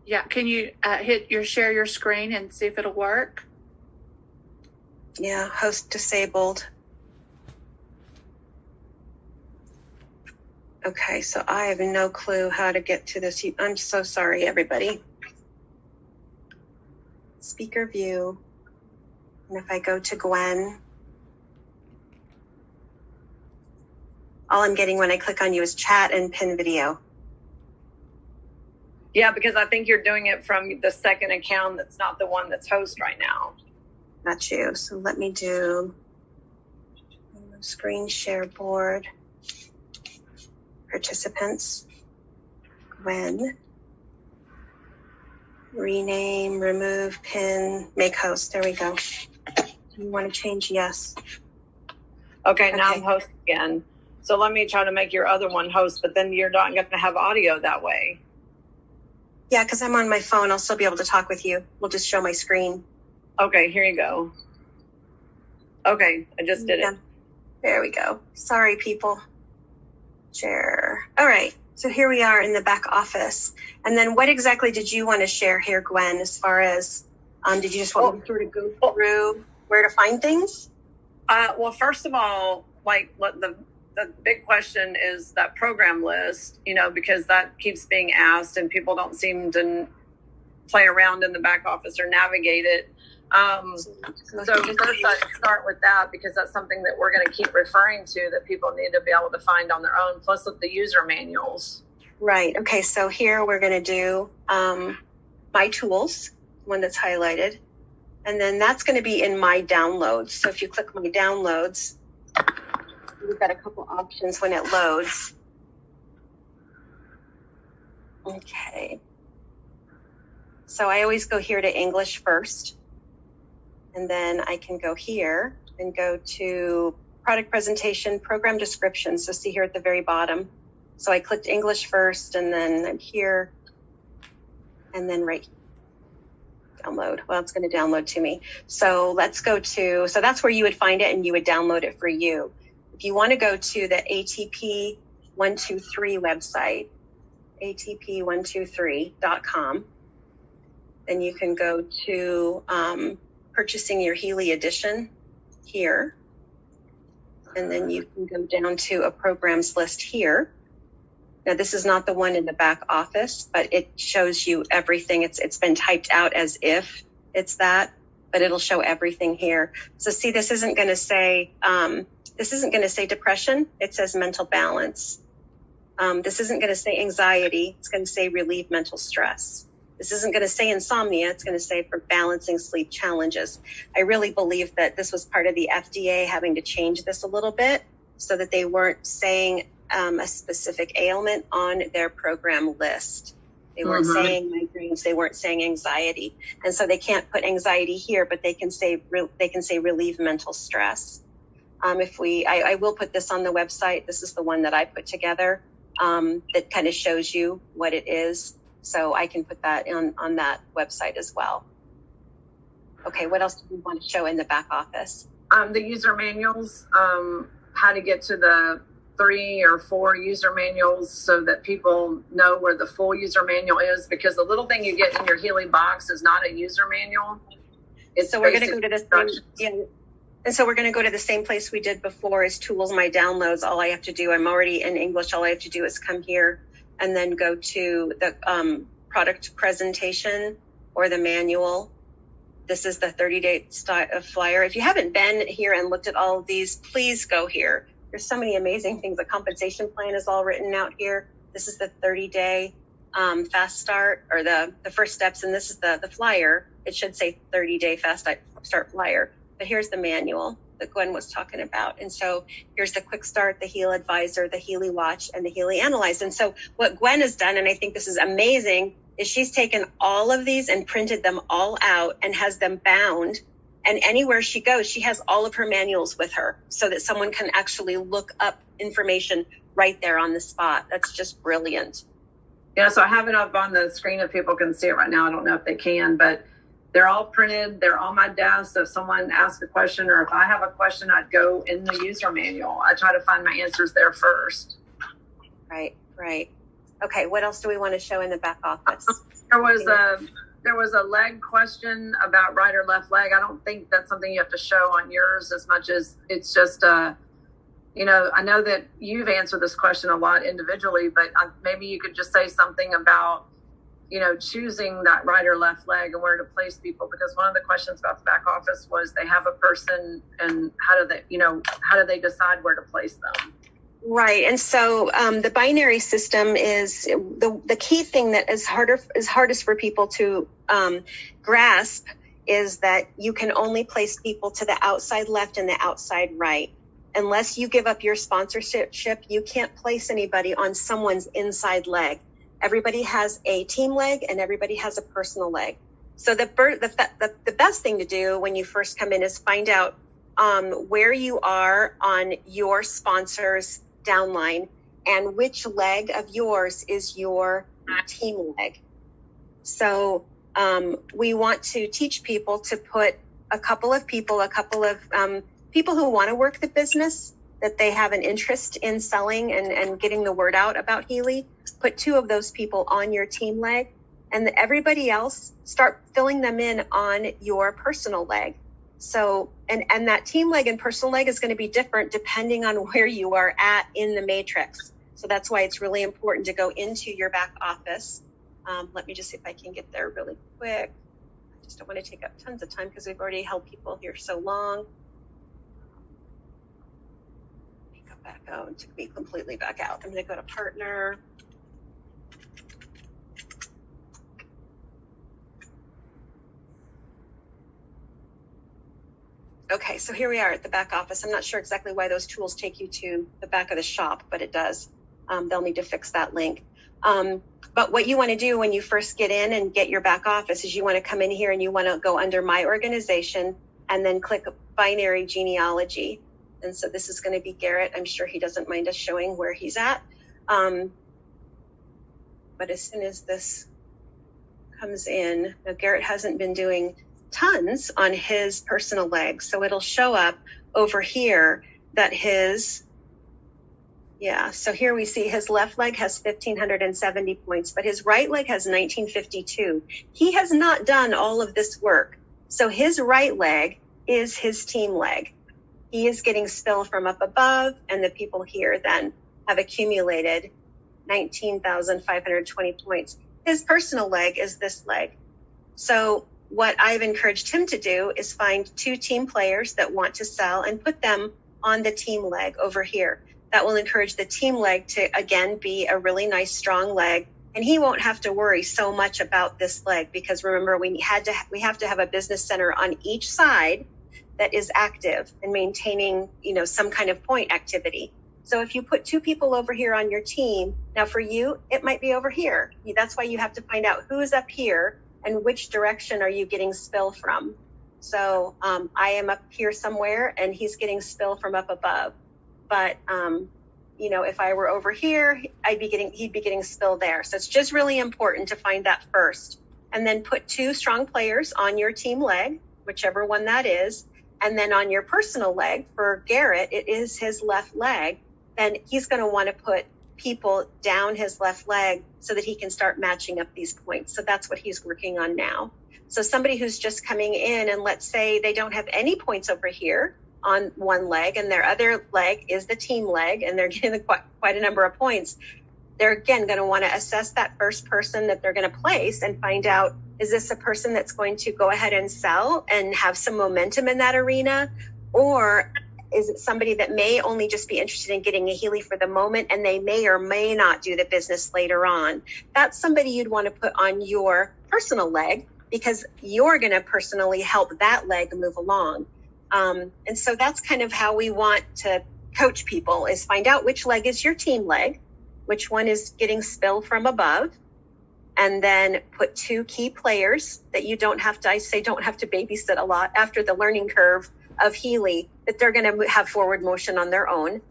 Yeah, can you share your screen and see if it'll work? Yeah, host disabled. Okay, so I have no clue how to get to this. I'm so sorry, everybody. Speaker view. And if I go to Gwen, all I'm getting when I click on you is chat and pin video. Yeah, because I think you're doing it from the second account that's not the one that's host right now. Got you. So let me do screen share board. Participants, Gwen, rename, remove, pin, make host. There we go. You want to change yes. Okay, now I'm host again. So let me try to make your other one host, but then you're not going to have audio that way. Yeah, because I'm on my phone. I'll still be able to talk with you. We'll just show my screen. Okay, here you go. Okay, I just did it. There we go. Sorry, people. Share. All right. So here we are in the back office. And then what exactly did you want to share here, Gwen, as far as, did you just want me to sort of go through where to find things? Well, first of all, like the big question is that program list, because that keeps being asked and people don't seem to play around in the back office or navigate it. So first I'd start with that because that's something that we're going to keep referring to that people need to be able to find on their own, plus with the user manuals. Right. Okay. So here we're going to do my tools, one that's highlighted, and then that's going to be in my downloads. So if you click my downloads, we've got a couple options when it loads. Okay. So I always go here to English first. And then I can go here and go to product presentation, program description. So see here at the very bottom. So I clicked English first, and then I'm here, and then right here, download. Well, it's going to download to me. So let's go to, so that's where you would find it and you would download it for you. If you want to go to the ATP 123 website, ATP123.com, then you can go to purchasing your Healy edition here. And then you can go down to a programs list here. Now, this is not the one in the back office, but it shows you everything. It's been typed out as if it's that, but it'll show everything here. So see, this isn't going to say depression. It says mental balance. This isn't going to say anxiety. It's going to say relieve mental stress. This isn't going to say insomnia. It's going to say for balancing sleep challenges. I really believe that this was part of the FDA having to change this a little bit so that they weren't saying a specific ailment on their program list. They weren't saying migraines. They weren't saying anxiety. And so they can't put anxiety here, but they can say relieve mental stress. I will put this on the website. This is the one that I put together that kind of shows you what it is. So I can put that on that website as well. Okay, what else do we want to show in the back office? The user manuals, how to get to the 3 or 4 user manuals so that people know where the full user manual is, because the little thing you get in your Healy box is not a user manual. So we're going to go to the same, and so we're going to go to the same place we did before as tools, my downloads. All I have to do, I'm already in English. All I have to do is come here and then go to the product presentation or the manual. This is the 30-day flyer. If you haven't been here and looked at all of these, please go here. There's so many amazing things. The compensation plan is all written out here. This is the 30-day fast start, or the first steps, and this is the flyer. It should say 30-day fast start flyer, but here's the manual that Gwen was talking about. And so here's the quick start, the Heal Advisor, the Healy Watch, and the Healy Analyze. And so what Gwen has done, and I think this is amazing, is she's taken all of these and printed them all out and has them bound. And anywhere she goes, she has all of her manuals with her so that someone can actually look up information right there on the spot. That's just brilliant. Yeah, so I have it up on the screen if people can see it right now. I don't know if they can, but they're all printed. They're on my desk. So if someone asks a question or if I have a question, I'd go in the user manual. I try to find my answers there first. Right. Okay, what else do we want to show in the back office? There was a leg question about right or left leg. I don't think that's something you have to show on yours as much as it's just, I know that you've answered this question a lot individually, but maybe you could just say something about, choosing that right or left leg and where to place people, because one of the questions about the back office was they have a person and how do they decide where to place them? Right. And so the binary system is the key thing that is hardest for people to grasp is that you can only place people to the outside left and the outside right. Unless you give up your sponsorship, you can't place anybody on someone's inside leg. Everybody has a team leg and everybody has a personal leg. So the best thing to do when you first come in is find out where you are on your sponsor's downline and which leg of yours is your team leg. So we want to teach people to put a couple of people who want to work the business, that they have an interest in selling and getting the word out about Heley. Put 2 of those people on your team leg, and everybody else start filling them in on your personal leg. So, and that team leg and personal leg is going to be different depending on where you are at in the matrix. So that's why it's really important to go into your back office. Let me just see if I can get there really quick. I just don't want to take up tons of time because we've already held people here so long. Let me go back out. It took me completely back out. I'm going to go to partner. Okay, so here we are at the back office. I'm not sure exactly why those tools take you to the back of the shop, but it does. They'll need to fix that link. But what you want to do when you first get in and get your back office is you want to come in here and you want to go under My Organization and then click Binary Genealogy. And so this is going to be Garrett. I'm sure he doesn't mind us showing where he's at. But as soon as this comes in, now Garrett hasn't been doing tons on his personal leg, so it'll show up over here that so here we see his left leg has 1,570 points, but his right leg has 1,952. He has not done all of this work, so his right leg is his team leg. He is getting spill from up above, and the people here then have accumulated 19,520 points. His personal leg is this leg. So what I've encouraged him to do is find 2 team players that want to sell and put them on the team leg over here. That will encourage the team leg to, again, be a really nice, strong leg. And he won't have to worry so much about this leg because remember, we have to have a business center on each side that is active and maintaining, some kind of point activity. So if you put 2 people over here on your team, now for you, it might be over here. That's why you have to find out who's up here and which direction are you getting spill from. So I am up here somewhere and he's getting spill from up above. But, if I were over here, he'd be getting spill there. So it's just really important to find that first. And then put 2 strong players on your team leg, whichever one that is. And then on your personal leg, for Garrett, it is his left leg. Then he's going to want to put people down his left leg so that he can start matching up these points. So that's what he's working on now. So somebody who's just coming in and let's say they don't have any points over here on one leg and their other leg is the team leg and they're getting quite a number of points, they're again going to want to assess that first person that they're going to place and find out, is this a person that's going to go ahead and sell and have some momentum in that arena? Or is it somebody that may only just be interested in getting a Heley for the moment and they may or may not do the business later on? That's somebody you'd want to put on your personal leg because you're going to personally help that leg move along. And so that's kind of how we want to coach people, is find out which leg is your team leg, which one is getting spill from above, and then put 2 key players that you don't have to babysit a lot after the learning curve of Heley, that they're going to have forward motion on their own.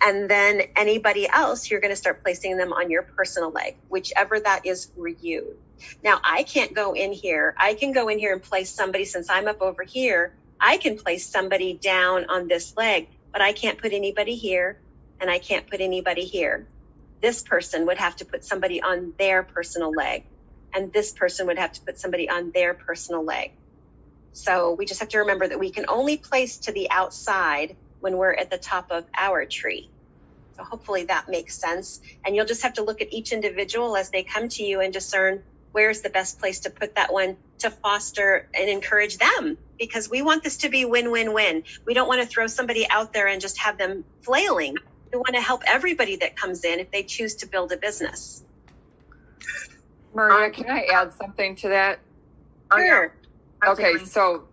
And then anybody else, you're going to start placing them on your personal leg, whichever that is for you. Now, I can't go in here. I can go in here and place somebody, since I'm up over here, I can place somebody down on this leg, but I can't put anybody here and I can't put anybody here. This person would have to put somebody on their personal leg, and this person would have to put somebody on their personal leg. So we just have to remember that we can only place to the outside when we're at the top of our tree. So hopefully that makes sense. And you'll just have to look at each individual as they come to you and discern where's the best place to put that one to foster and encourage them, because we want this to be win-win-win. We don't want to throw somebody out there and just have them flailing. We want to help everybody that comes in if they choose to build a business. Maria, can I add something to that? Sure. Okay, so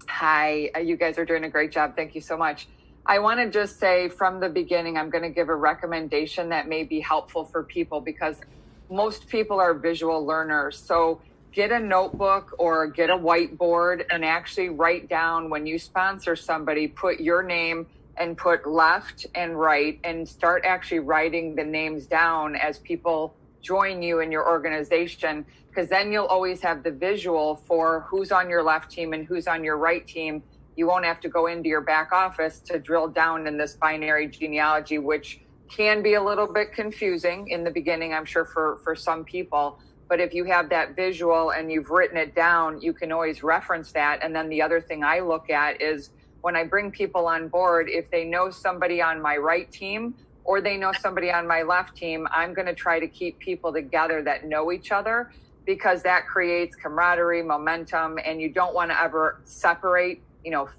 hi, you guys are doing a great job. Thank you so much. I want to just say from the beginning, I'm going to give a recommendation that may be helpful for people because most people are visual learners. So get a notebook or get a whiteboard and actually write down, when you sponsor somebody, put your name and put left and right and start actually writing the names down as people join you in your organization, because then you'll always have the visual for who's on your left team and who's on your right team. You won't have to go into your back office to drill down in this binary genealogy, which can be a little bit confusing in the beginning, I'm sure, for some people. But if you have that visual and you've written it down, you can always reference that. And then the other thing I look at is when I bring people on board, if they know somebody on my right team or they know somebody on my left team, I'm going to try to keep people together that know each other, because that creates camaraderie, momentum, and you don't want to ever separate,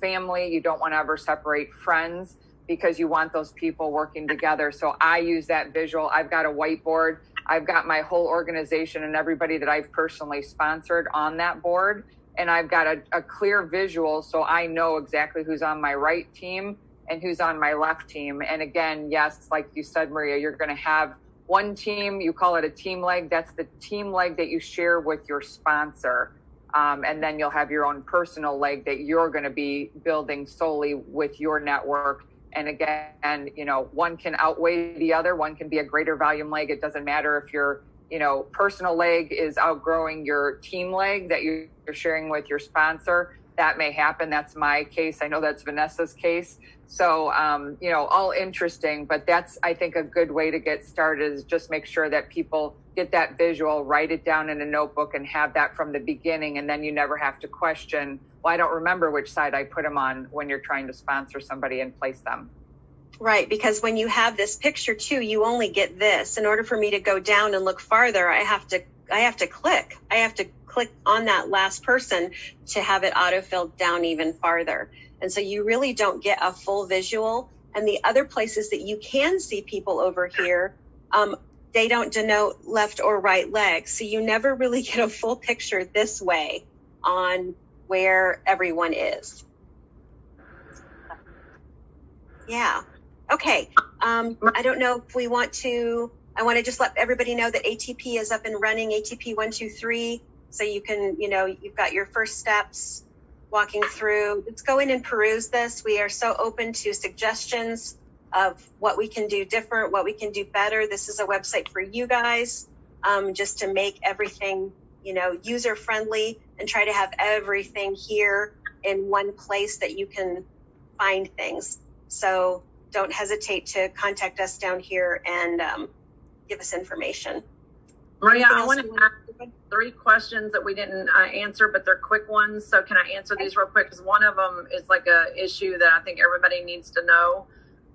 family. You don't want to ever separate friends, because you want those people working together. So I use that visual. I've got a whiteboard. I've got my whole organization and everybody that I've personally sponsored on that board. And I've got a clear visual, so I know exactly who's on my right team and who's on my left team. And again, yes, like you said, Maria, you're going to have one team, you call it a team leg. That's the team leg that you share with your sponsor. And then you'll have your own personal leg that you're going to be building solely with your network. And again, one can outweigh the other. One can be a greater volume leg. It doesn't matter if your, personal leg is outgrowing your team leg that you're sharing with your sponsor. That may happen. That's my case. I know that's Vanessa's case. So, all interesting, but that's, I think, a good way to get started is just make sure that people get that visual, write it down in a notebook and have that from the beginning. And then you never have to question, well, I don't remember which side I put them on when you're trying to sponsor somebody and place them. Right, because when you have this picture too, you only get this. In order for me to go down and look farther, I have to click. I have to click on that last person to have it autofilled down even farther. And so you really don't get a full visual. And the other places that you can see people over here, they don't denote left or right legs. So you never really get a full picture this way on where everyone is. Yeah. Okay. I don't know if I want to just let everybody know that ATP is up and running, ATP 123. So you can, you've got your first steps walking through. Let's go in and peruse this. We are so open to suggestions of what we can do different, what we can do better. This is a website for you guys, just to make everything, user friendly and try to have everything here in one place that you can find things. So don't hesitate to contact us down here and give us information. Maria, I want to ask 3 questions that we didn't answer, but they're quick ones. So can I answer these real quick? Because one of them is like a issue that I think everybody needs to know.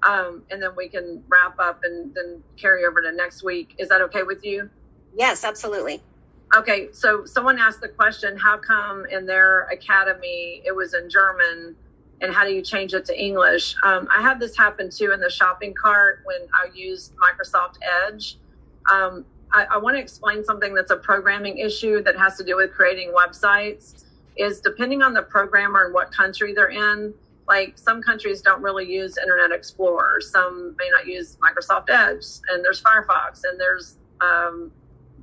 And then we can wrap up and then carry over to next week. Is that okay with you? Yes, absolutely. Okay, so someone asked the question, how come in their academy it was in German, and how do you change it to English? I had this happen too in the shopping cart when I used Microsoft Edge. I want to explain something that's a programming issue that has to do with creating websites. Is depending on the programmer and what country they're in, like some countries don't really use Internet Explorer. Some may not use Microsoft Edge, and there's Firefox, and there's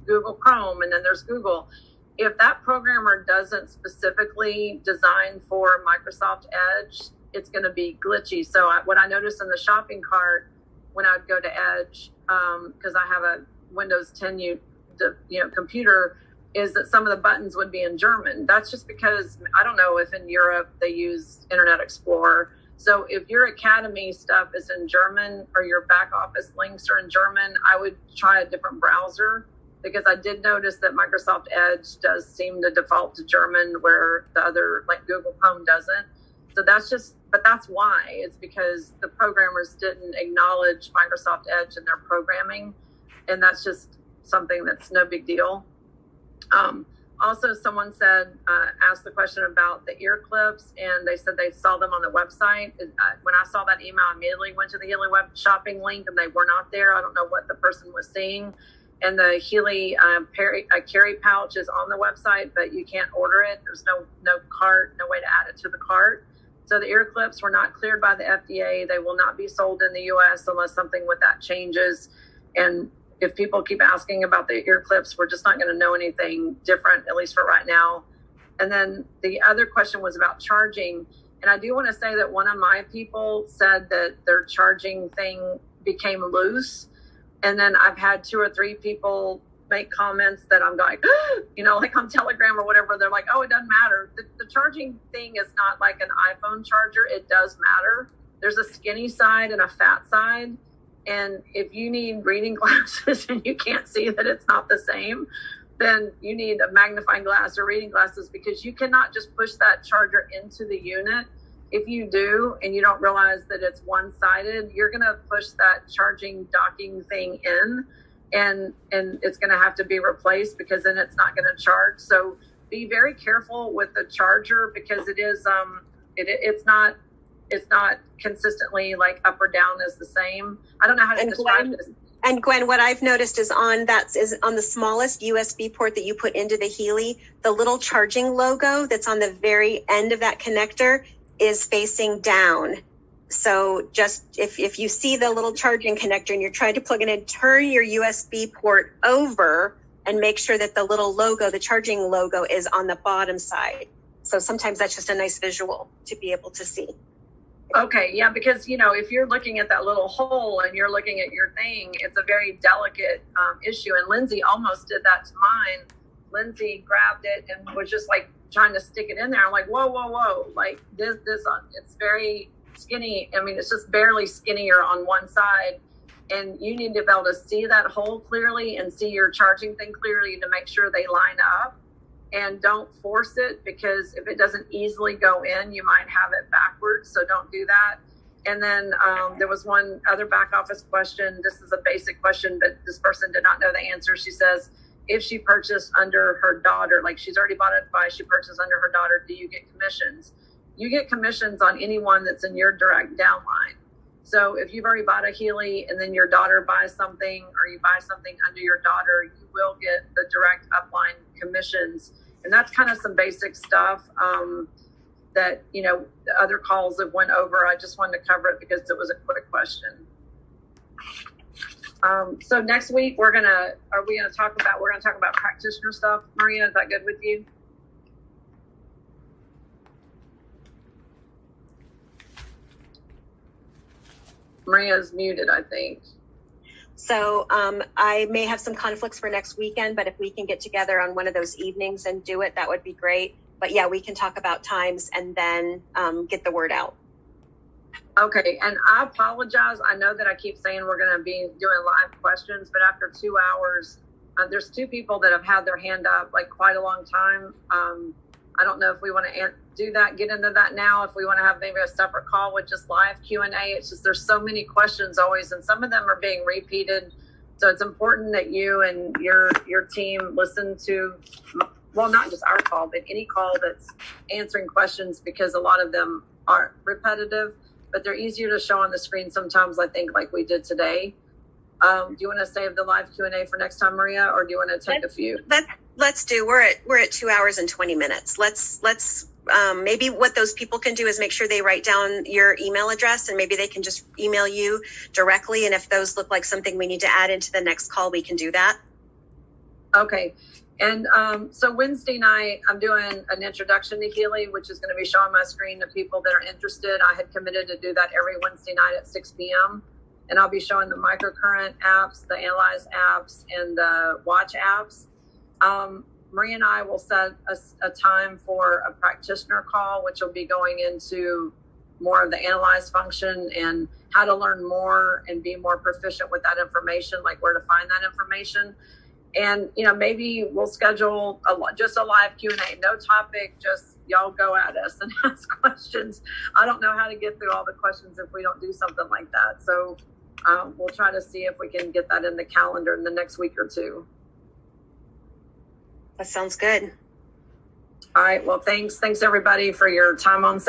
Google Chrome, and then there's Google. If that programmer doesn't specifically design for Microsoft Edge, it's going to be glitchy. So what I noticed in the shopping cart when I would go to Edge, because I have a Windows 10 computer, is that some of the buttons would be in German. That's just because I don't know if in Europe they use Internet Explorer. So if your academy stuff is in German or your back office links are in German, I would try a different browser, because I did notice that Microsoft Edge does seem to default to German where the other, like Google Chrome, doesn't. So but that's why. It's because the programmers didn't acknowledge Microsoft Edge in their programming. And that's just something that's no big deal. Also, someone asked the question about the ear clips, and they said they saw them on the website. When I saw that email, I immediately went to the Healy web shopping link, and they were not there. I don't know what the person was seeing. And the Healy carry pouch is on the website, but you can't order it. There's no cart, no way to add it to the cart. So the ear clips were not cleared by the FDA. They will not be sold in the U.S. unless something with that changes. And if people keep asking about the ear clips, we're just not going to know anything different, at least for right now. And then the other question was about charging. And I do want to say that one of my people said that their charging thing became loose. And then I've had 2 or 3 people make comments that I'm like, like on Telegram or whatever. They're like, oh, it doesn't matter. The charging thing is not like an iPhone charger. It does matter. There's a skinny side and a fat side. And if you need reading glasses and you can't see that it's not the same, then you need a magnifying glass or reading glasses, because you cannot just push that charger into the unit. If you do and you don't realize that it's one-sided, you're going to push that charging docking thing in, and it's going to have to be replaced, because then it's not going to charge. So be very careful with the charger, because it is it's not consistently like up or down is the same. I don't know how to describe this. And Gwen, what I've noticed is on the smallest USB port that you put into the Heley, the little charging logo that's on the very end of that connector is facing down. So just if you see the little charging connector and you're trying to plug it in, turn your USB port over and make sure that the little logo, the charging logo, is on the bottom side. So sometimes that's just a nice visual to be able to see. Okay, yeah, because, if you're looking at that little hole and you're looking at your thing, it's a very delicate issue. And Lindsay almost did that to mine. Lindsay grabbed it and was just like trying to stick it in there. I'm like, whoa. Like this, it's very skinny. I mean, it's just barely skinnier on one side. And you need to be able to see that hole clearly and see your charging thing clearly to make sure they line up. And don't force it, because if it doesn't easily go in, you might have it backwards. So don't do that. And then there was one other back office question. This is a basic question, but this person did not know the answer. She says, if she purchased under her daughter, like she's already bought a device, she purchased under her daughter, do you get commissions? You get commissions on anyone that's in your direct downline. So if you've already bought a Heley and then your daughter buys something, or you buy something under your daughter, you will get the direct upline commissions. And that's kind of some basic stuff that, the other calls that went over. I just wanted to cover it because it was a quick question. So next week we're going to talk about practitioner stuff. Maria, is that good with you? Maria's muted, I think. So I may have some conflicts for next weekend, but if we can get together on one of those evenings and do it, that would be great. But yeah, we can talk about times and then get the word out. Okay, and I apologize. I know that I keep saying we're going to be doing live questions, but after 2 hours, there's 2 people that have had their hand up like quite a long time. I don't know if we want to get into that now, if we want to have maybe a separate call with just live Q&A. It's just there's so many questions always, and some of them are being repeated. So it's important that you and your team listen to, well, not just our call, but any call that's answering questions, because a lot of them are repetitive, but they're easier to show on the screen sometimes, I think, like we did today. Do you want to save the live Q&A for next time, Maria, or do you want to take a few? Let's do. We're at 2 hours and 20 minutes. Let's maybe what those people can do is make sure they write down your email address, and maybe they can just email you directly. And if those look like something we need to add into the next call, we can do that. Okay. And so Wednesday night, I'm doing an introduction to Heley, which is going to be showing my screen to people that are interested. I had committed to do that every Wednesday night at 6 p.m. And I'll be showing the microcurrent apps, the Analyze apps, and the Watch apps. Maria and I will set a time for a practitioner call, which will be going into more of the Analyze function and how to learn more and be more proficient with that information, like where to find that information. And, maybe we'll schedule just a live Q&A, no topic, just y'all go at us and ask questions. I don't know how to get through all the questions if we don't do something like that. So we'll try to see if we can get that in the calendar in the next week or two. That sounds good. All right. Well, thanks everybody for your time on